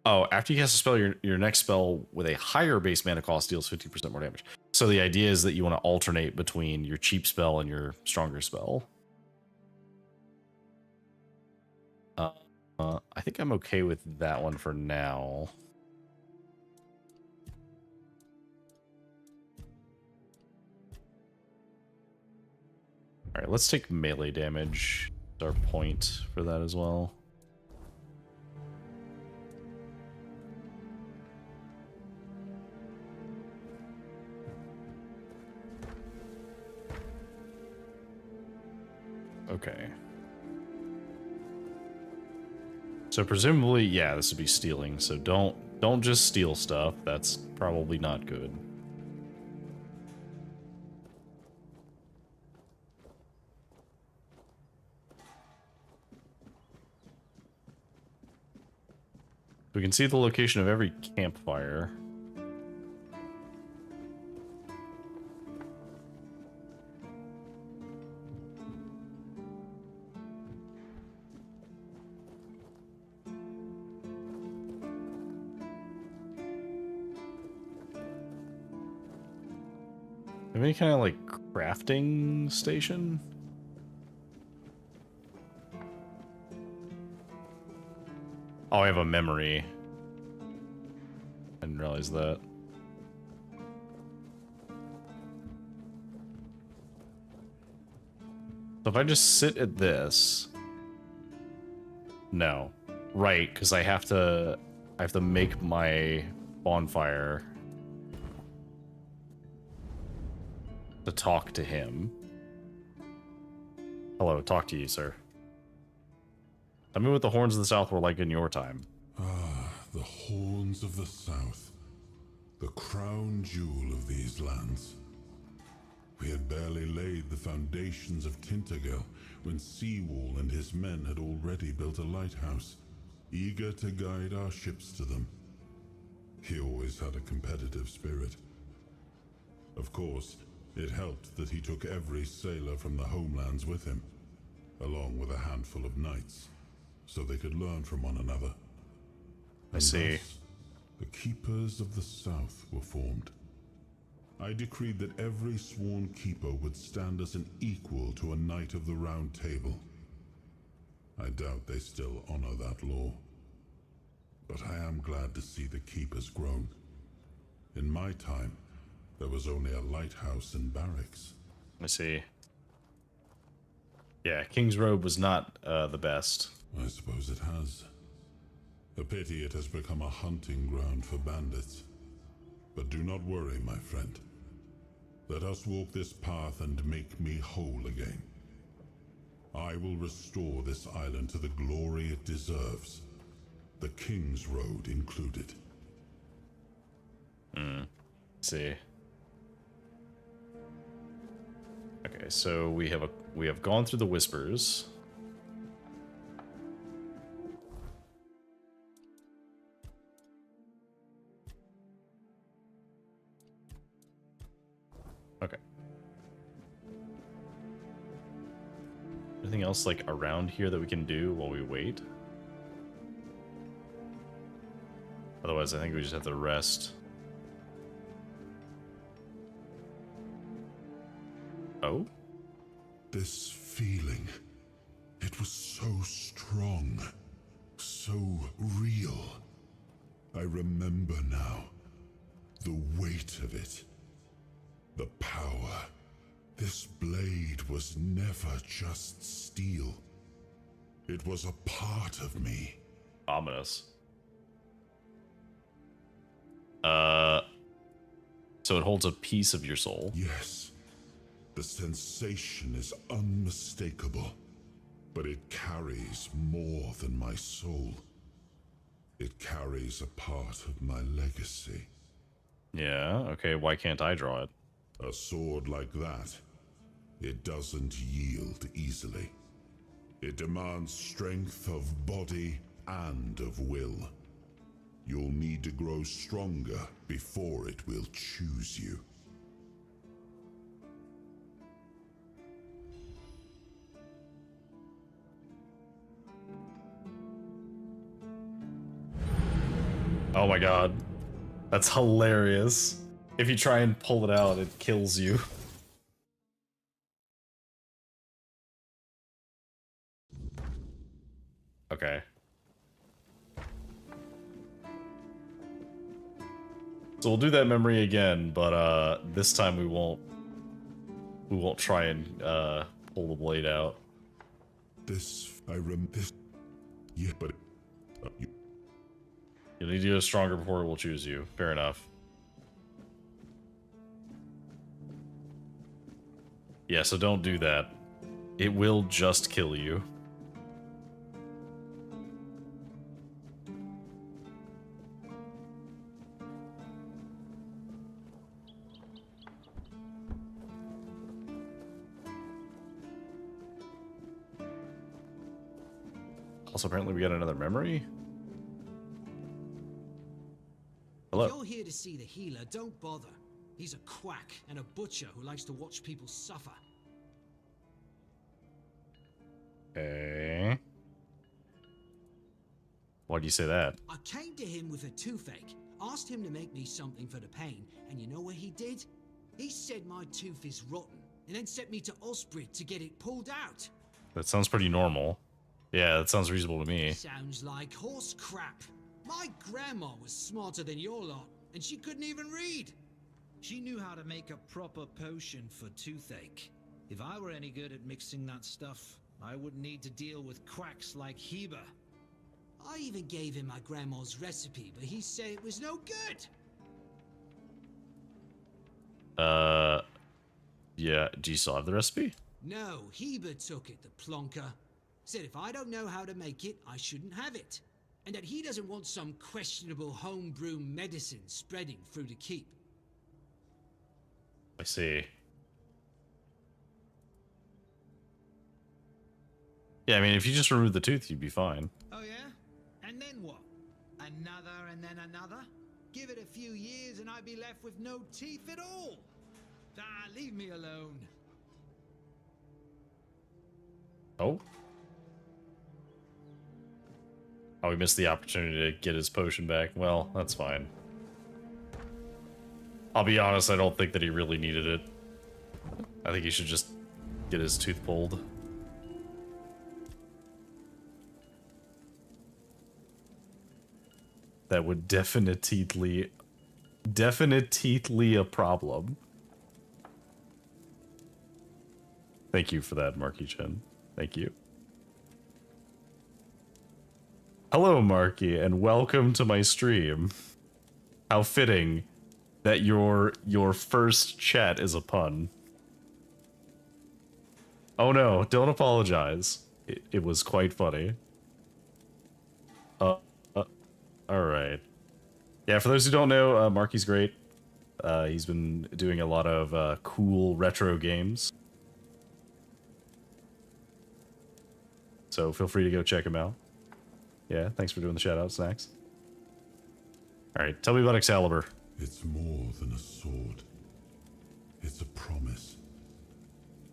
Oh, after you cast a spell, your next spell with a higher base mana cost deals 50% more damage. So the idea is that you want to alternate between your cheap spell and your stronger spell. I think I'm okay with that one for now. All right, let's take melee damage. That's our point for that as well. Okay. So presumably, yeah, this would be stealing. So don't just steal stuff. That's probably not good. We can see the location of every campfire. Have any kind of like crafting station? Oh, I have a memory. I didn't realize that. So if I just sit at this... No. Right, because I have to make my bonfire to talk to him. Hello, talk to you, sir. Tell me what the Horns of the South were like in your time. Ah, the Horns of the South. The crown jewel of these lands. We had barely laid the foundations of Tainted Grail when Seawall and his men had already built a lighthouse, eager to guide our ships to them. He always had a competitive spirit. Of course, it helped that he took every sailor from the homelands with him, along with a handful of knights, so they could learn from one another. I see. Thus, the Keepers of the South were formed. I decreed that every sworn keeper would stand as an equal to a Knight of the Round Table. I doubt they still honor that law. But I am glad to see the keepers grown. In my time, there was only a lighthouse and barracks. I see. Yeah, King's Road was not the best. I suppose it has. A pity it has become a hunting ground for bandits. But do not worry, my friend. Let us walk this path and make me whole again. I will restore this island to the glory it deserves. The King's Road included. See. Okay, so we have gone through the whispers. anything else like around here that we can do while we wait? Otherwise, I think we just have to rest. Oh? This feeling, it was so strong, so real. I remember now, the weight of it, the power. This blade was never just steel. It was a part of me. Ominous. So it holds a piece of your soul. Yes, the sensation is unmistakable, but it carries more than my soul. It carries a part of my legacy. Yeah, okay, why can't I draw it? A sword like that, it doesn't yield easily. It demands strength of body and of will. You'll need to grow stronger before it will choose you. Oh my god. That's hilarious. If you try and pull it out, it kills you. Okay. So we'll do that memory again, but this time we won't try and pull the blade out. This, yeah, but You'll need to go stronger before it will choose you. Fair enough. Yeah, so don't do that. It will just kill you. Also, apparently we got another memory. Hello. If you're here to see the healer, don't bother. He's a quack and a butcher who likes to watch people suffer. Okay. Why do you say that? I came to him with a toothache, asked him to make me something for the pain, and you know what he did? He said my tooth is rotten, and then sent me to Osprey to get it pulled out. That sounds pretty normal. Yeah, that sounds reasonable to me. Sounds like horse crap. My grandma was smarter than your lot, and she couldn't even read. She knew how to make a proper potion for toothache. If I were any good at mixing that stuff, I wouldn't need to deal with quacks like Heber. I even gave him my grandma's recipe, but he said it was no good. Yeah, do you still have the recipe? No, Heber took it, the plonker. Said if I don't know how to make it, I shouldn't have it. And that he doesn't want some questionable homebrew medicine spreading through the keep. I see. Yeah, I mean, if you just remove the tooth, you'd be fine. Oh yeah? And then what? Another and then another? Give it a few years and I'd be left with no teeth at all. Ah, leave me alone. Oh? Oh, we missed the opportunity to get his potion back. Well, that's fine. I'll be honest, I don't think that he really needed it. I think he should just get his tooth pulled. That would definitely a problem. Thank you for that, Marky Chen. Thank you. Hello, Marky, and welcome to my stream. How fitting that your first chat is a pun. Oh no, don't apologize. It was quite funny. Alright. Yeah, for those who don't know, Marky's great. He's been doing a lot of cool retro games. So feel free to go check him out. Yeah, thanks for doing the shout-out, Snacks. Alright, tell me about Excalibur. It's more than a sword. It's a promise.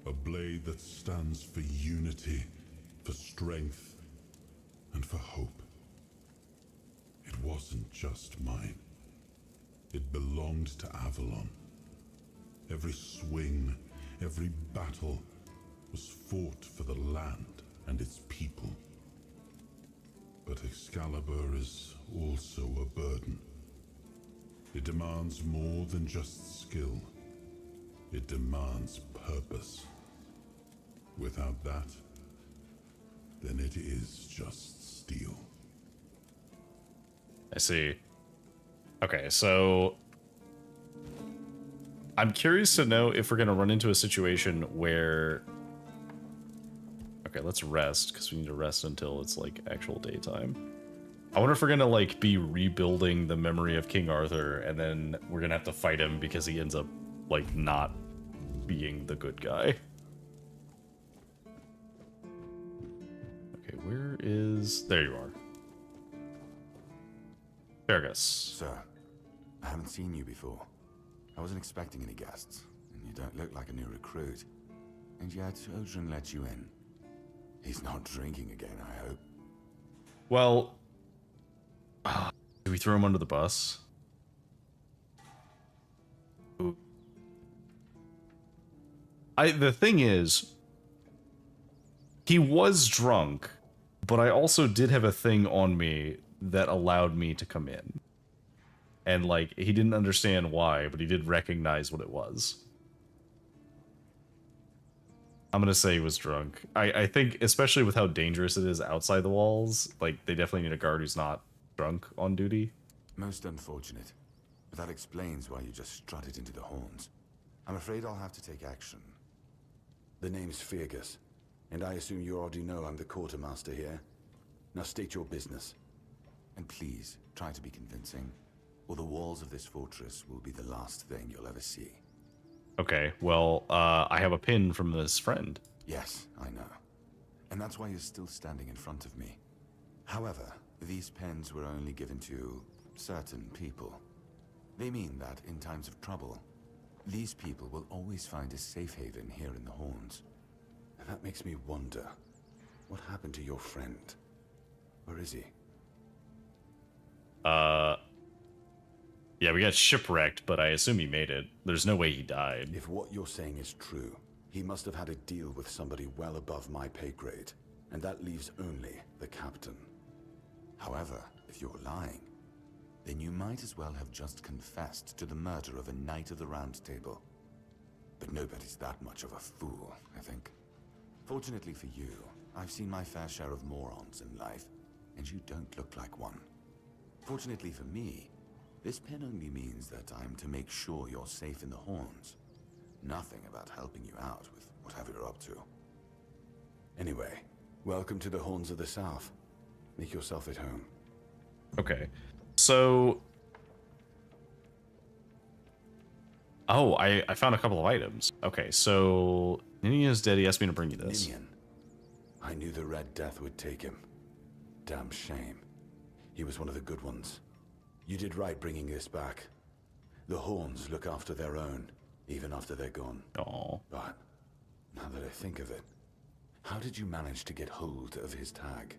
A blade that stands for unity, for strength, and for hope. It wasn't just mine. It belonged to Avalon. Every swing, every battle was fought for the land and its people. But Excalibur is also a burden. It demands more than just skill. It demands purpose. Without that, then it is just steel. I see. Okay, so I'm curious to know if we're going to run into a situation where... Okay, let's rest, because we need to rest until it's, like, actual daytime. I wonder if we're going to, like, be rebuilding the memory of King Arthur, and then we're going to have to fight him because he ends up, like, not being the good guy. Okay, where is... There you are. Fergus. Sir, I haven't seen you before. I wasn't expecting any guests, and you don't look like a new recruit. And yet, Odrin let you in. He's not drinking again, I hope. Well, do we throw him under the bus? Ooh. The thing is, he was drunk, but I also did have a thing on me that allowed me to come in. And, like, he didn't understand why, but he did recognize what it was. I'm gonna say he was drunk. I think, especially with how dangerous it is outside the walls, like, they definitely need a guard who's not drunk on duty. Most unfortunate. But that explains why you just strutted into the horns. I'm afraid I'll have to take action. The name's Fergus, and I assume you already know I'm the quartermaster here. Now state your business. And please, try to be convincing, or the walls of this fortress will be the last thing you'll ever see. Okay, well, I have a pin from this friend. Yes, I know. And that's why you're still standing in front of me. However, these pens were only given to certain people. They mean that in times of trouble, these people will always find a safe haven here in the Horns. And that makes me wonder, what happened to your friend? Where is he? Yeah, we got shipwrecked, but I assume he made it. There's no way he died. If what you're saying is true, he must have had a deal with somebody well above my pay grade, and that leaves only the captain. However, if you're lying, then you might as well have just confessed to the murder of a Knight of the Round Table. But nobody's that much of a fool, I think. Fortunately for you, I've seen my fair share of morons in life, and you don't look like one. Fortunately for me, this pen only means that I'm to make sure you're safe in the Horns. Nothing about helping you out with whatever you're up to. Anyway, welcome to the Horns of the South. Make yourself at home. Okay, so... Oh, I found a couple of items. Okay, so... Ninian's dead, he asked me to bring you this. Ninian. I knew the Red Death would take him. Damn shame. He was one of the good ones. You did right bringing this back. The Horns look after their own, even after they're gone. Aww. But, now that I think of it, how did you manage to get hold of his tag?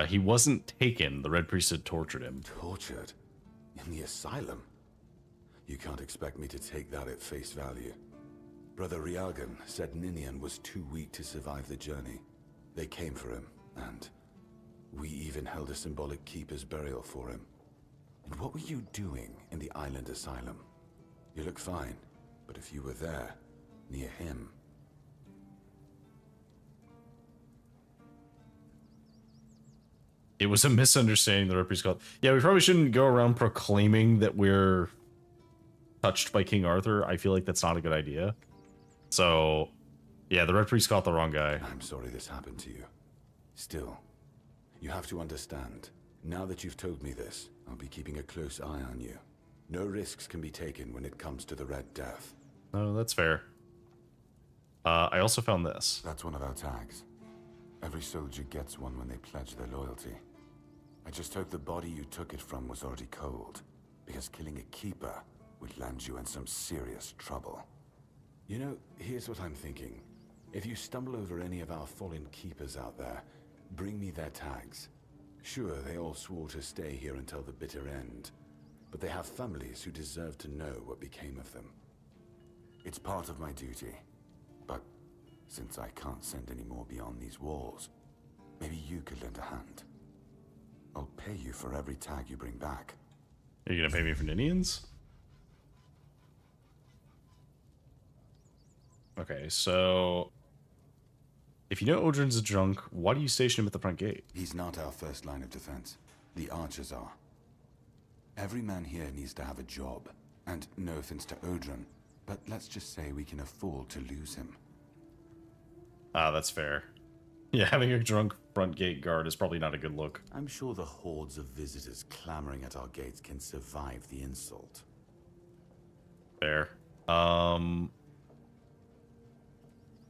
He wasn't taken. The Red Priest had tortured him. Tortured? In the asylum? You can't expect me to take that at face value. Brother Riagan said Ninian was too weak to survive the journey. They came for him, and we even held a symbolic keeper's burial for him. And what were you doing in the island asylum? You look fine, but if you were there, near him... It was a misunderstanding, the Red Priest called. Yeah, we probably shouldn't go around proclaiming that we're touched by King Arthur. I feel like that's not a good idea. So, yeah, the Red Priest caught the wrong guy. I'm sorry this happened to you. Still, you have to understand. Now that you've told me this, I'll be keeping a close eye on you. No risks can be taken when it comes to the Red Death. Oh, that's fair. I also found this. That's one of our tags. Every soldier gets one when they pledge their loyalty. I just hope the body you took it from was already cold, because killing a keeper would land you in some serious trouble. You know, here's what I'm thinking. If you stumble over any of our fallen keepers out there, bring me their tags. Sure, they all swore to stay here until the bitter end, but they have families who deserve to know what became of them. It's part of my duty, but since I can't send any more beyond these walls, maybe you could lend a hand. I'll pay you for every tag you bring back. Are you gonna pay me for Ninians? Okay, so if you know Odrin's a drunk, why do you station him at the front gate? He's not our first line of defense. The archers are. Every man here needs to have a job. And no offense to Odrin, but let's just say we can afford to lose him. Ah, that's fair. Yeah, having a drunk front gate guard is probably not a good look. I'm sure the hordes of visitors clamoring at our gates can survive the insult. Fair.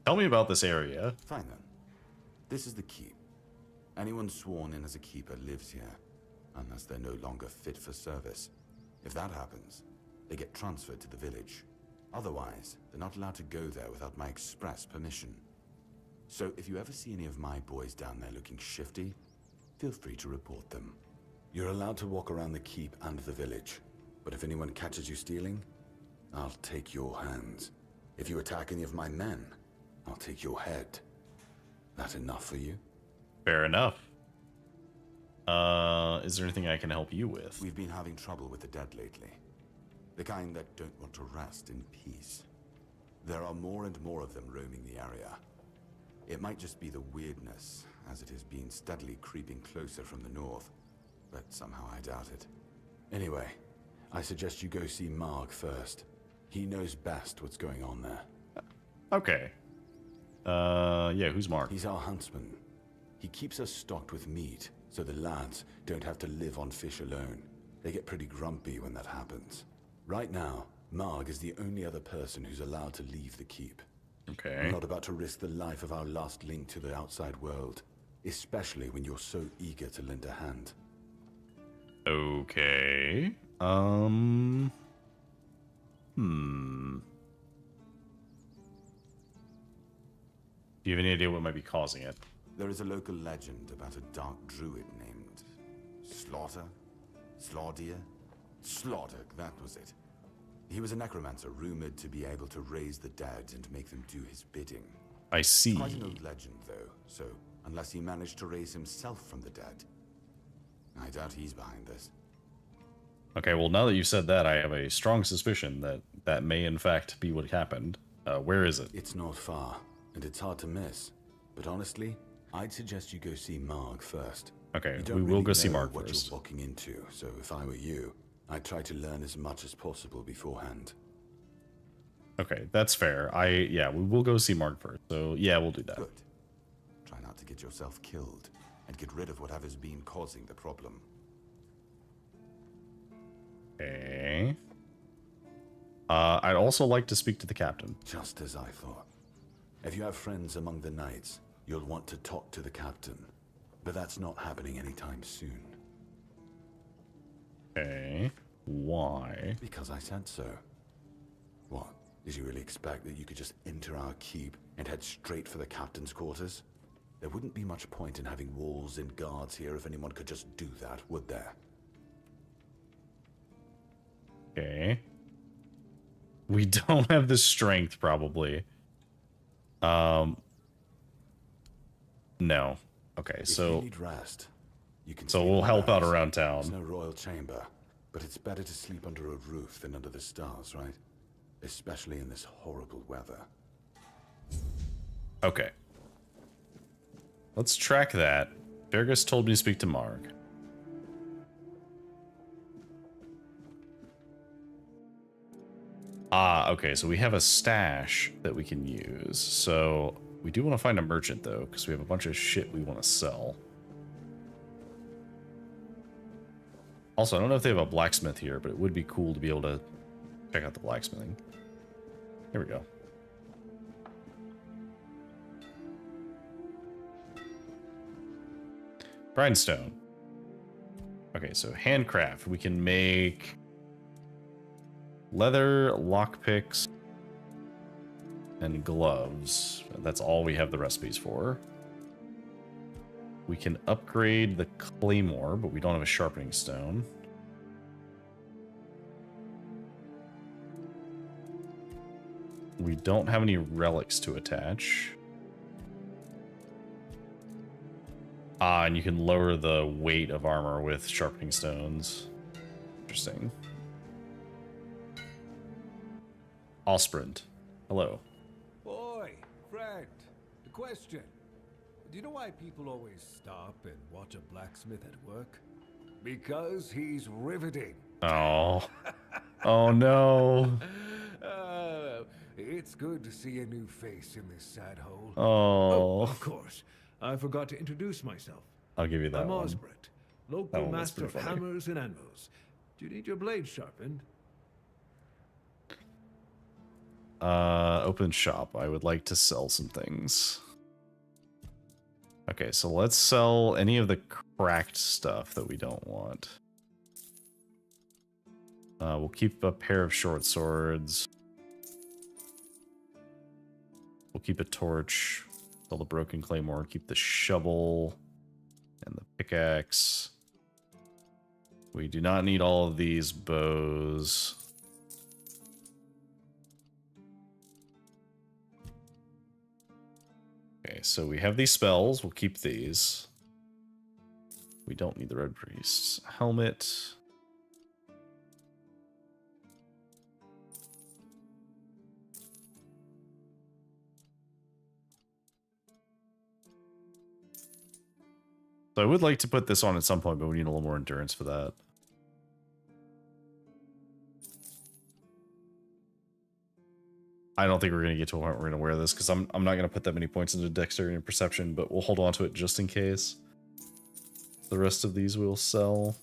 Tell me about this area. Fine then. This is the keep. Anyone sworn in as a keeper lives here, unless they're no longer fit for service. If that happens, they get transferred to the village. Otherwise, they're not allowed to go there without my express permission. So if you ever see any of my boys down there looking shifty, feel free to report them. You're allowed to walk around the keep and the village, but if anyone catches you stealing, I'll take your hands. If you attack any of my men, I'll take your head. That enough for you? Fair enough. Is there anything I can help you with? We've been having trouble with the dead lately. The kind that don't want to rest in peace. There are more and more of them roaming the area. It might just be the weirdness, as it has been steadily creeping closer from the north, but somehow I doubt it. Anyway, I suggest you go see Marg first. He knows best what's going on there. Okay. Yeah, who's Marg? He's our huntsman. He keeps us stocked with meat, so the lads don't have to live on fish alone. They get pretty grumpy when that happens. Right now, Marg is the only other person who's allowed to leave the keep. Okay. I'm not about to risk the life of our last link to the outside world, especially when you're so eager to lend a hand. Okay. Do you have any idea what might be causing it? There is a local legend about a dark druid named Slaughter? Slaughter, that was it. He was a necromancer rumored to be able to raise the dead and make them do his bidding. I see. Quite an old legend, though, so unless he managed to raise himself from the dead, I doubt he's behind this. Okay, well, now that you've said that, I have a strong suspicion that that may in fact be what happened. Where is it? It's not far, and it's hard to miss. But honestly, I'd suggest you go see Marg first. Okay, we will go see Marg what first. You're walking into, so if I were you, I'd try to learn as much as possible beforehand. Okay, that's fair. Yeah, we will go see Marg first. So yeah, we'll do that. Good. Try not to get yourself killed, and get rid of whatever's been causing the problem. Okay. I'd also like to speak to the captain. Just as I thought. If you have friends among the knights, you'll want to talk to the captain. But that's not happening anytime soon. Okay. Why? Because I said so. What? Did you really expect that you could just enter our keep and head straight for the captain's quarters? There wouldn't be much point in having walls and guards here if anyone could just do that, would there? Okay. We don't have the strength, probably. No. Okay, If so you need rest, you can so sleep we'll on help out beds. around There's town. no royal chamber, but it's better to sleep under a roof than under the stars, right? Especially in this horrible weather. Okay. Let's track that. Fergus told me to speak to Marg. Ah, okay, so we have a stash that we can use. So we do want to find a merchant, though, because we have a bunch of shit we want to sell. Also, I don't know if they have a blacksmith here, but it would be cool to be able to check out the blacksmithing. Here we go. Grindstone. Okay, so handcraft. We can make leather, lockpicks, and gloves. That's all we have the recipes for. We can upgrade the claymore, but we don't have a sharpening stone. We don't have any relics to attach. Ah, and you can lower the weight of armor with sharpening stones. Interesting. Osprint. Hello. Boy, friend, a question. Do you know why people always stop and watch a blacksmith at work? Because he's riveting. Oh. Oh no. It's good to see a new face in this sad hole. Oh. Of course. I forgot to introduce myself. I'll give you that I'm one. Osbert, local That one was master of pretty funny. hammers and anvils. Do you need your blade sharpened? Open shop. I would like to sell some things. Okay, so let's sell any of the cracked stuff that we don't want. We'll keep a pair of short swords. We'll keep a torch. Sell the broken claymore. Keep the shovel and the pickaxe. We do not need all of these bows. Okay, so we have these spells. We'll keep these. We don't need the Red Priest's helmet. So I would like to put this on at some point, but we need a little more endurance for that. I don't think we're going to get to a point where we're going to wear this, because I'm not going to put that many points into dexterity and perception, but we'll hold on to it just in case. The rest of these we'll sell.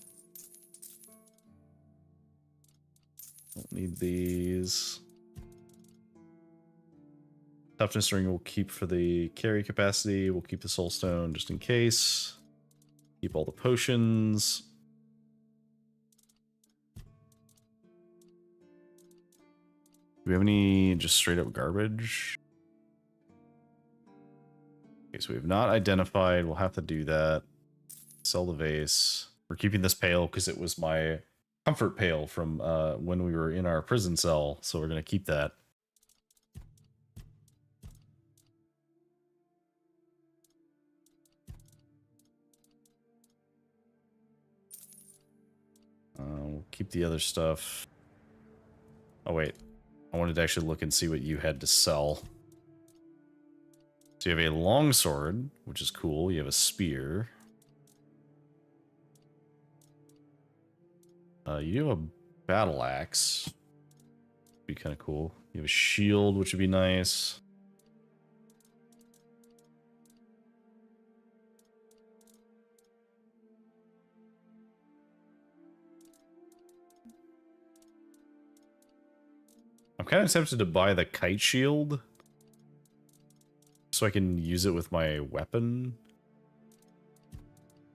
Don't need these. Toughness ring we'll keep for the carry capacity. We'll keep the soul stone just in case. Keep all the potions. Do we have any just straight up garbage? Okay, so we have not identified. We'll have to do that. Sell the vase. We're keeping this pail because it was my comfort pail from when we were in our prison cell. So we're going to keep that. We'll keep the other stuff. Oh, wait. I wanted to actually look and see what you had to sell. So you have a longsword, which is cool. You have a spear. You have a battle axe. Be kind of cool. You have a shield, which would be nice. I'm kind of tempted to buy the kite shield so I can use it with my weapon.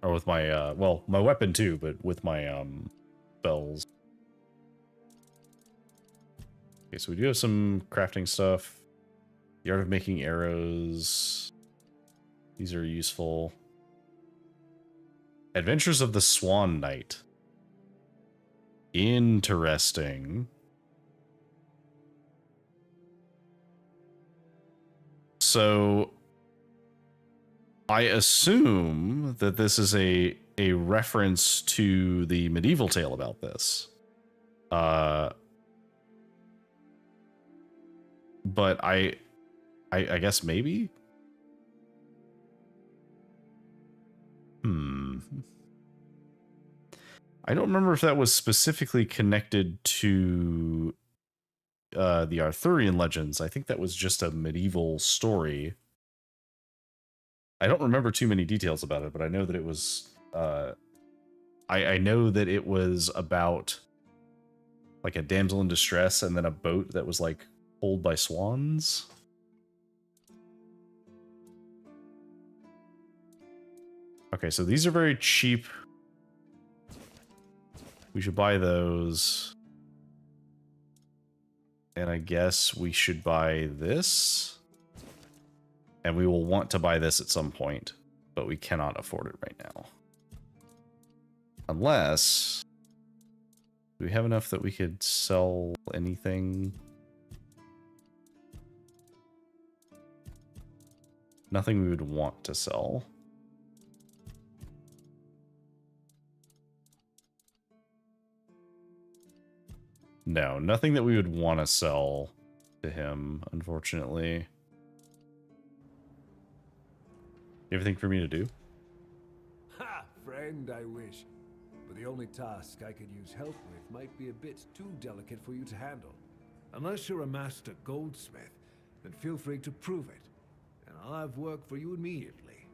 Or with my, well, my weapon too, but with my, spells. Okay, so we do have some crafting stuff. The art of making arrows. These are useful. Adventures of the Swan Knight. Interesting. So I assume that this is a reference to the medieval tale about this. But I guess maybe? I don't remember if that was specifically connected to the Arthurian legends. I think that was just a medieval story. I don't remember too many details about it, but I know that it was I know that it was about like a damsel in distress and then a boat that was like pulled by swans. Okay, so these are very cheap. We should buy those. And I guess we should buy this. And we will want to buy this at some point, but we cannot afford it right now. Unless... do we have enough that we could sell anything? Nothing we would want to sell. No, nothing that we would want to sell to him, unfortunately. You have anything for me to do? Ha! Friend, I wish. But the only task I could use help with might be a bit too delicate for you to handle. Unless you're a master goldsmith, then feel free to prove it. And I'll have work for you immediately.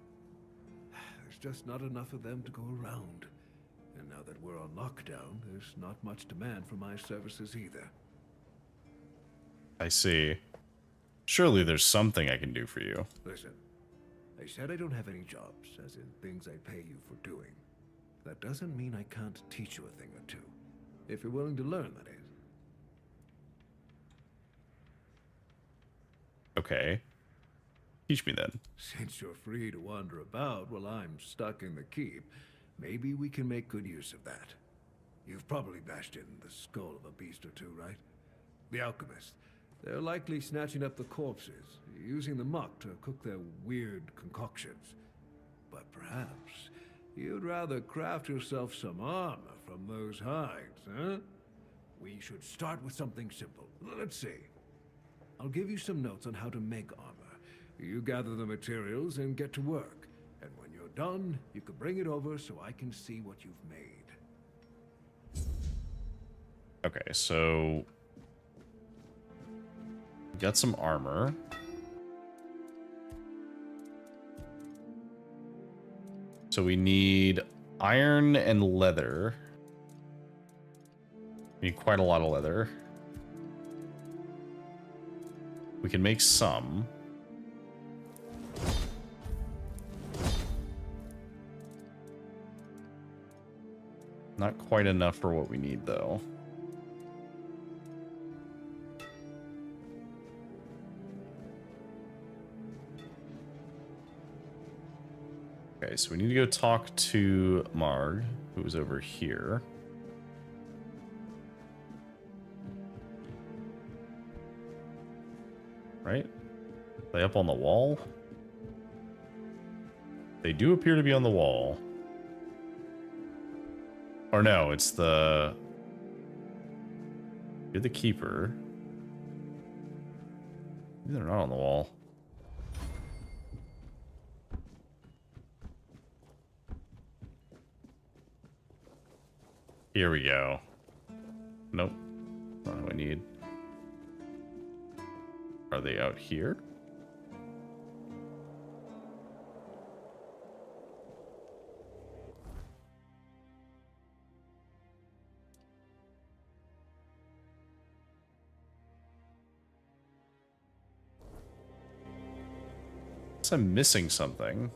There's just not enough of them to go around. And now that we're on lockdown, there's not much demand for my services either. I see. Surely there's something I can do for you. Listen, I said I don't have any jobs, as in things I pay you for doing. That doesn't mean I can't teach you a thing or two. If you're willing to learn, that is. Okay. Teach me then. Since you're free to wander about while I'm stuck in the keep, maybe we can make good use of that. You've probably bashed in the skull of a beast or two, right? The alchemists. They're likely snatching up the corpses, using the muck to cook their weird concoctions. But perhaps you'd rather craft yourself some armor from those hides, huh? We should start with something simple. Let's see. I'll give you some notes on how to make armor. You gather the materials and get to work. And when you're done, you can bring it over so I can see what you've made. Okay, so... got some armor. So we need iron and leather. We need quite a lot of leather. We can make some. Not quite enough for what we need, though. Okay, so we need to go talk to Marg, who was over here. Right? Are they up on the wall? They do appear to be on the wall. Or no, it's the... You're the keeper. Maybe they're not on the wall. Here we go. Nope. Not what we need. Are they out here? Guess I'm missing something.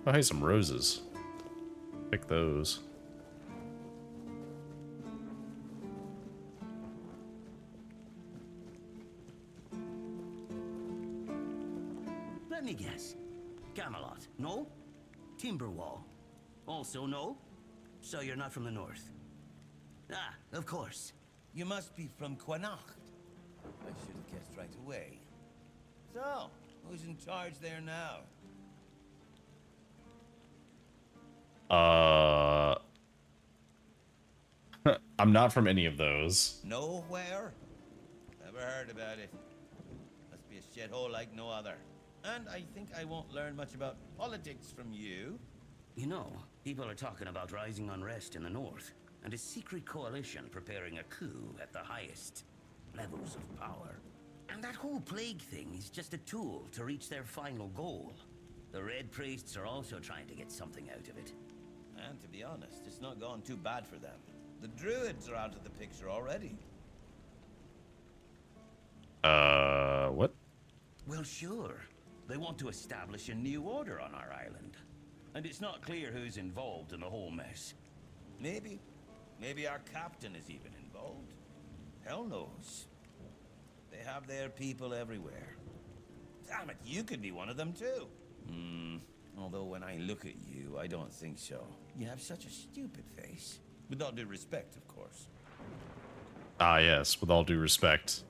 Oh, hey, some roses. Pick those. Let me guess. Camelot, no? Timberwall, also no? So you're not from the north? Ah, of course. You must be from Connacht. I should have guessed right away. So, who's in charge there now? I'm not from any of those. Nowhere? Never heard about it. Must be a shithole like no other. And I think I won't learn much about politics from you. You know, people are talking about rising unrest in the north, and a secret coalition preparing a coup at the highest levels of power. And that whole plague thing is just a tool to reach their final goal. The Red Priests are also trying to get something out of it. And to be honest, it's not gone too bad for them. The Druids are out of the picture already. What? Well, sure. They want to establish a new order on our island. And it's not clear who's involved in the whole mess. Maybe Maybe our captain is even involved. Hell knows. They have their people everywhere. Damn it, you could be one of them too. Although when I look at you, I don't think so. You have such a stupid face. With all due respect, of course. Ah, yes, with all due respect.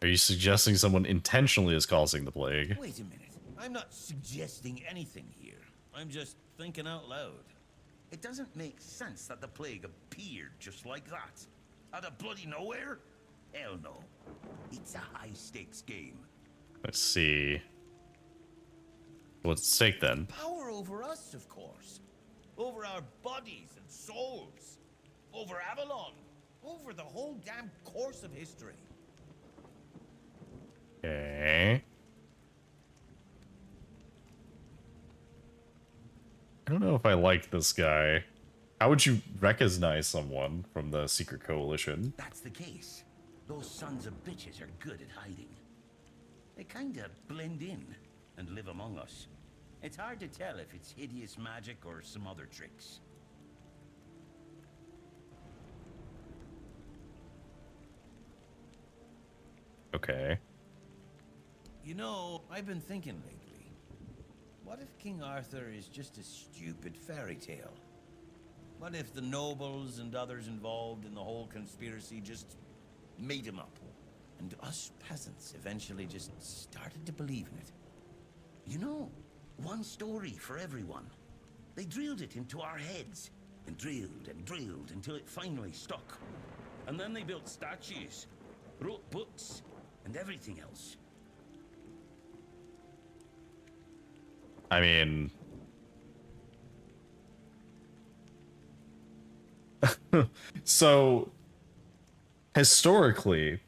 Are you suggesting someone intentionally is causing the plague? Wait a minute. I'm not suggesting anything here. I'm just thinking out loud. It doesn't make sense that the plague appeared just like that. Out of bloody nowhere? Hell no. It's a high-stakes game. Let's see. What's at stake then? Power over us, of course. Over our bodies and souls. Over Avalon. Over the whole damn course of history. Okay. I don't know if I like this guy. How would you recognize someone from the Secret Coalition? That's the case. Those sons of bitches are good at hiding. They kinda blend in and live among us. It's hard to tell if it's hideous magic or some other tricks. Okay. You know, I've been thinking lately. What if King Arthur is just a stupid fairy tale? What if the nobles and others involved in the whole conspiracy just made him up? And us peasants eventually just started to believe in it. You know, one story for everyone. They drilled it into our heads, and drilled until it finally stuck. And then they built statues, wrote books, and everything else. I mean... So, historically,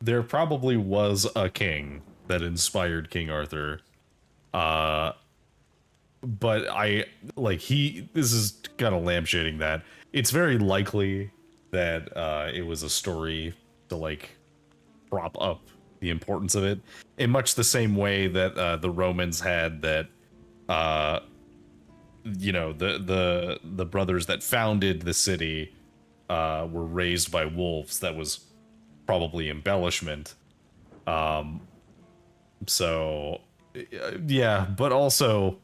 there probably was a king that inspired King Arthur. But this is kind of lampshading that. It's very likely that it was a story to, like, prop up the importance of it. In much the same way that the Romans had that, you know, the brothers that founded the city were raised by wolves. That was probably embellishment. So, yeah, but also,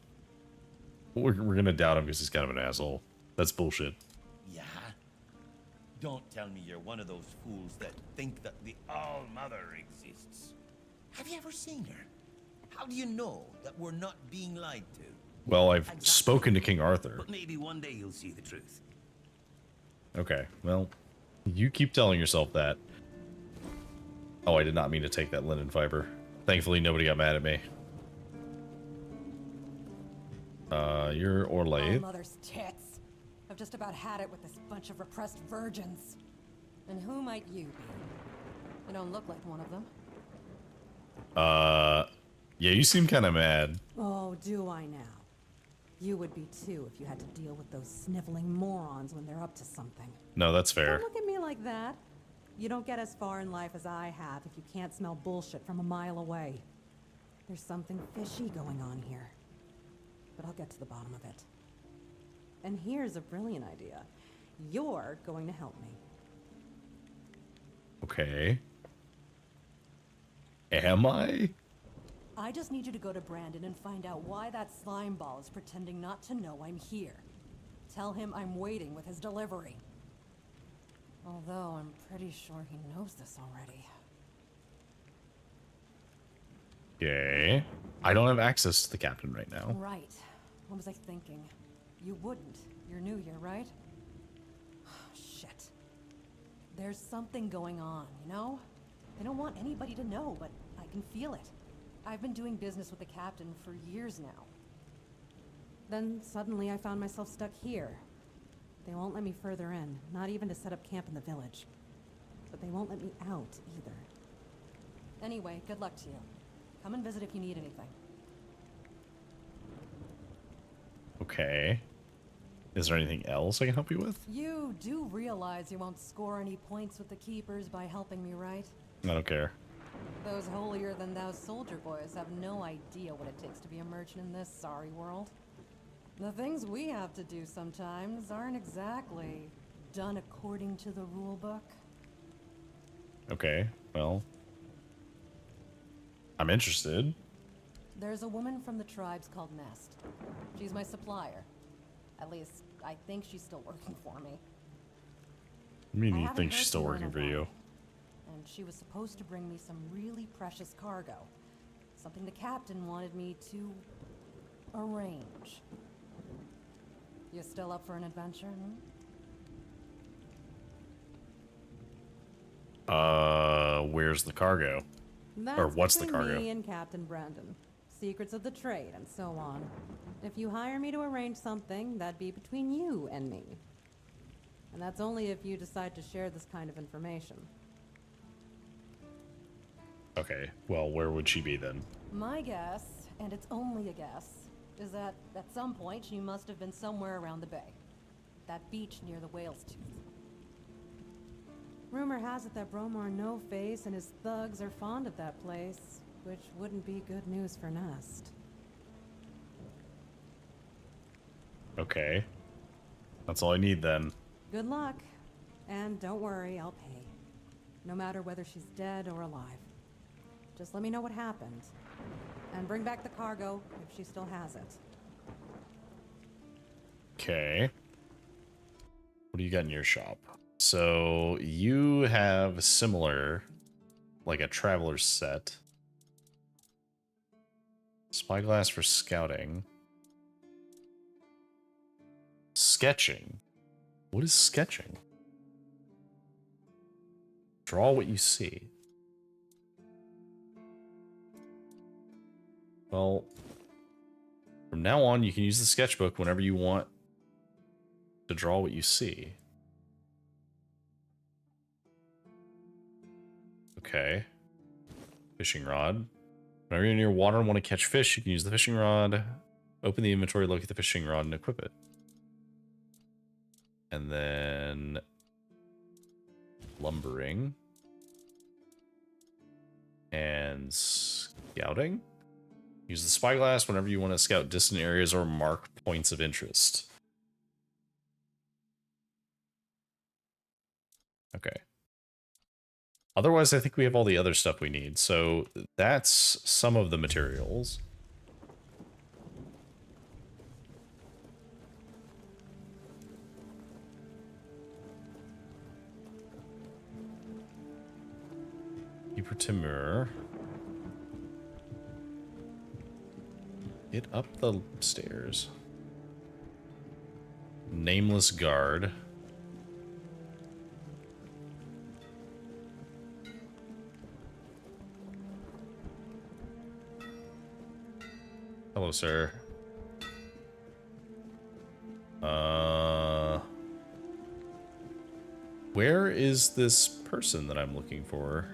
we're gonna doubt him because he's kind of an asshole. That's bullshit. Yeah? Don't tell me you're one of those fools that think that the All-Mother exists. Have you ever seen her? How do you know that we're not being lied to? Well, I've spoken to King Arthur. But maybe one day you'll see the truth. Okay, well, you keep telling yourself that. Oh, I did not mean to take that linen fiber. Thankfully, nobody got mad at me. You're Orlaith. Mother's tits. I've just about had it with this bunch of repressed virgins. And who might you be? You don't look like one of them. Yeah, you seem kind of mad. Oh, do I now? You would be too if you had to deal with those sniveling morons when they're up to something. No, that's fair. Don't look at me like that. You don't get as far in life as I have if you can't smell bullshit from a mile away. There's something fishy going on here. But I'll get to the bottom of it. And here's a brilliant idea. You're going to help me. Okay. Am I? I just need you to go to Brandon and find out why that slime ball is pretending not to know I'm here. Tell him I'm waiting with his delivery. Although I'm pretty sure he knows this already. Okay. I don't have access to the captain right now. Right. What was I thinking? You wouldn't. You're new here, right? Shit. There's something going on, you know? They don't want anybody to know, but I can feel it. I've been doing business with the captain for years now. Then suddenly I found myself stuck here. They won't let me further in, not even to set up camp in the village. But they won't let me out either. Anyway, good luck to you. Come and visit if you need anything. Okay. Is there anything else I can help you with? You do realize you won't score any points with the Keepers by helping me, right? I don't care. Those holier-than-thou soldier boys have no idea what it takes to be a merchant in this sorry world. The things we have to do sometimes aren't exactly done according to the rule book. Okay, well, I'm interested. There's a woman from the tribes called Nest. She's my supplier. At least, I think she's still working for me. I mean, I you haven't think heard she's still from her in working a for you? while. And she was supposed to bring me some really precious cargo. Something the captain wanted me to arrange. You still up for an adventure, Where's the cargo? Or what's the cargo? Me and Captain Brandon. Secrets of the trade and so on. If you hire me to arrange something, that'd be between you and me. And that's only if you decide to share this kind of information. Okay, well, where would she be then? My guess, and it's only a guess, is that at some point she must have been somewhere around the bay. That beach near the Whale's Tooth. Rumor has it that Bromar No-Face and his thugs are fond of that place, which wouldn't be good news for Nest. Okay. That's all I need then. Good luck. And don't worry, I'll pay. No matter whether she's dead or alive. Just let me know what happened. And bring back the cargo if she still has it. Okay. What do you got in your shop? So you have similar, like a traveler's set. Spyglass for scouting. Sketching. What is sketching? Draw what you see. Well, from now on, you can use the sketchbook whenever you want to draw what you see. Okay. Fishing rod. Whenever you're near water and want to catch fish, you can use the fishing rod. Open the inventory, locate the fishing rod, and equip it. And then lumbering. And scouting. Use the spyglass whenever you want to scout distant areas or mark points of interest. Okay. Otherwise, I think we have all the other stuff we need. So that's some of the materials. Keeper Timur. Get up the stairs. Nameless guard. Hello, sir. Where is this person that I'm looking for?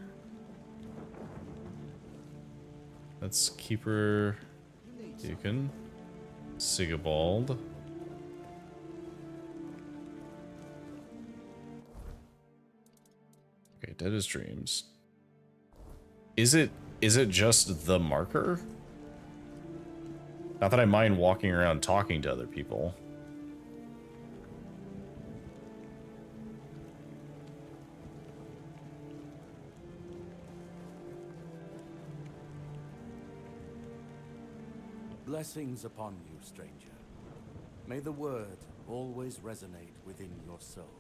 That's Keeper Deacon. Sigibald. Okay, dead as dreams. Is it just the marker? Not that I mind walking around talking to other people. Blessings upon you, stranger. May the word always resonate within your soul.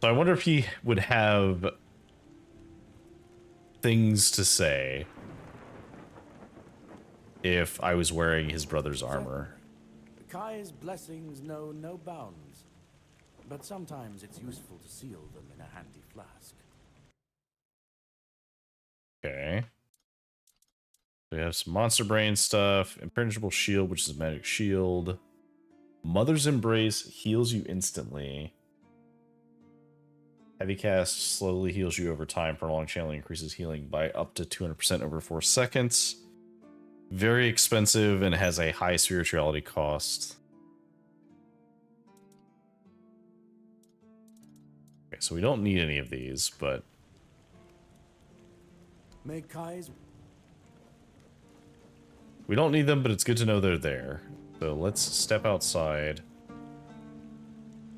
So I wonder if he would have things to say if I was wearing his brother's armor. Kai's blessings know no bounds, but sometimes it's useful to seal them in a handy flask. Okay. We have some monster brain stuff. Impenetrable shield, which is a magic shield. Mother's Embrace heals you instantly. Heavy cast slowly heals you over time. Prolonged channeling increases healing by up to 200% over 4 seconds. Very expensive and has a high spirituality cost. Okay, so we don't need any of these, but... May Kai's... We don't need them, but it's good to know they're there. So let's step outside.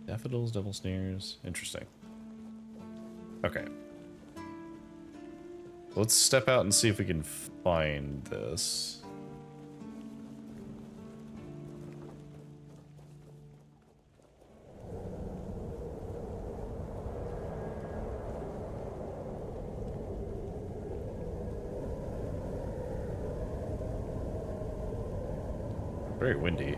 Daffodils, devil snares. Interesting. Okay. Let's step out and see if we can find this. Very windy.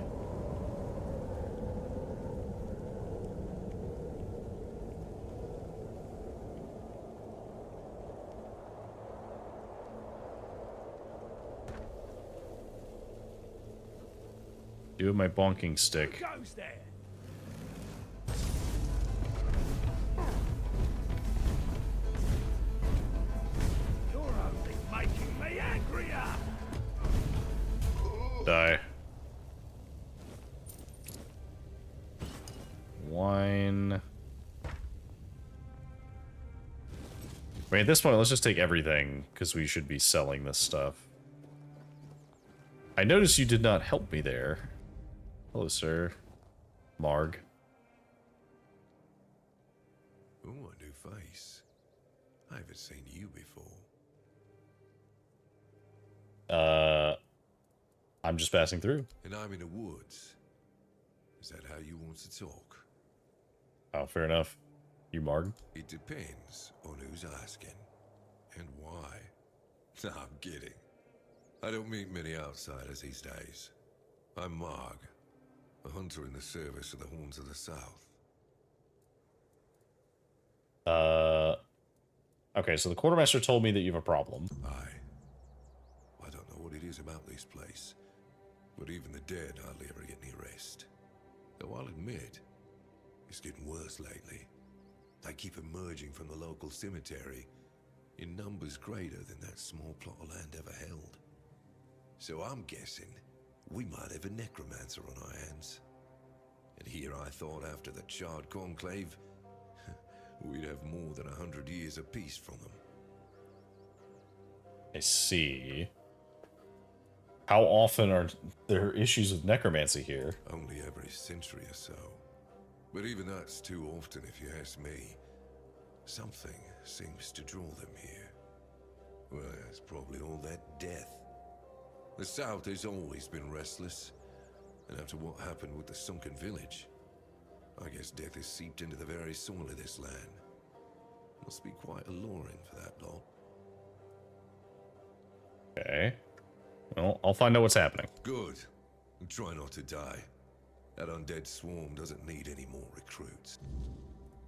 Do my bonking stick. Who goes there? You're only making me angrier. Die. Wine. I mean, at this point, let's just take everything, because we should be selling this stuff. I noticed you did not help me there. Hello, sir. Marg. Oh, a new face. I haven't seen you before. I'm just passing through. And I'm in the woods. Is that how you want to talk? Oh, fair enough. You Marg? It depends on who's asking. And why. Nah, I'm kidding. I don't meet many outsiders these days. I'm Marg, a hunter in the service of the Horns of the South. Okay, so the quartermaster told me that you have a problem. I don't know what it is about this place, but even the dead hardly ever get any rest. Though I'll admit, it's getting worse lately. They keep emerging from the local cemetery in numbers greater than that small plot of land ever held. So I'm guessing we might have a necromancer on our hands. And here I thought after the Charred Conclave, we'd have more than 100 years of peace from them. I see. How often are there issues with necromancy here? Only every century or so. But even that's too often if you ask me. Something seems to draw them here. Well, it's probably all that death. The South has always been restless. And after what happened with the sunken village, I guess death has seeped into the very soil of this land. Must be quite alluring for that lot. Okay. Well, I'll find out what's happening. Good. And try not to die. That undead swarm doesn't need any more recruits.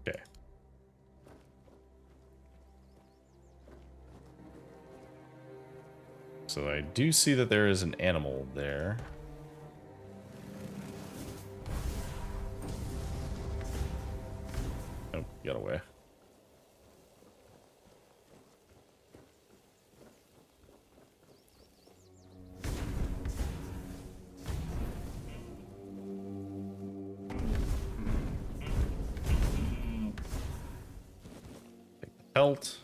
Okay. So I do see that there is an animal there. Oh, got away. Take the pelt.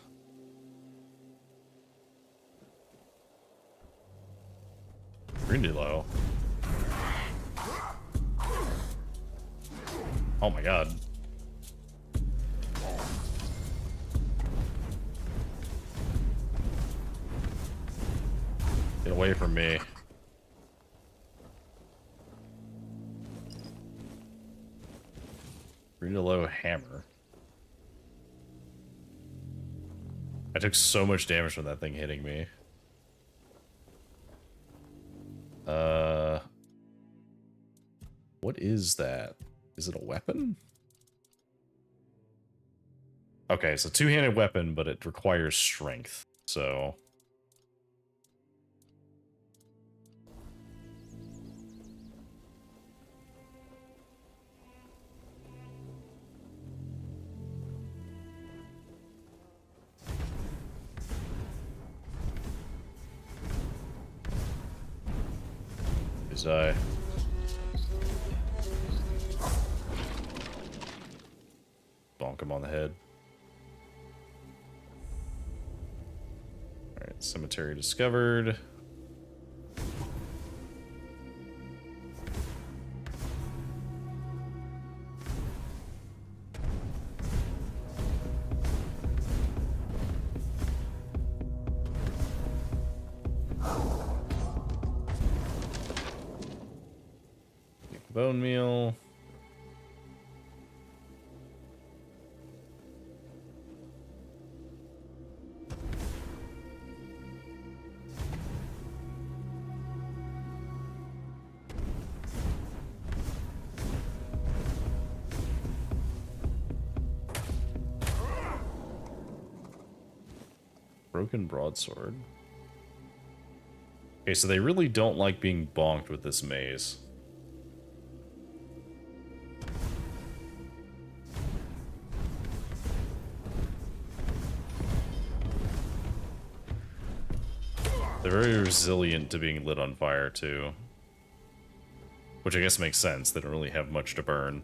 Really low. Oh my god. Get away from me. Really low hammer. I took so much damage from that thing hitting me. What is that? Is it a weapon? Okay, it's a two-handed weapon, but it requires strength, so... Please die. Bonk him on the head. Alright, cemetery discovered. bone meal. Broken broadsword. Okay, so they really don't like being bonked with this maze. They're very resilient to being lit on fire, too. Which I guess makes sense. They don't really have much to burn.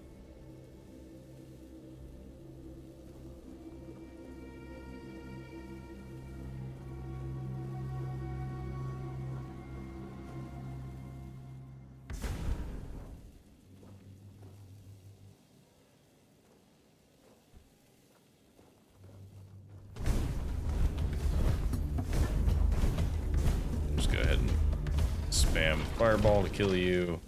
Just go ahead and spam fireball to kill you.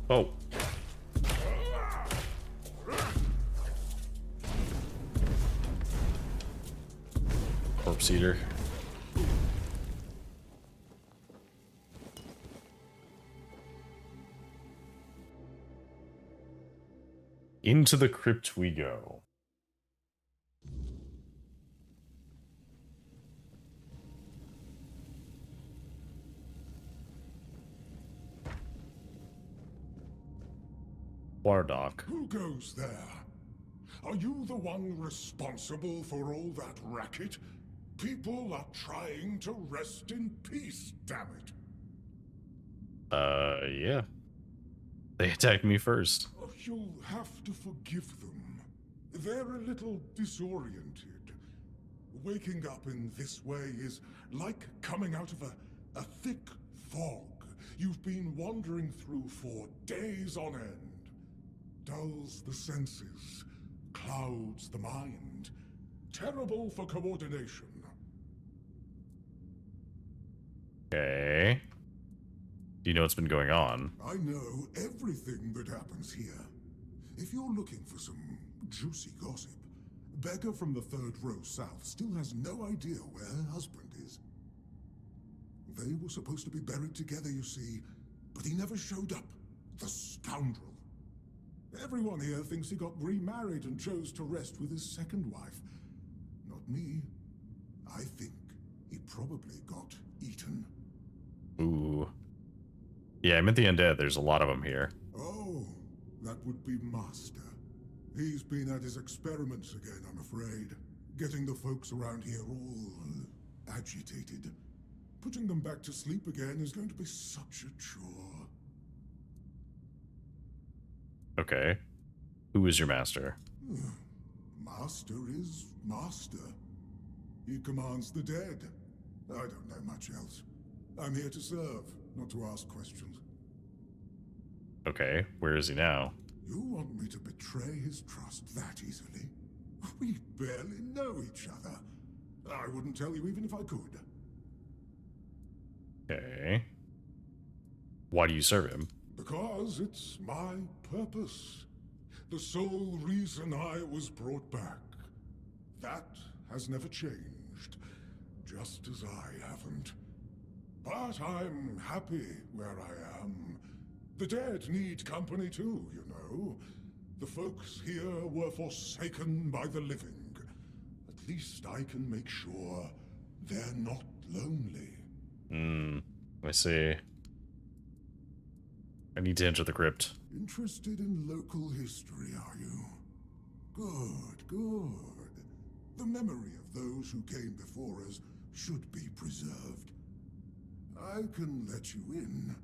Oh. Corpse eater. Into the crypt we go. Bardock. Who goes there? Are you the one responsible for all that racket? People are trying to rest in peace, damn it. Yeah. They attacked me first. Oh, you'll have to forgive them. They're a little disoriented. Waking up in this way is like coming out of a thick fog you've been wandering through for days on end. Dulls the senses, clouds the mind. Terrible for coordination. Okay. Do you know what's been going on? I know everything that happens here. If you're looking for some juicy gossip, Becca from the third row south still has no idea where her husband is. They were supposed to be buried together, you see, but he never showed up. The scoundrel. Everyone here thinks he got remarried and chose to rest with his second wife. Not me. I think he probably got eaten. Ooh. Yeah, I meant the undead. There's a lot of them here. Oh, that would be Master. He's been at his experiments again, I'm afraid. Getting the folks around here all agitated. Putting them back to sleep again is going to be such a chore. Okay. Who is your master? Master is Master. He commands the dead. I don't know much else. I'm here to serve, not to ask questions. Okay, where is he now? You want me to betray his trust that easily? We barely know each other. I wouldn't tell you even if I could. Okay. Why do you serve him? Because it's my purpose. The sole reason I was brought back. That has never changed. Just as I haven't. But I'm happy where I am. The dead need company too, you know. The folks here were forsaken by the living. At least I can make sure they're not lonely. I see. I need to enter the crypt. Interested in local history, are you? Good, good. The memory of those who came before us should be preserved. I can let you in.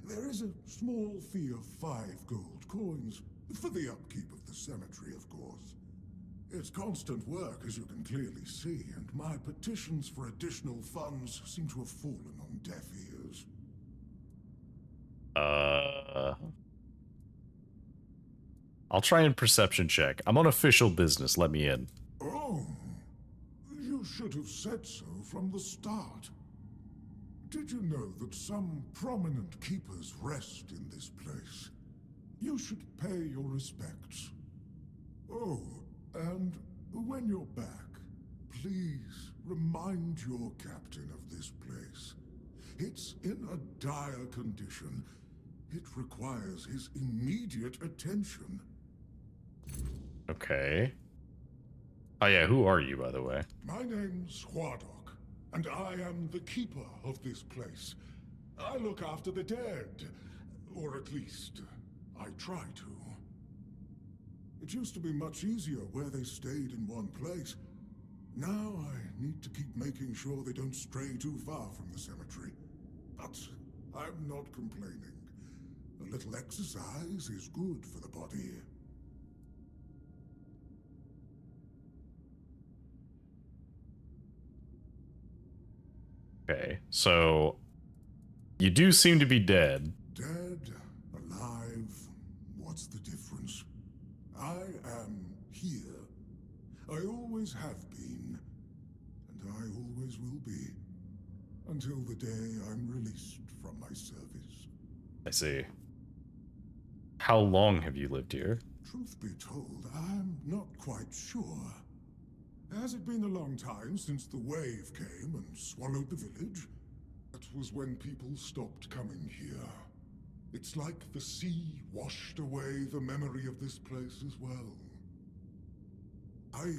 There is a small fee of 5 gold coins, for the upkeep of the cemetery, of course. It's constant work, as you can clearly see, and my petitions for additional funds seem to have fallen on deaf ears. I'll try and perception check. I'm on official business. Let me in. Oh, you should have said so from the start. Did you know that some prominent keepers rest in this place? You should pay your respects. Oh, and when you're back, please remind your captain of this place. It's in a dire condition. It requires his immediate attention. Okay. Oh yeah, who are you, by the way? My name's Huardok, and I am the keeper of this place. I look after the dead, or at least, I try to. It used to be much easier where they stayed in one place. Now I need to keep making sure they don't stray too far from the cemetery. But I'm not complaining. A little exercise is good for the body. Okay, so you do seem to be dead. Dead, alive, what's the difference? I am here. I always have been, and I always will be, until the day I'm released from my service. I see. How long have you lived here? Truth be told, I'm not quite sure. Has it been a long time since the wave came and swallowed the village? That was when people stopped coming here. It's like the sea washed away the memory of this place as well. I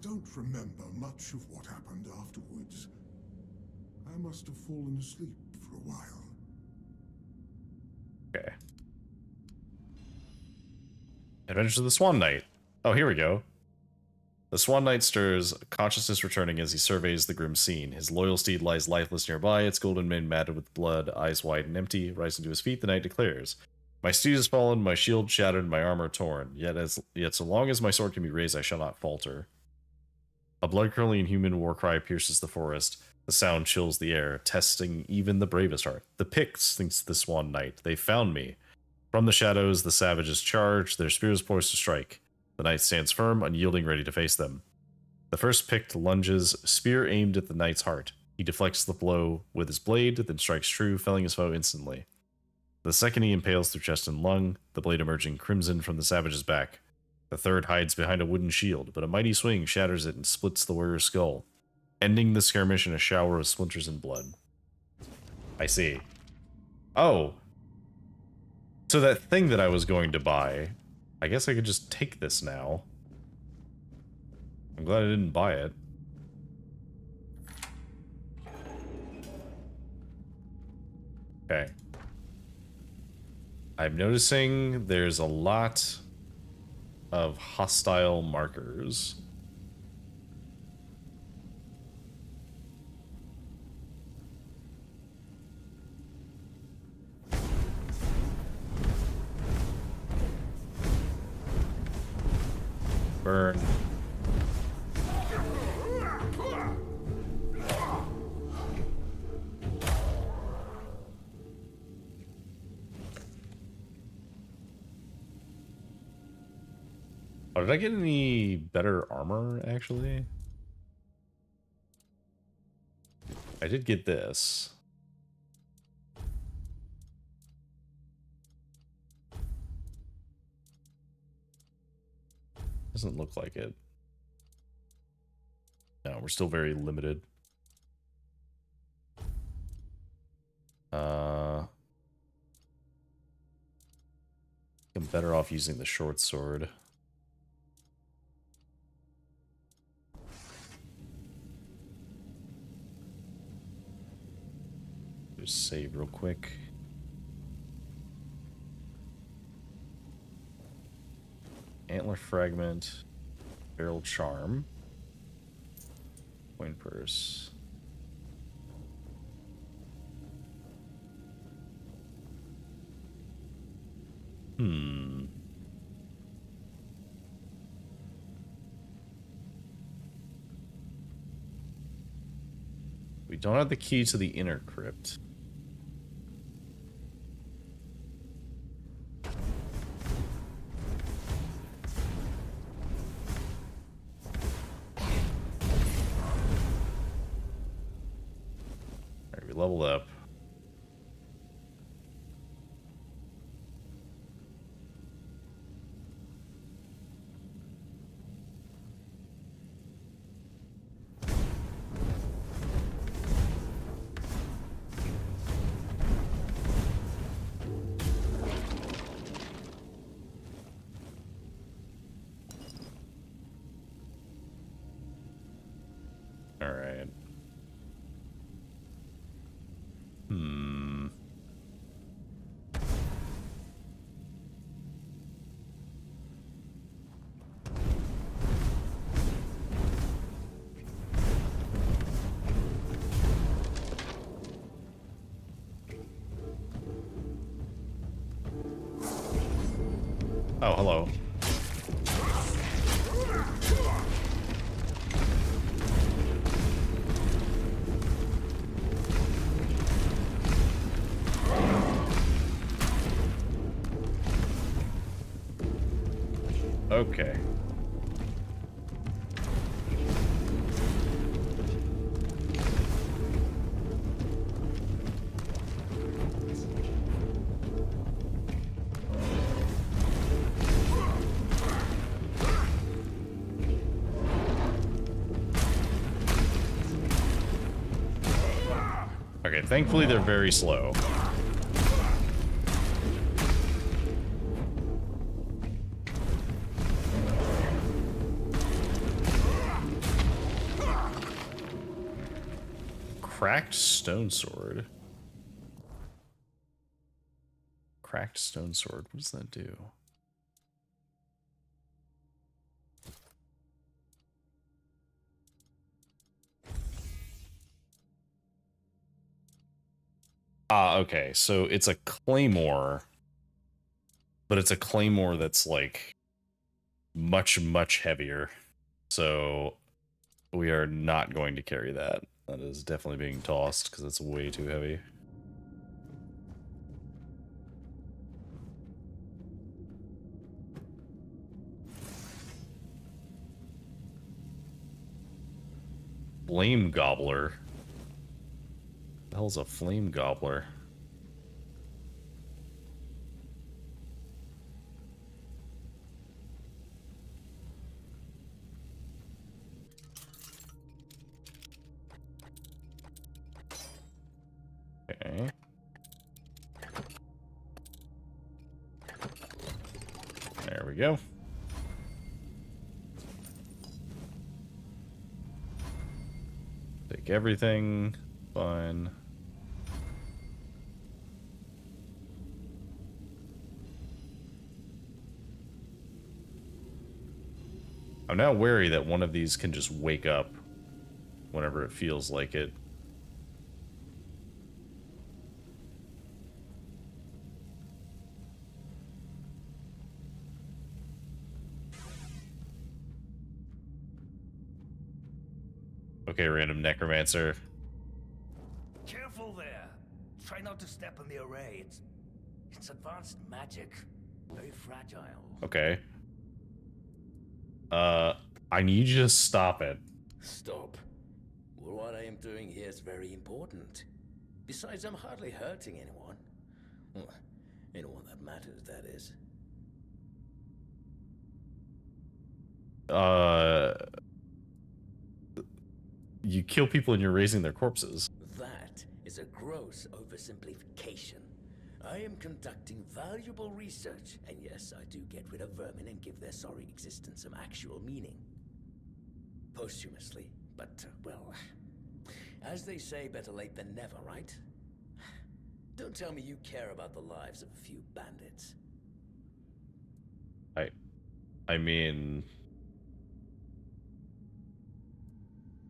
don't remember much of what happened afterwards. I must have fallen asleep for a while. Okay. Adventures of the Swan Knight. Oh, here we go. The Swan Knight stirs, consciousness returning as he surveys the grim scene. His loyal steed lies lifeless nearby, its golden mane matted with blood, eyes wide and empty. Rising to his feet, the knight declares, "My steed has fallen, my shield shattered, my armor torn. Yet so long as my sword can be raised, I shall not falter." A blood-curdling human war cry pierces the forest. The sound chills the air, testing even the bravest heart. "The Picts," thinks the Swan Knight. "They found me." From the shadows, the savages charge, their spears poised to strike. The knight stands firm, unyielding, ready to face them. The first Pict lunges, spear aimed at the knight's heart. He deflects the blow with his blade, then strikes true, felling his foe instantly. The second he impales through chest and lung, the blade emerging crimson from the savage's back. The third hides behind a wooden shield, but a mighty swing shatters it and splits the warrior's skull, ending the skirmish in a shower of splinters and blood. I see. Oh. So that thing that I was going to buy, I guess I could just take this now. I'm glad I didn't buy it. Okay. I'm noticing there's a lot of hostile markers. Burn. Oh, did I get any better armor, actually? I did get this. Doesn't look like it. No, we're still very limited. I'm better off using the short sword. Just save real quick. Antler fragment, barrel charm, coin purse. We don't have the key to the inner crypt. Alright, we leveled up. Alright. Oh, hello. Okay. Okay, thankfully they're very slow. Cracked stone sword. Cracked stone sword. What does that do? Ah, okay. So it's a claymore, but it's a claymore that's like much, much heavier. So we are not going to carry that. That is definitely being tossed because it's way too heavy. Flame gobbler. What the hell's a flame gobbler? Okay. There we go. Take everything. Fine. I'm now wary that one of these can just wake up whenever it feels like it. Okay, random necromancer. Careful there. Try not to step on the array. It's advanced magic. Very fragile. Okay. I need you to stop it. Stop. Well, what I am doing here is very important. Besides, I'm hardly hurting anyone. Well, anyone that matters, that is. You kill people and you're raising their corpses. That is a gross oversimplification. I am conducting valuable research, and yes, I do get rid of vermin and give their sorry existence some actual meaning. Posthumously, but, well, as they say, better late than never, right? Don't tell me you care about the lives of a few bandits. I mean...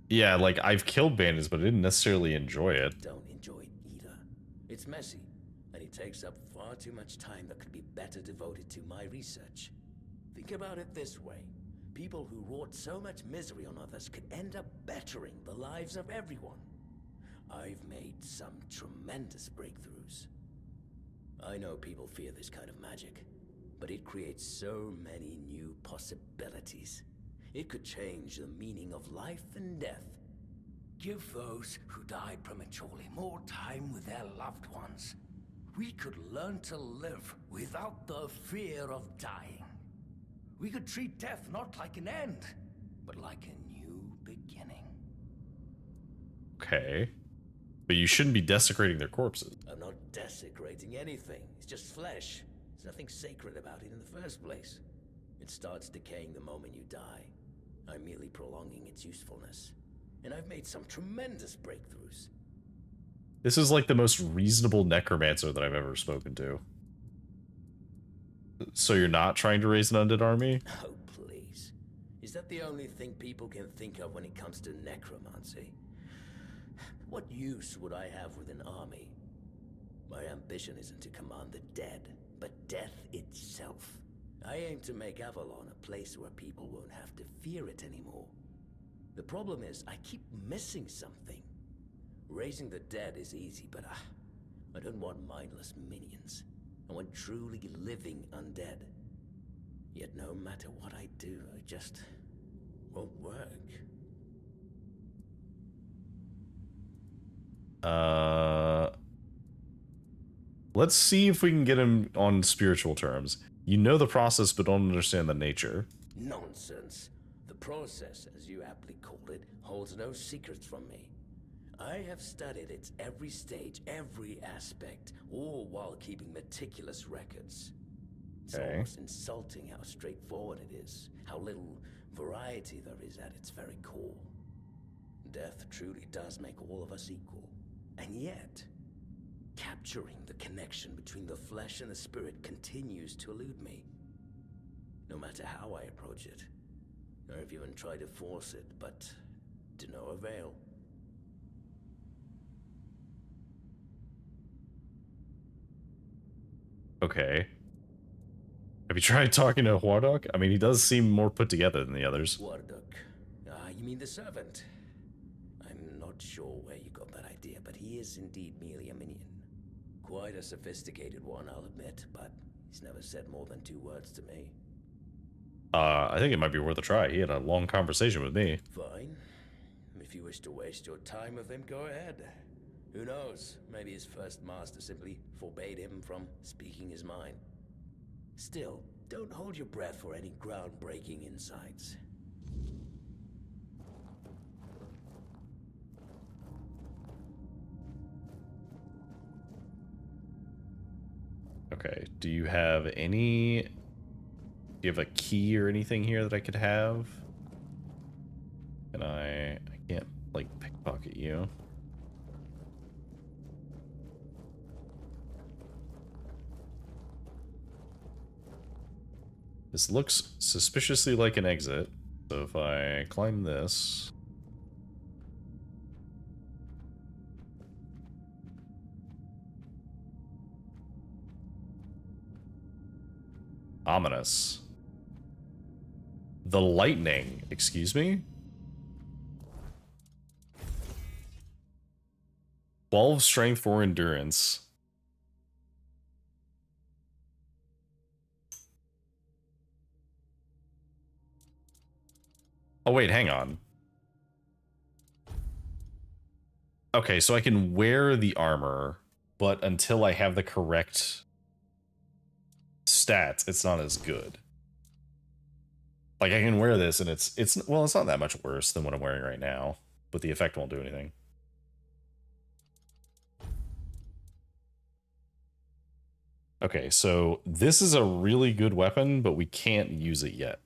Yeah, like, I've killed bandits, but I didn't necessarily enjoy it. Don't enjoy it either. It's messy, and it takes up far too much time that could be better devoted to my research. Think about it this way. People who wrought so much misery on others could end up bettering the lives of everyone. I've made some tremendous breakthroughs. I know people fear this kind of magic, but it creates so many new possibilities. It could change the meaning of life and death. Give those who died prematurely more time with their loved ones. We could learn to live without the fear of dying. We could treat death not like an end, but like a new beginning. Okay. But you shouldn't be desecrating their corpses. I'm not desecrating anything. It's just flesh. There's nothing sacred about it in the first place. It starts decaying the moment you die. I'm merely prolonging its usefulness. And I've made some tremendous breakthroughs. This is like the most reasonable necromancer that I've ever spoken to. So you're not trying to raise an undead army? Oh, please. Is that the only thing people can think of when it comes to necromancy? What use would I have with an army? My ambition isn't to command the dead, but death itself. I aim to make Avalon a place where people won't have to fear it anymore. The problem is, I keep missing something. Raising the dead is easy, but I don't want mindless minions. I want truly living undead. Yet no matter what I do, it just won't work. Let's see if we can get him on spiritual terms. You know the process, but don't understand the nature. Nonsense. The process, as you aptly called it, holds no secrets from me. I have studied its every stage, every aspect, all while keeping meticulous records. It's almost insulting how straightforward it is, how little variety there is at its very core. Death truly does make all of us equal. And yet, capturing the connection between the flesh and the spirit continues to elude me. No matter how I approach it. I've even tried to force it, but to no avail. Okay. Have you tried talking to Wardok? I mean, he does seem more put together than the others. Wardok. You mean the servant? I'm not sure where you got that idea, but he is indeed merely a minion. Quite a sophisticated one, I'll admit, but he's never said more than 2 words to me. I think it might be worth a try. He had a long conversation with me. Fine. If you wish to waste your time with him, go ahead. Who knows? Maybe his first master simply forbade him from speaking his mind. Still, don't hold your breath for any groundbreaking insights. Okay, do you have any... Do you have a key or anything here that I could have? And I can't, like, pickpocket you. This looks suspiciously like an exit. So if I climb this... Ominous. The lightning. Excuse me? 12 strength for endurance. Oh wait, hang on. Okay, so I can wear the armor, but until I have the correct stats, it's not as good. Like, I can wear this and it's well, it's not that much worse than what I'm wearing right now, but the effect won't do anything. Okay, so this is a really good weapon, but we can't use it yet.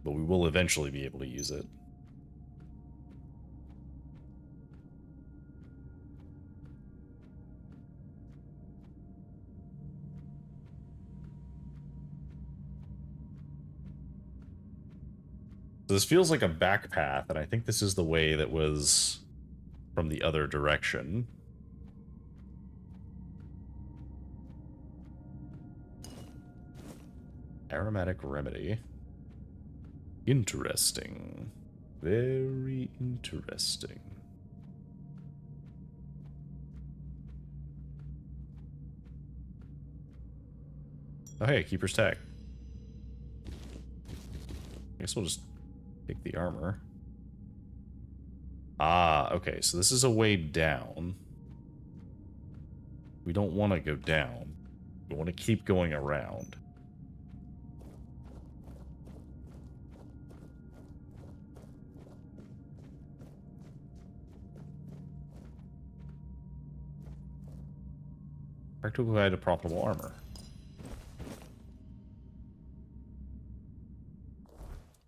But we will eventually be able to use it. This feels like a back path, and I think this is the way that was from the other direction. Aromatic remedy. Interesting. Very interesting. Oh, hey, Keeper's Tag. I guess we'll just take the armor. Ah, okay, so this is a way down. We don't want to go down. We want to keep going around. Practical guide to profitable armor.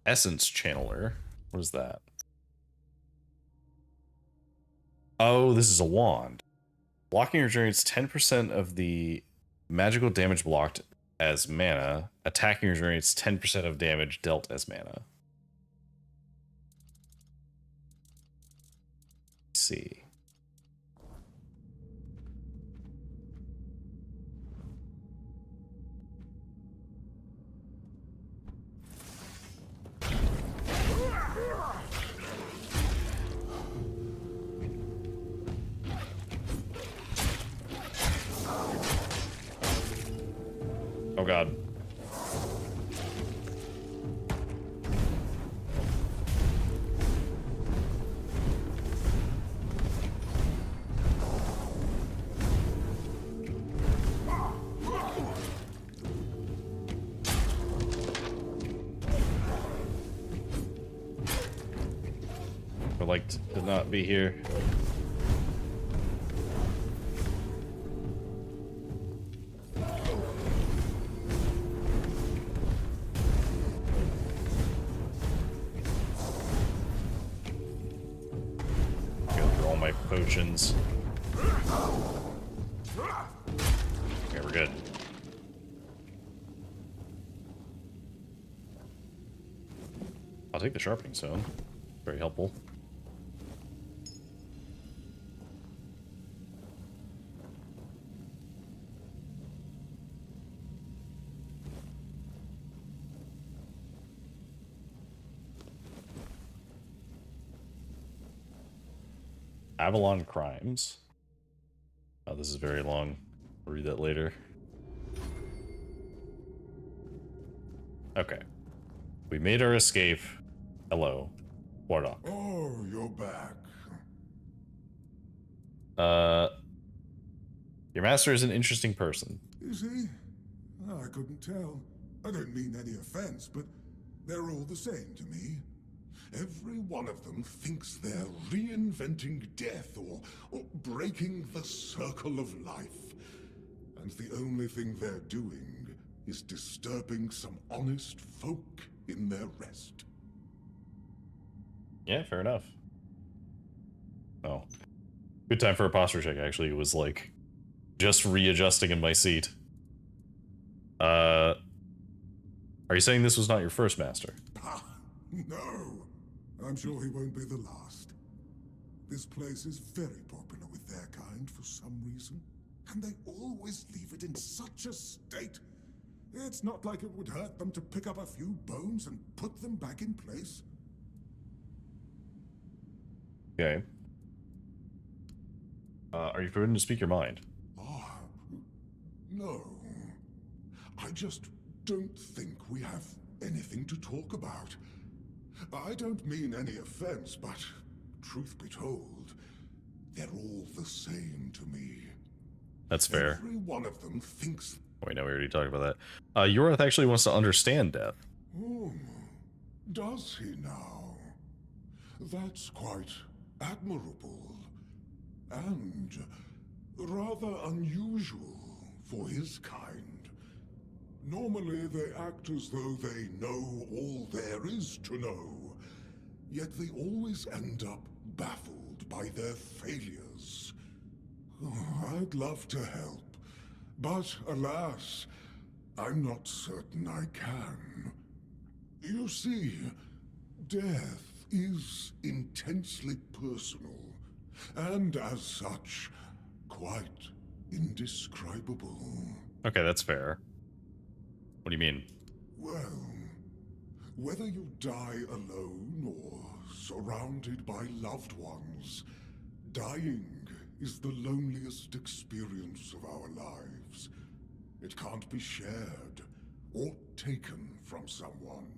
Essence Channeler. What is that? Oh, this is a wand. Blocking regenerates 10% of the magical damage blocked as mana. Attacking regenerates 10% of damage dealt as mana. Let's see. Oh god. I'd like to not be here. Potions. Okay, we're good. I'll take the sharpening stone. Very helpful. Avalon Crimes. Oh, this is very long. We'll read that later. Okay. We made our escape. Hello, Wardock. Oh, you're back. Your master is an interesting person. Is he? I couldn't tell. I don't mean any offense, but they're all the same to me. Every one of them thinks they're reinventing death or breaking the circle of life. And the only thing they're doing is disturbing some honest folk in their rest. Yeah, fair enough. Oh. Good time for a posture check, actually. It was like just readjusting in my seat. Are you saying this was not your first master? No. I'm sure he won't be the last. This place is very popular with their kind for some reason, and they always leave it in such a state. It's not like it would hurt them to pick up a few bones and put them back in place. Okay. Are you forbidden to speak your mind? No. I just don't think we have anything to talk about. I don't mean any offense, but truth be told, they're all the same to me. That's fair. Every one of them thinks... Wait, no, we already talked about that. Yorath actually wants to understand death. Oh, does he now? That's quite admirable. And rather unusual for his kind. Normally they act as though they know all there is to know, yet they always end up baffled by their failures. Oh, I'd love to help, but alas, I'm not certain I can. You see, death is intensely personal, and as such, quite indescribable. Okay, that's fair. What do you mean? Well, whether you die alone or surrounded by loved ones, dying is the loneliest experience of our lives. It can't be shared or taken from someone.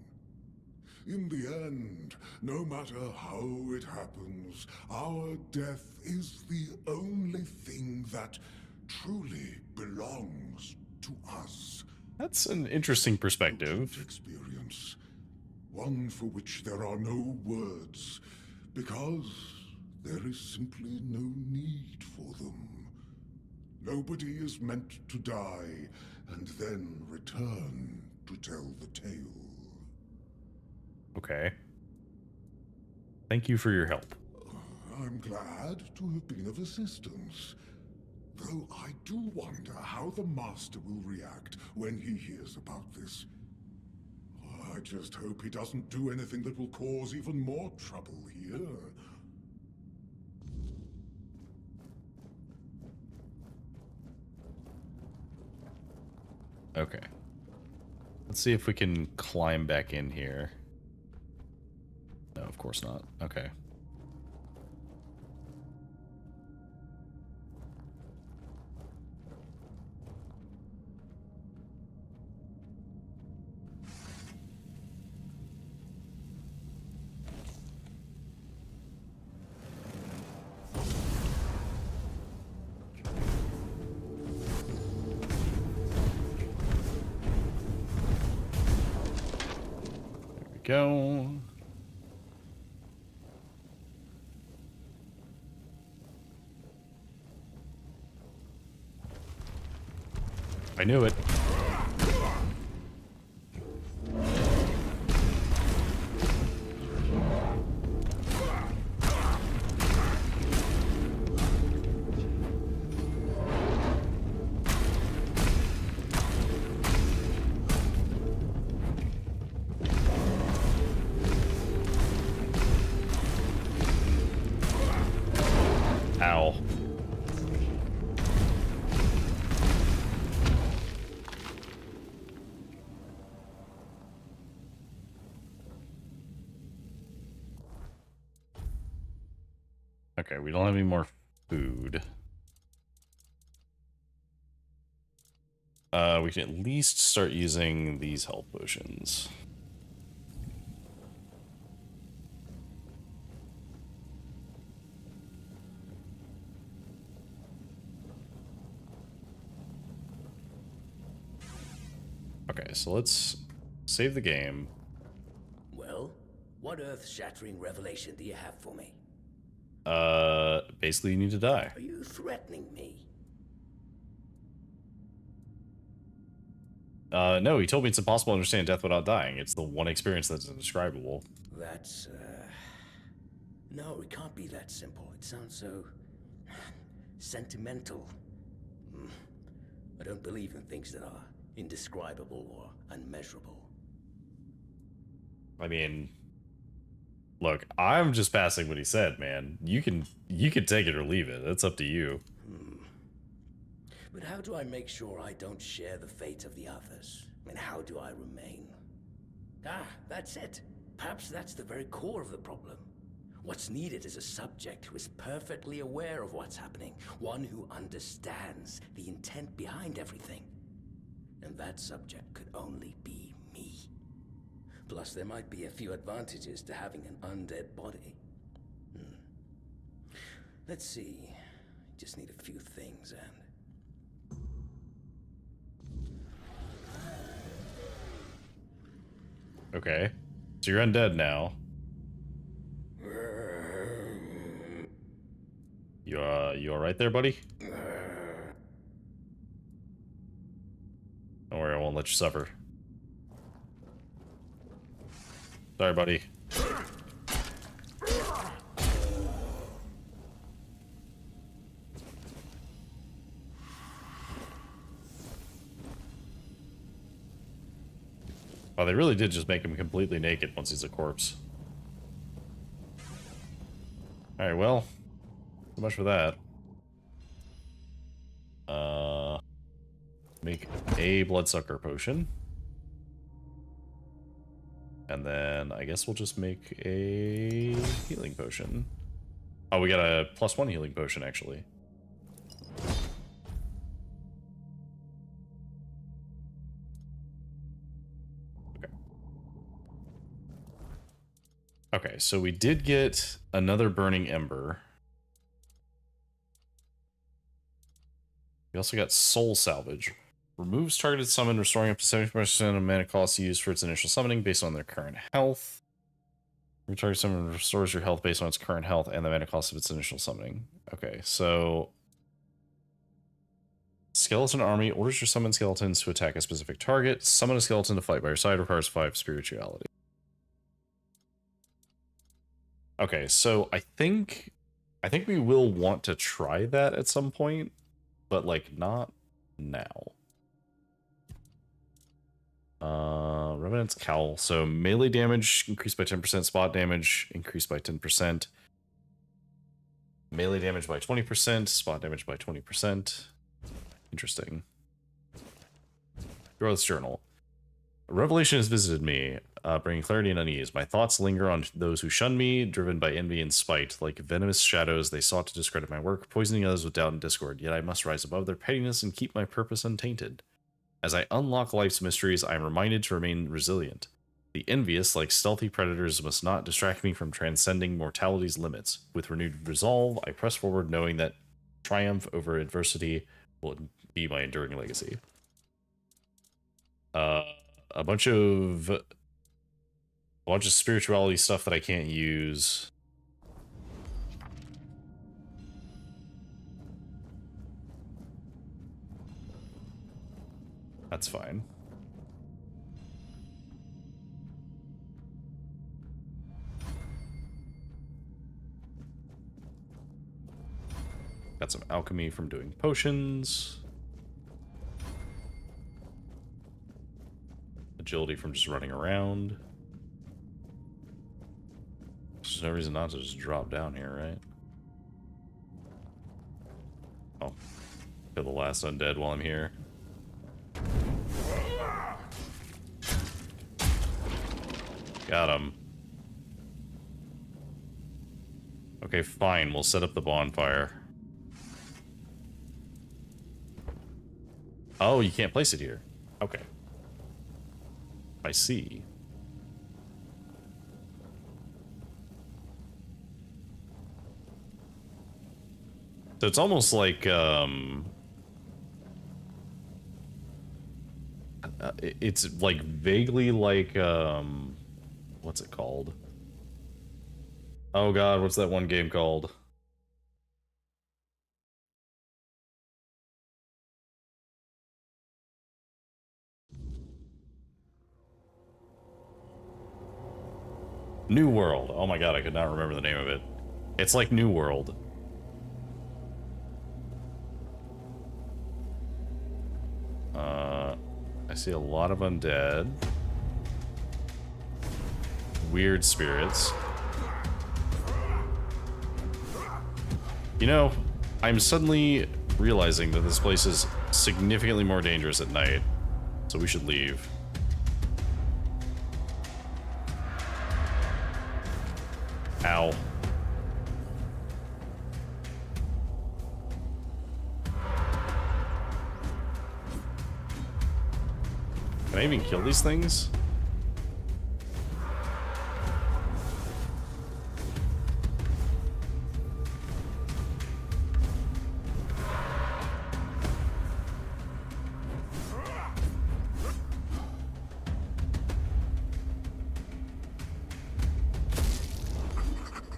In the end, no matter how it happens, our death is the only thing that truly belongs to us. That's an interesting perspective. Experience. One for which there are no words, because there is simply no need for them. Nobody is meant to die and then return to tell the tale. Okay. Thank you for your help. I'm glad to have been of assistance. Though I do wonder how the Master will react when he hears about this. I just hope he doesn't do anything that will cause even more trouble here. Okay. Let's see if we can climb back in here. No, of course not. Okay. Go. I knew it. Ow. Okay, we don't have any more food. We can at least start using these health potions. Okay, so let's save the game. Well, what earth-shattering revelation do you have for me? Basically you need to die. Are you threatening me? No, he told me it's impossible to understand death without dying. It's the one experience that's indescribable. That's, no, it can't be that simple. It sounds so... sentimental. I don't believe in things that are indescribable or unmeasurable. I mean, look, I'm just passing what he said, man. You can take it or leave it. That's up to you. But how do I make sure I don't share the fate of the others? And how do I remain? Ah, that's it. Perhaps that's the very core of the problem. What's needed is a subject who is perfectly aware of what's happening. One who understands the intent behind everything. And that subject could only be me. Plus, there might be a few advantages to having an undead body. Let's see. Just need a few things and... Okay. So you're undead now. You alright there, buddy? Don't worry, I won't let you suffer. Sorry, buddy. Oh, they really did just make him completely naked once he's a corpse. Alright, well, so much for that. Make a bloodsucker potion. And then I guess we'll just make a healing potion. Oh, we got a +1 healing potion, actually. Okay, so we did get another burning ember. We also got soul salvage. Removes targeted summon, restoring up to 70% of mana cost used for its initial summoning based on their current health. Your target summon restores your health based on its current health and the mana cost of its initial summoning. Okay, so skeleton army orders your summoned skeletons to attack a specific target. Summon a skeleton to fight by your side, requires 5 spirituality. Okay, so I think we will want to try that at some point, but like not now. Revenant's Cowl. So melee damage increased by 10%, spot damage increased by 10%, melee damage by 20%, spot damage by 20%. Interesting. Growth's Journal. A revelation has visited me, bringing clarity and unease. My thoughts linger on those who shun me, driven by envy and spite. Like venomous shadows, they sought to discredit my work, poisoning others with doubt and discord. Yet I must rise above their pettiness and keep my purpose untainted. As I unlock life's mysteries, I am reminded to remain resilient. The envious, like stealthy predators, must not distract me from transcending mortality's limits. With renewed resolve, I press forward, knowing that triumph over adversity will be my enduring legacy. A bunch of spirituality stuff that I can't use. That's fine. Got some alchemy from doing potions. Agility from just running around. There's no reason not to just drop down here, right? Oh. Kill the last undead while I'm here. Got him. Okay, fine. We'll set up the bonfire. Oh, you can't place it here. Okay. I see. So it's almost like, it's like vaguely like, what's it called? Oh god, what's that one game called? New World. Oh my god, I could not remember the name of it. It's like New World. I see a lot of undead. Weird spirits. You know, I'm suddenly realizing that this place is significantly more dangerous at night, so we should leave. Ow. Can I even kill these things?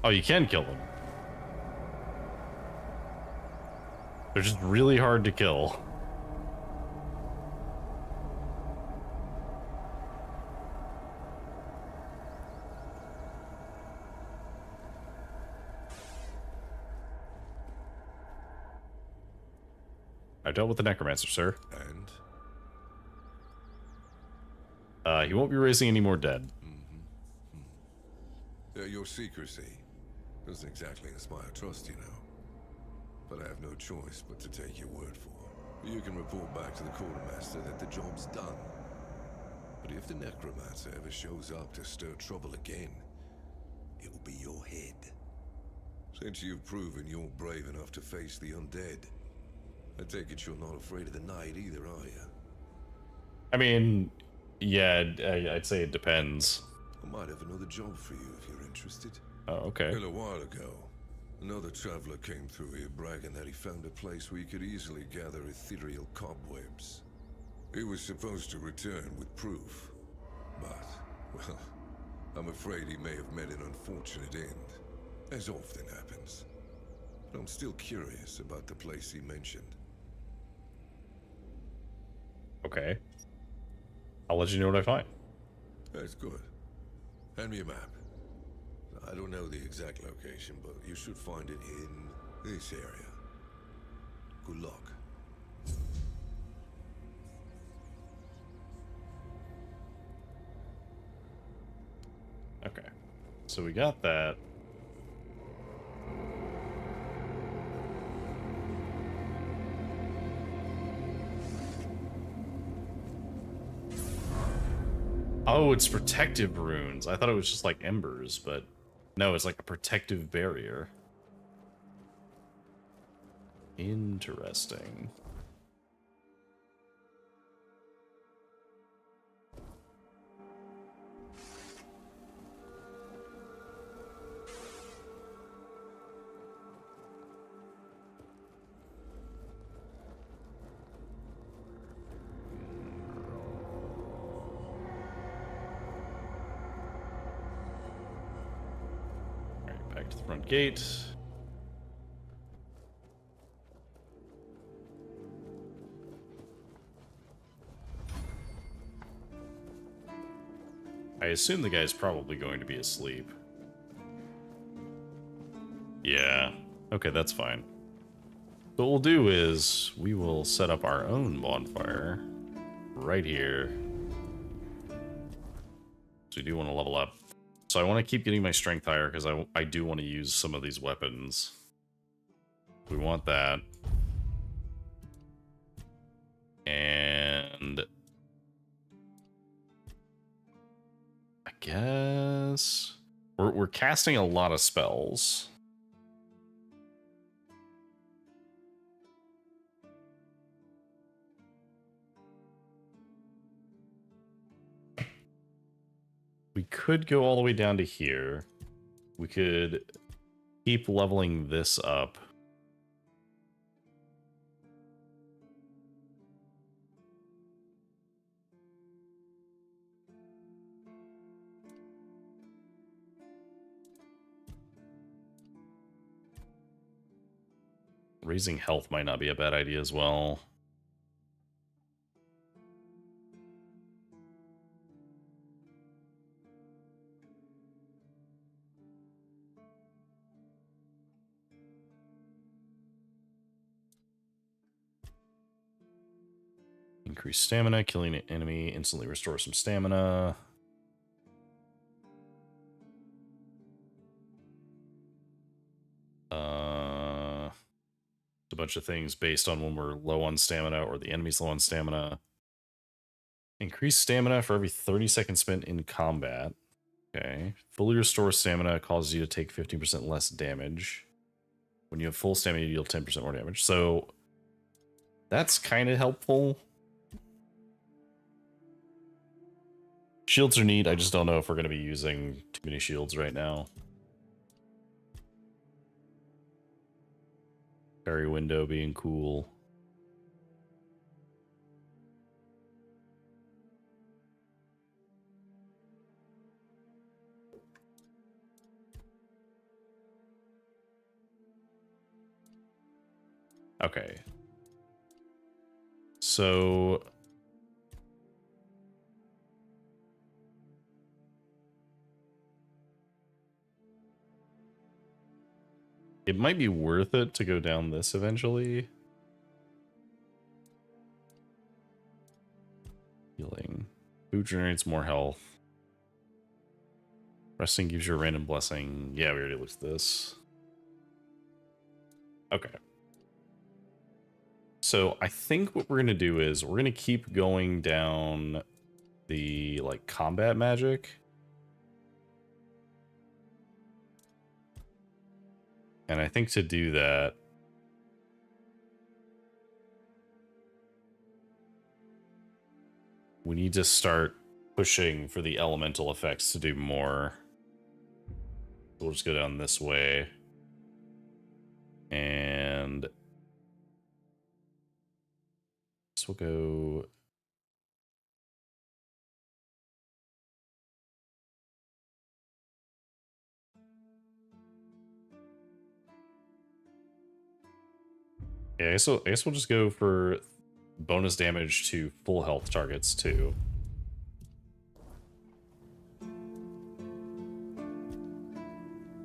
Oh, you can kill them. They're just really hard to kill. I dealt with the necromancer, sir. And? He won't be raising any more dead. Your secrecy doesn't exactly inspire trust, you know. But I have no choice but to take your word for it. You can report back to the quartermaster that the job's done. But if the necromancer ever shows up to stir trouble again, it will be your head. Since you've proven you're brave enough to face the undead, I take it you're not afraid of the night either, are you? I mean, yeah, I'd say it depends. I might have another job for you if you're interested. Oh, okay. A little while ago, another traveler came through here bragging that he found a place where he could easily gather ethereal cobwebs. He was supposed to return with proof, but, well, I'm afraid he may have met an unfortunate end, as often happens. But I'm still curious about the place he mentioned. Okay. I'll let you know what I find. That's good. Hand me a map. I don't know the exact location, but you should find it in this area. Good luck. Okay. So we got that. Oh, it's protective runes. I thought it was just like embers, but no, it's like a protective barrier. Interesting. Back to the front gate. I assume the guy's probably going to be asleep. Yeah. Okay, that's fine. So what we'll do is we will set up our own bonfire right here. So we do want to level up. So I want to keep getting my strength higher because I do want to use some of these weapons. We want that. And I guess we're casting a lot of spells. We could go all the way down to here. We could keep leveling this up. Raising health might not be a bad idea as well. Increase stamina, killing an enemy instantly restores some stamina. A bunch of things based on when we're low on stamina or the enemy's low on stamina. Increase stamina for every 30 seconds spent in combat. Okay. Fully restore stamina causes you to take 15% less damage. When you have full stamina, you deal 10% more damage. So that's kind of helpful. Shields are neat. I just don't know if we're going to be using too many shields right now. Carry window being cool. Okay. So it might be worth it to go down this eventually. Healing. Food generates more health. Resting gives you a random blessing. Yeah, we already looked at this. Okay. So I think what we're going to do is we're going to keep going down the like combat magic. And I think to do that, we need to start pushing for the elemental effects to do more. We'll just go down this way. And this will go. Yeah, I guess we'll just go for bonus damage to full health targets too.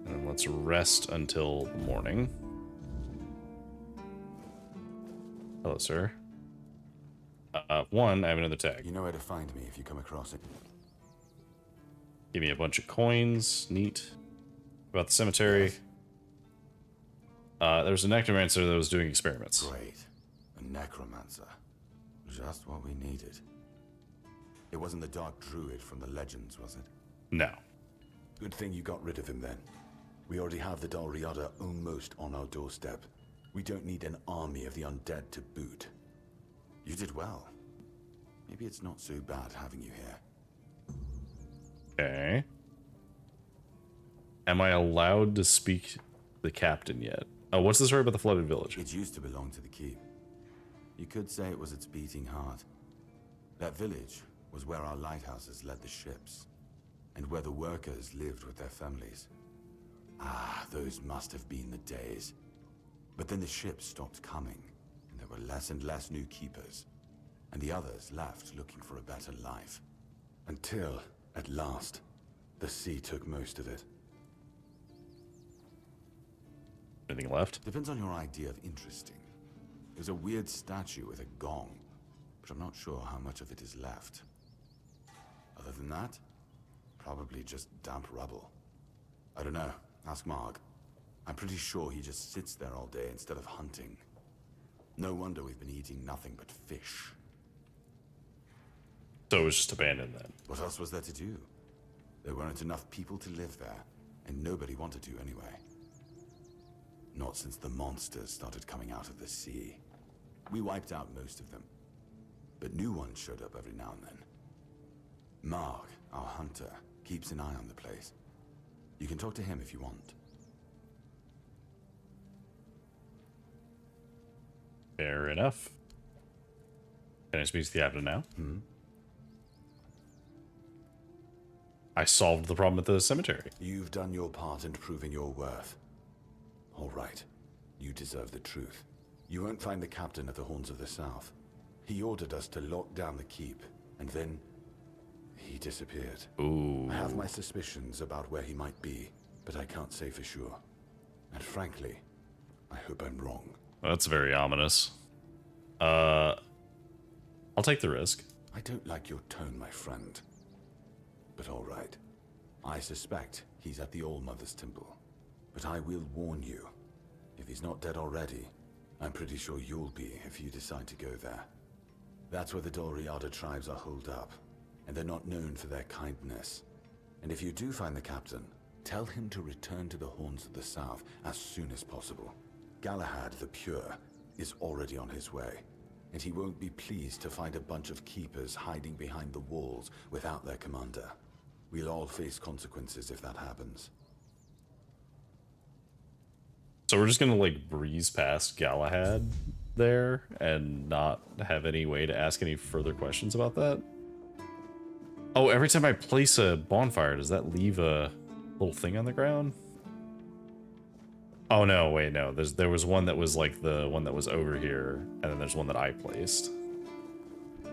And let's rest until the morning. Hello, sir. One, I have another tag. You know where to find me if you come across it. Give me a bunch of coins. Neat. About the cemetery. Yes. There's a necromancer that was doing experiments. Great. A necromancer. Just what we needed. It wasn't the dark druid from the legends, was it? No. Good thing you got rid of him then. We already have the Dalriada almost on our doorstep. We don't need an army of the undead to boot. You did well. Maybe it's not so bad having you here. Okay. Am I allowed to speak to the captain yet? Oh, what's the story about the flooded village? It used to belong to the keep. You could say it was its beating heart. That village was where our lighthouses led the ships, and where the workers lived with their families. Ah, those must have been the days. But then the ships stopped coming, and there were less and less new keepers, and the others left looking for a better life. Until, at last, the sea took most of it. Anything left? Depends on your idea of interesting. There's a weird statue with a gong, but I'm not sure how much of it is left. Other than that, probably just damp rubble. I don't know. Ask Marg. I'm pretty sure he just sits there all day instead of hunting. No wonder we've been eating nothing but fish. So it was just abandoned then? What else was there to do? There weren't enough people to live there, and nobody wanted to anyway. Not since the monsters started coming out of the sea. We wiped out most of them, but new ones showed up every now and then. Marg, our hunter, keeps an eye on the place. You can talk to him if you want. Fair enough. Can I speak to the captain now? I solved the problem at the cemetery. You've done your part in proving your worth. All right. You deserve the truth. You won't find the captain at the Horns of the South. He ordered us to lock down the keep, and then he disappeared. Ooh. I have my suspicions about where he might be, but I can't say for sure. And frankly, I hope I'm wrong. That's very ominous. I'll take the risk. I don't like your tone, my friend. But all right. I suspect he's at the All-Mother's Temple. But I will warn you. If he's not dead already, I'm pretty sure you'll be if you decide to go there. That's where the Dalriada tribes are holed up, and they're not known for their kindness. And if you do find the captain, tell him to return to the Horns of the South as soon as possible. Galahad the Pure is already on his way, and he won't be pleased to find a bunch of keepers hiding behind the walls without their commander. We'll all face consequences if that happens. So we're just gonna like breeze past Galahad there and not have any way to ask any further questions about that? Oh, every time I place a bonfire, does that leave a little thing on the ground? Oh no, wait, no. There was one that was like the one that was over here, and then there's one that I placed.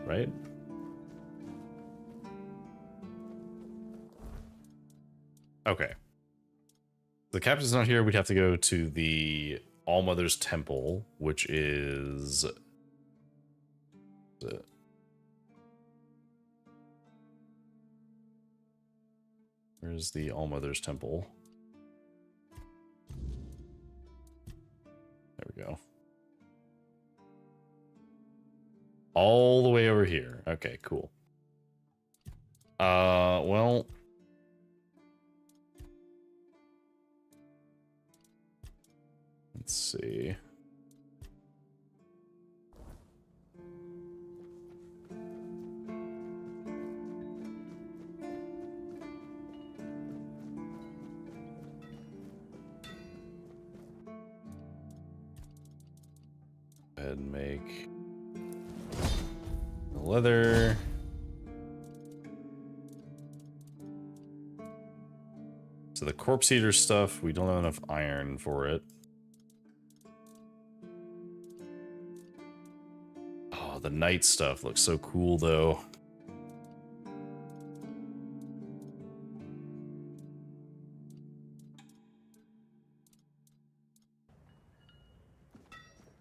Right? Okay. The captain's not here. We'd have to go to the All-Mother's Temple, which is... Where's the All-Mother's Temple? There we go. All the way over here. Okay, cool. Well... Let's see. Go ahead and make the leather. So the corpse eater stuff, we don't have enough iron for it. Oh, the night stuff looks so cool though.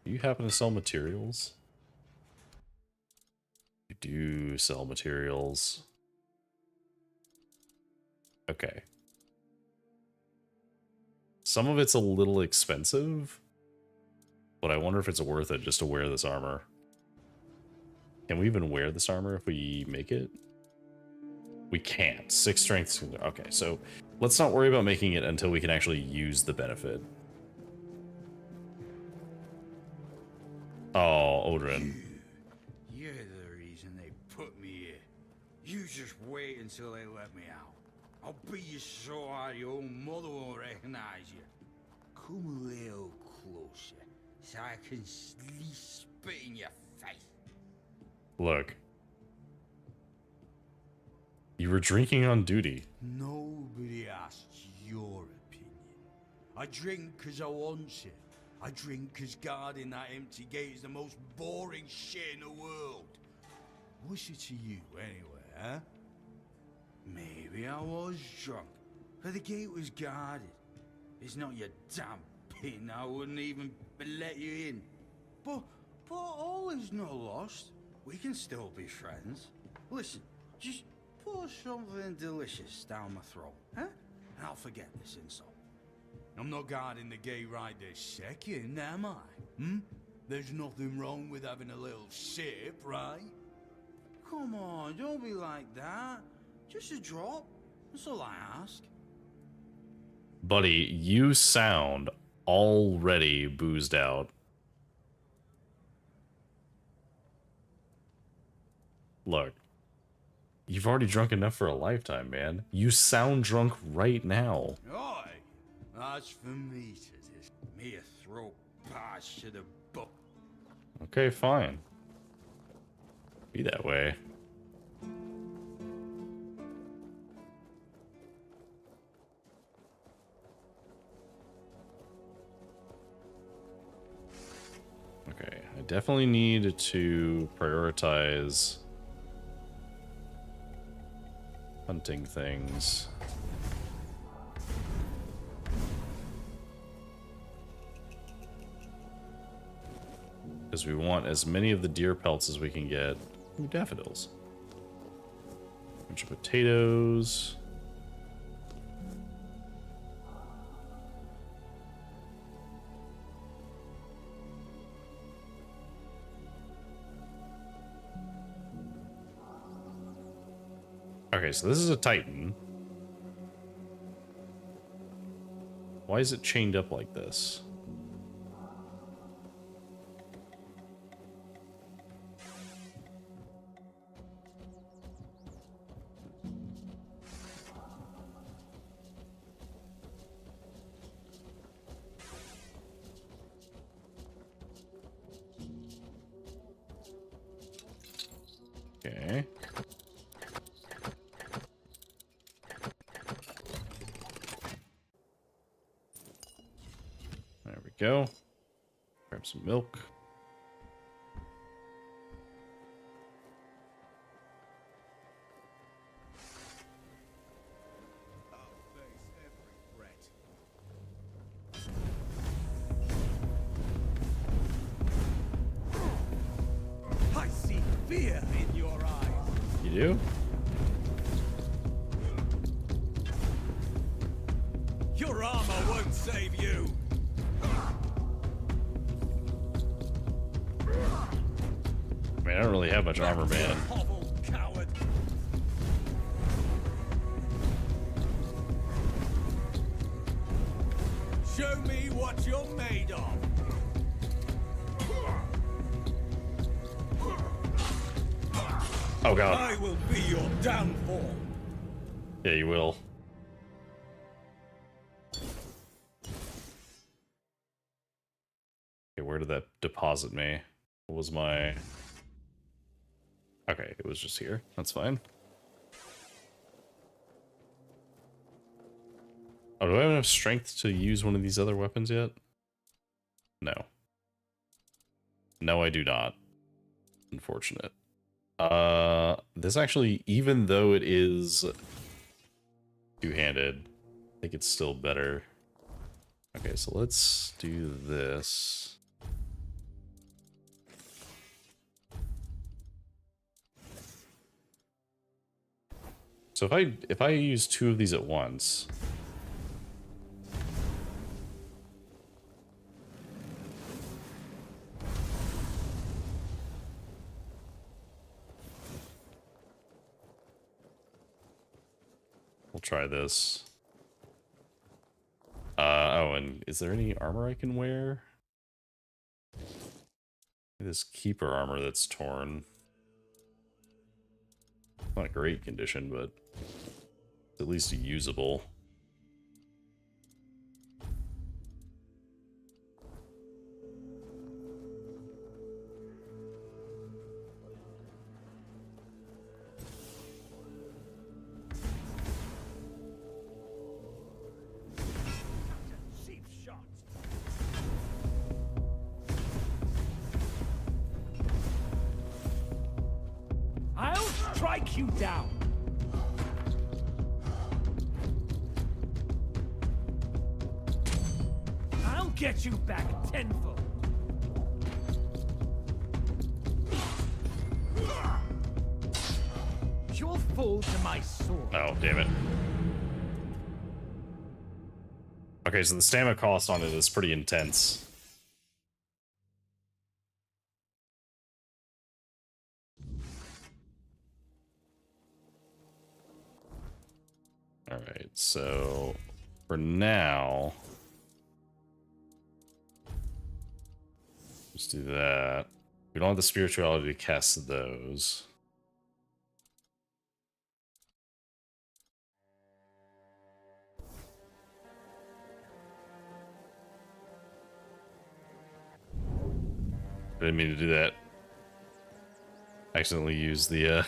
Do you happen to sell materials? You do sell materials. Okay. Some of it's a little expensive, but I wonder if it's worth it just to wear this armor. Can we even wear this armor if we make it? We can't. 6 strength. Okay, so let's not worry about making it until we can actually use the benefit. Oh, Odrin. You're the reason they put me here. You just wait until they let me out. I'll beat you so hard your own mother won't recognize you. Come a little closer, so I can at least spit in your face. Look. You were drinking on duty. Nobody asks your opinion. I drink because I want to. I drink because guarding that empty gate is the most boring shit in the world. What's it to you, anyway, huh? Maybe I was drunk, but the gate was guarded. It's not your damn pin, I wouldn't even let you in. But all is not lost. We can still be friends. Listen, just pour something delicious down my throat, huh? And I'll forget this insult. I'm not guarding the gate right this second, am I? There's nothing wrong with having a little sip, right? Come on, don't be like that. Just a drop. That's all I ask. Buddy, you sound already boozed out. Look, you've already drunk enough for a lifetime, man. You sound drunk right now. Oi, that's for me to this. Me a throat pass to the book. Okay, fine. Be that way. Okay, I definitely need to prioritize hunting things. Because we want as many of the deer pelts as we can get. Ooh, daffodils. Bunch of potatoes. Okay, so this is a Titan. Why is it chained up like this? Okay. There we go. Grab some milk. I see fear in your eyes. You do? Your armor won't save you. I mean, I don't really have much armor, man. Hovel coward. Show me what you're made of. Oh god. I will be your downfall. Yeah, you will. Okay, where did that deposit me? What was my... Okay, it was just here. That's fine. Oh, do I have enough strength to use one of these other weapons yet? No. No, I do not. Unfortunate. This actually, even though it is two-handed, I think it's still better. Okay, so let's do this. So if I use two of these at once, we'll try this. Oh, and is there any armor I can wear? This keeper armor that's torn. Not great condition, but at least usable. I'll strike you down. I'll get you back tenfold. You'll fall to my sword. Oh, damn it. Okay, so the stamina cost on it is pretty intense. Alright, so for now, let's do that. We don't have the spirituality to cast those. I didn't mean to do that. Accidentally used the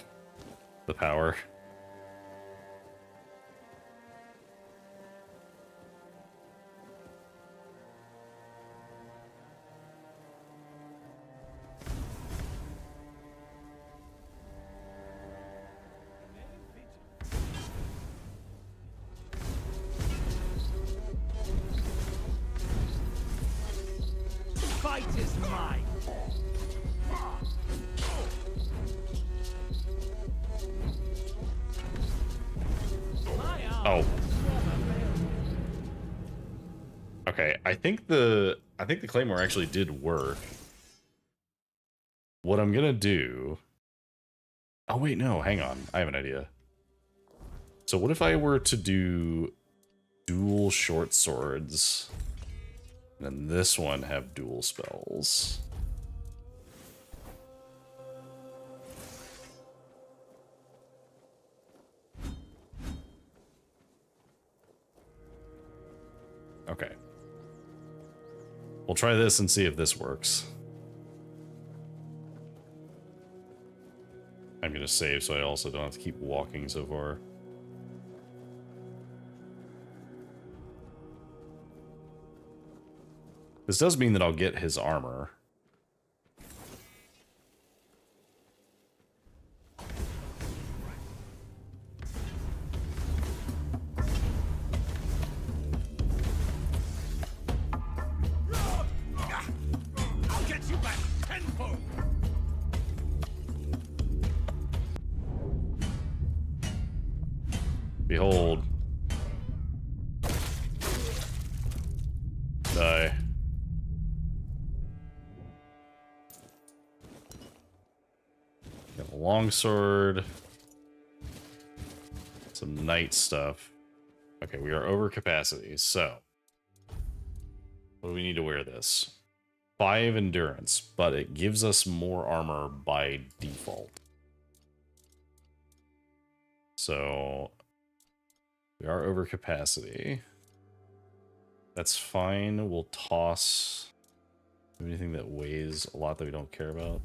power. Fight is mine. Oh. Okay, I think the claymore actually did work. What I'm gonna do... Oh wait, no, hang on. I have an idea. So what if I were to do dual short swords, and then this one have dual spells? Okay. We'll try this and see if this works. I'm gonna save so I also don't have to keep walking so far. This does mean that I'll get his armor. I'll get you back tenfold. Behold. Die. Got a longsword. Some knight stuff. Okay, we are over capacity, so. What do we need to wear this? 5 endurance, but it gives us more armor by default. So we are over capacity. That's fine. We'll toss Anything that weighs a lot that we don't care about?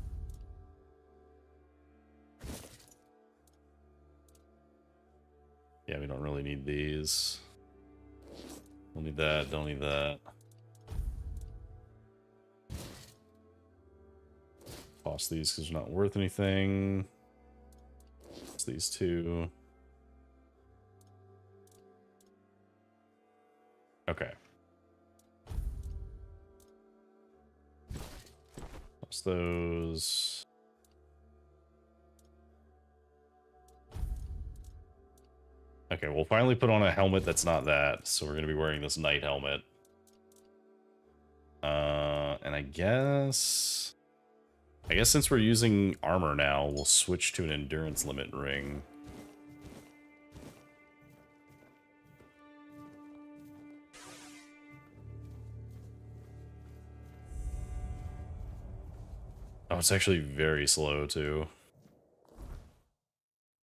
Yeah, we don't really need these. Don't need that, don't need that. Toss these because they're not worth anything. Toss these two. Okay. Toss those. Okay, we'll finally put on a helmet that's not that, so we're going to be wearing this knight helmet. And I guess since we're using armor now, we'll switch to an endurance limit ring. Oh, it's actually very slow, too.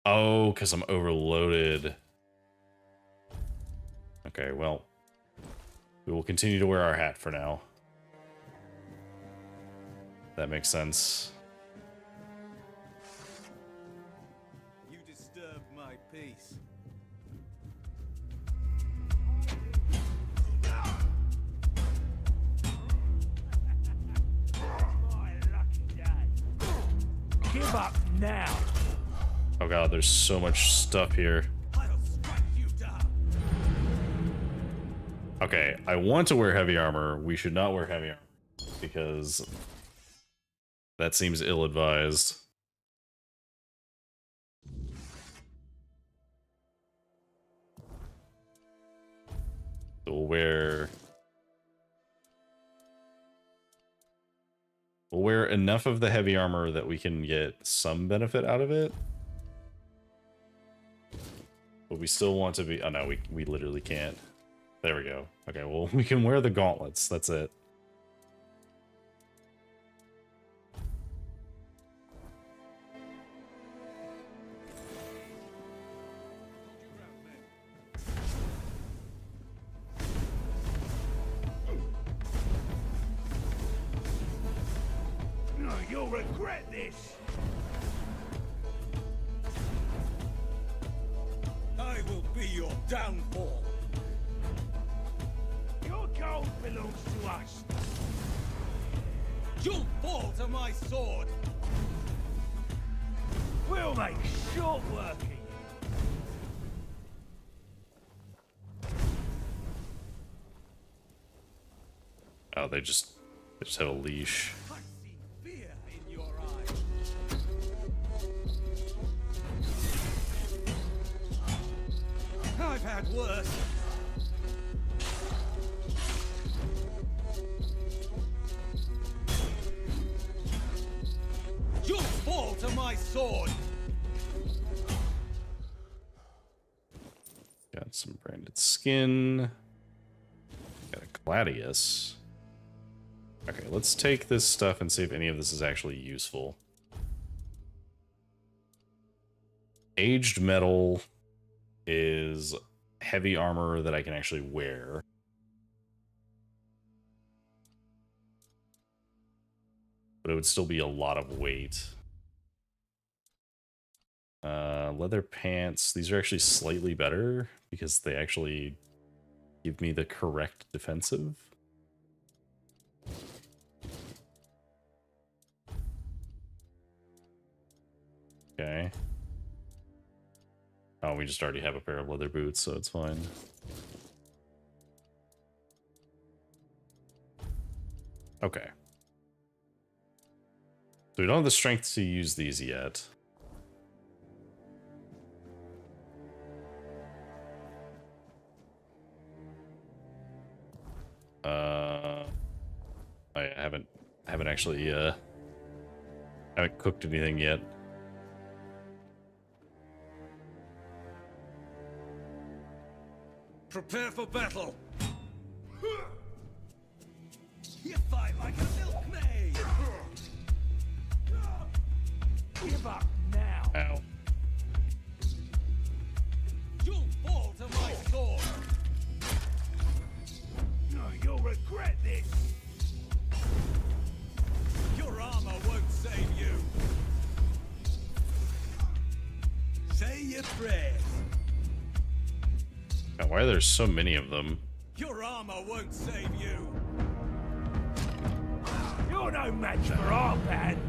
Oh, because I'm overloaded. Okay, well, we will continue to wear our hat for now. That makes sense. You disturbed my peace. Give up now. Oh god, there's so much stuff here. Okay, I want to wear heavy armor. We should not wear heavy armor because that seems ill-advised. So we'll wear enough of the heavy armor that we can get some benefit out of it. But we still want to be... Oh no, we literally can't. There we go. Okay, well, we can wear the gauntlets. That's it. No, you'll regret this. I will be your downfall. Your gold belongs to us. You'll fall to my sword. We'll make short work of you. Oh, they just have a leash. I see fear in your eyes. I've had worse. You'll fall to my sword. Got some branded skin. Got a gladius. Okay, let's take this stuff and see if any of this is actually useful. Aged metal is heavy armor that I can actually wear. But it would still be a lot of weight. Leather pants. These are actually slightly better because they actually give me the correct defensive. Okay. Oh, we just already have a pair of leather boots, so it's fine. Okay. So we don't have the strength to use these yet. I haven't actually haven't cooked anything yet. Prepare for battle. You fight like a milkmaid. Give up now. Ow. You'll fall to my sword. No, you'll regret this. armor won't save you. Say your prayers. Now, why are there so many of them? Your armor won't save you. You're no match for our band.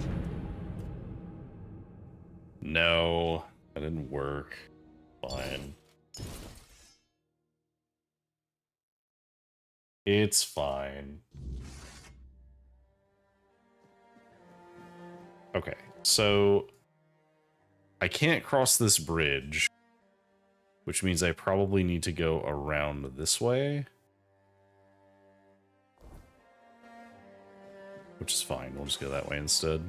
No, that didn't work. Fine. It's fine. Okay, so I can't cross this bridge, which means I probably need to go around this way. Which is fine, we'll just go that way instead.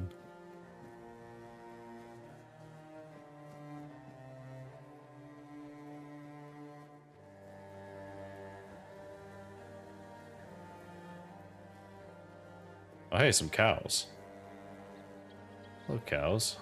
Oh, hey, some cows. Hello, cows.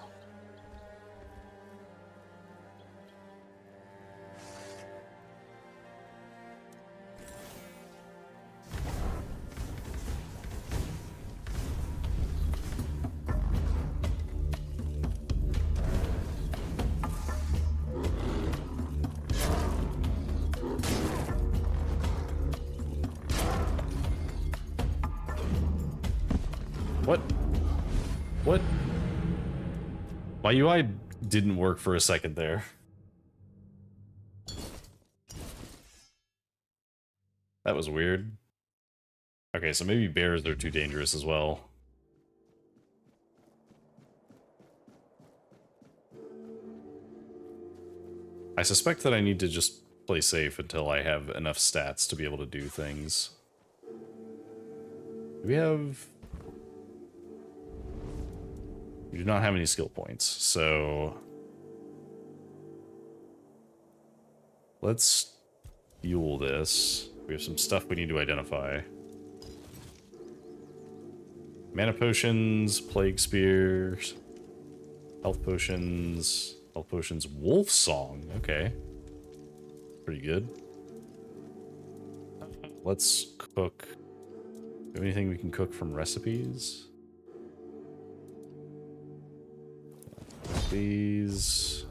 What? What? My UI didn't work for a second there. That was weird. Okay, so maybe bears are too dangerous as well. I suspect that I need to just play safe until I have enough stats to be able to do things. Do we have... We do not have any skill points, so let's fuel this. We have some stuff we need to identify. Mana potions, plague spears, health potions, wolf song. Okay, pretty good. Let's cook. Do we have anything we can cook from recipes? These.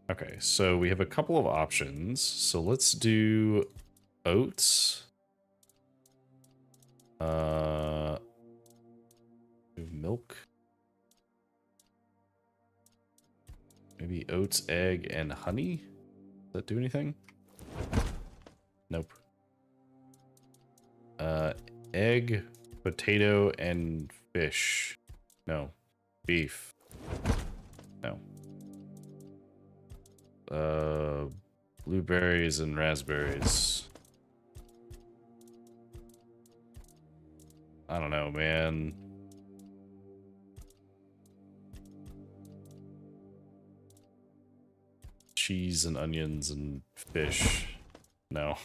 Okay, so we have a couple of options. So let's do oats. Milk. Maybe oats, egg, and honey. Does that do anything? Nope. Egg, potato, and fish. No. Beef. No. Blueberries and raspberries. I don't know, man. Cheese and onions and fish. No.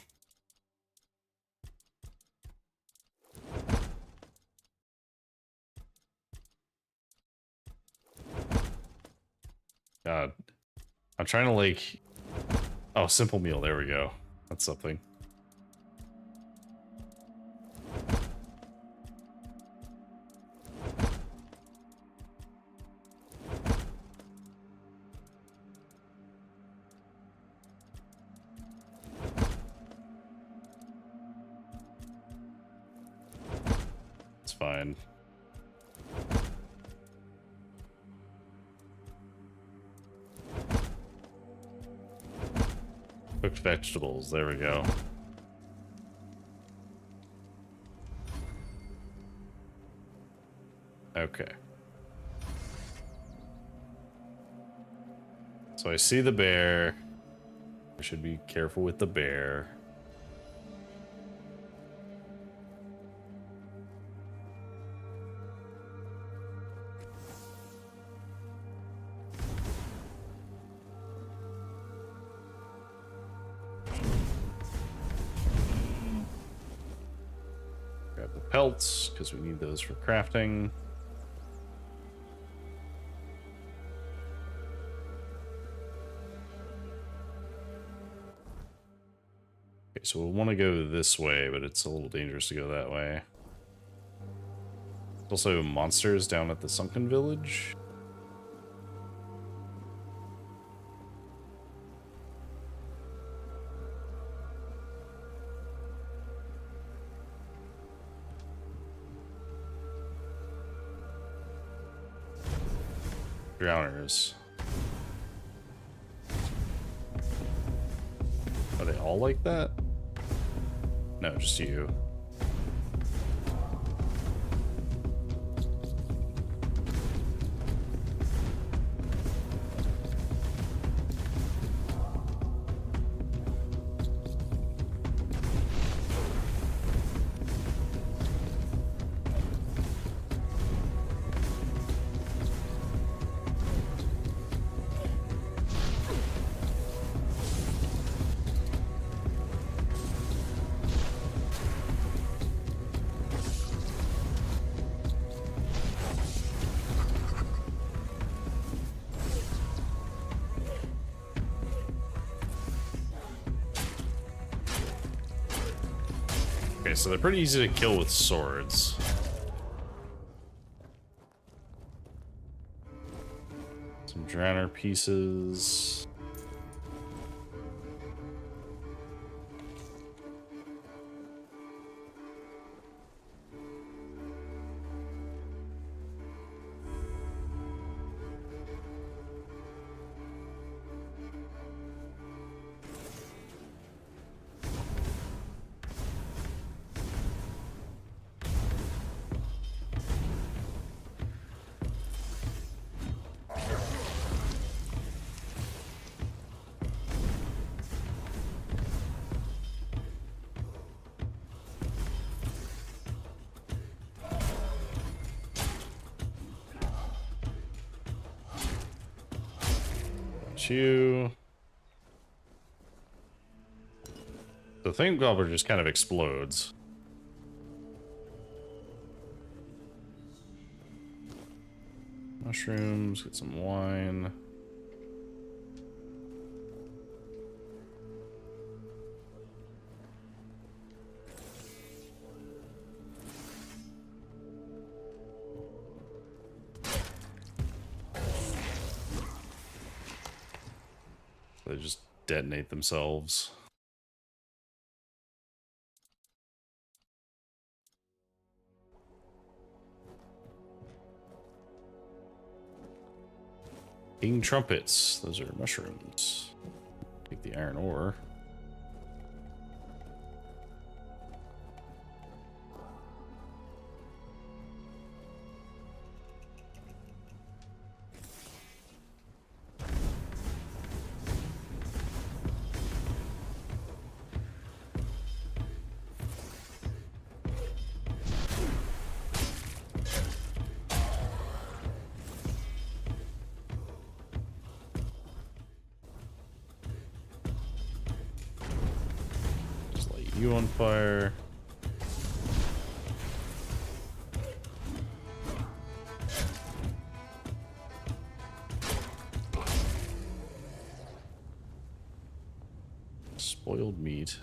God. I'm trying to like... Oh, simple meal. There we go. That's something. It's fine. Cooked vegetables, there we go. Okay. So I see the bear. I should be careful with the bear. Grab the pelts, because we need those for crafting. Okay, so we'll want to go this way, but it's a little dangerous to go that way. Also, monsters down at the sunken village. Drowners. Are they all like that? No, just you. Okay, so they're pretty easy to kill with swords. Some drowner pieces. You. The thing gobbler just kind of explodes. Mushrooms, get some wine. They just detonate themselves. King trumpets. Those are mushrooms. Take the iron ore. You on fire. Spoiled meat.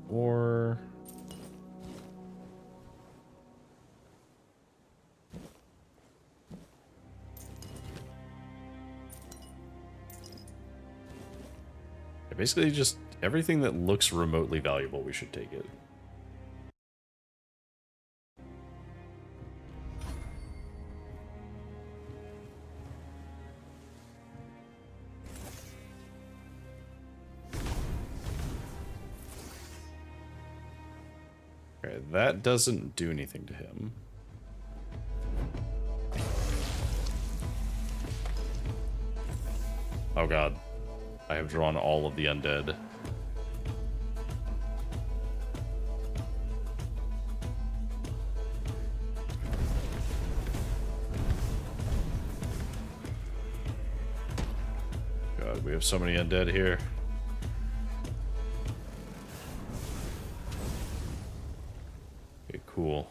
Or basically just everything that looks remotely valuable, we should take it. Okay, that doesn't do anything to him. Oh god. I have drawn all of the undead. God, we have so many undead here. Okay, cool.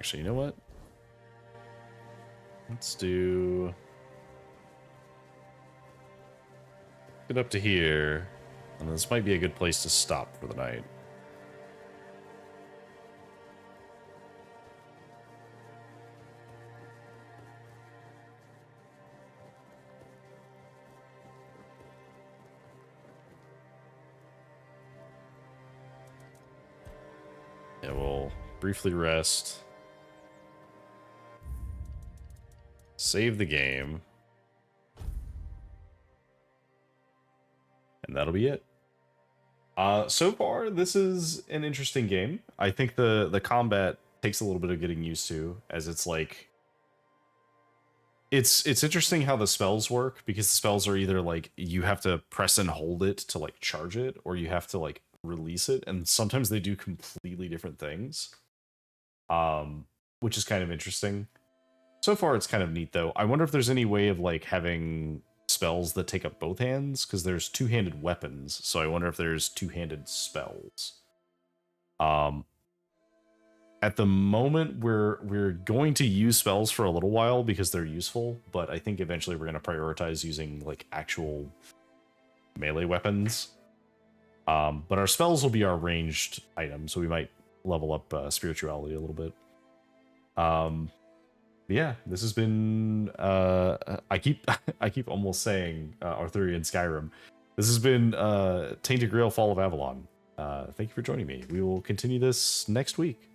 Actually, you know what? Let's do... Get up to here. And this might be a good place to stop for the night. Yeah, we'll briefly rest. Save the game. And that'll be it. So far, this is an interesting game. I think the combat takes a little bit of getting used to, as it's like... It's interesting how the spells work, because the spells are either like, you have to press and hold it to like charge it, or you have to like release it, and sometimes they do completely different things. Which is kind of interesting. So far, it's kind of neat, though. I wonder if there's any way of like having spells that take up both hands, because there's two-handed weapons, so I wonder if there's two-handed spells. At the moment, we're going to use spells for a little while because they're useful, but I think eventually we're going to prioritize using like actual melee weapons. But our spells will be our ranged items, so we might level up spirituality a little bit. Yeah, this has been I keep almost saying Arthurian Skyrim. This has been Tainted Grail Fall of Avalon. Thank you for joining me. We will continue this next week.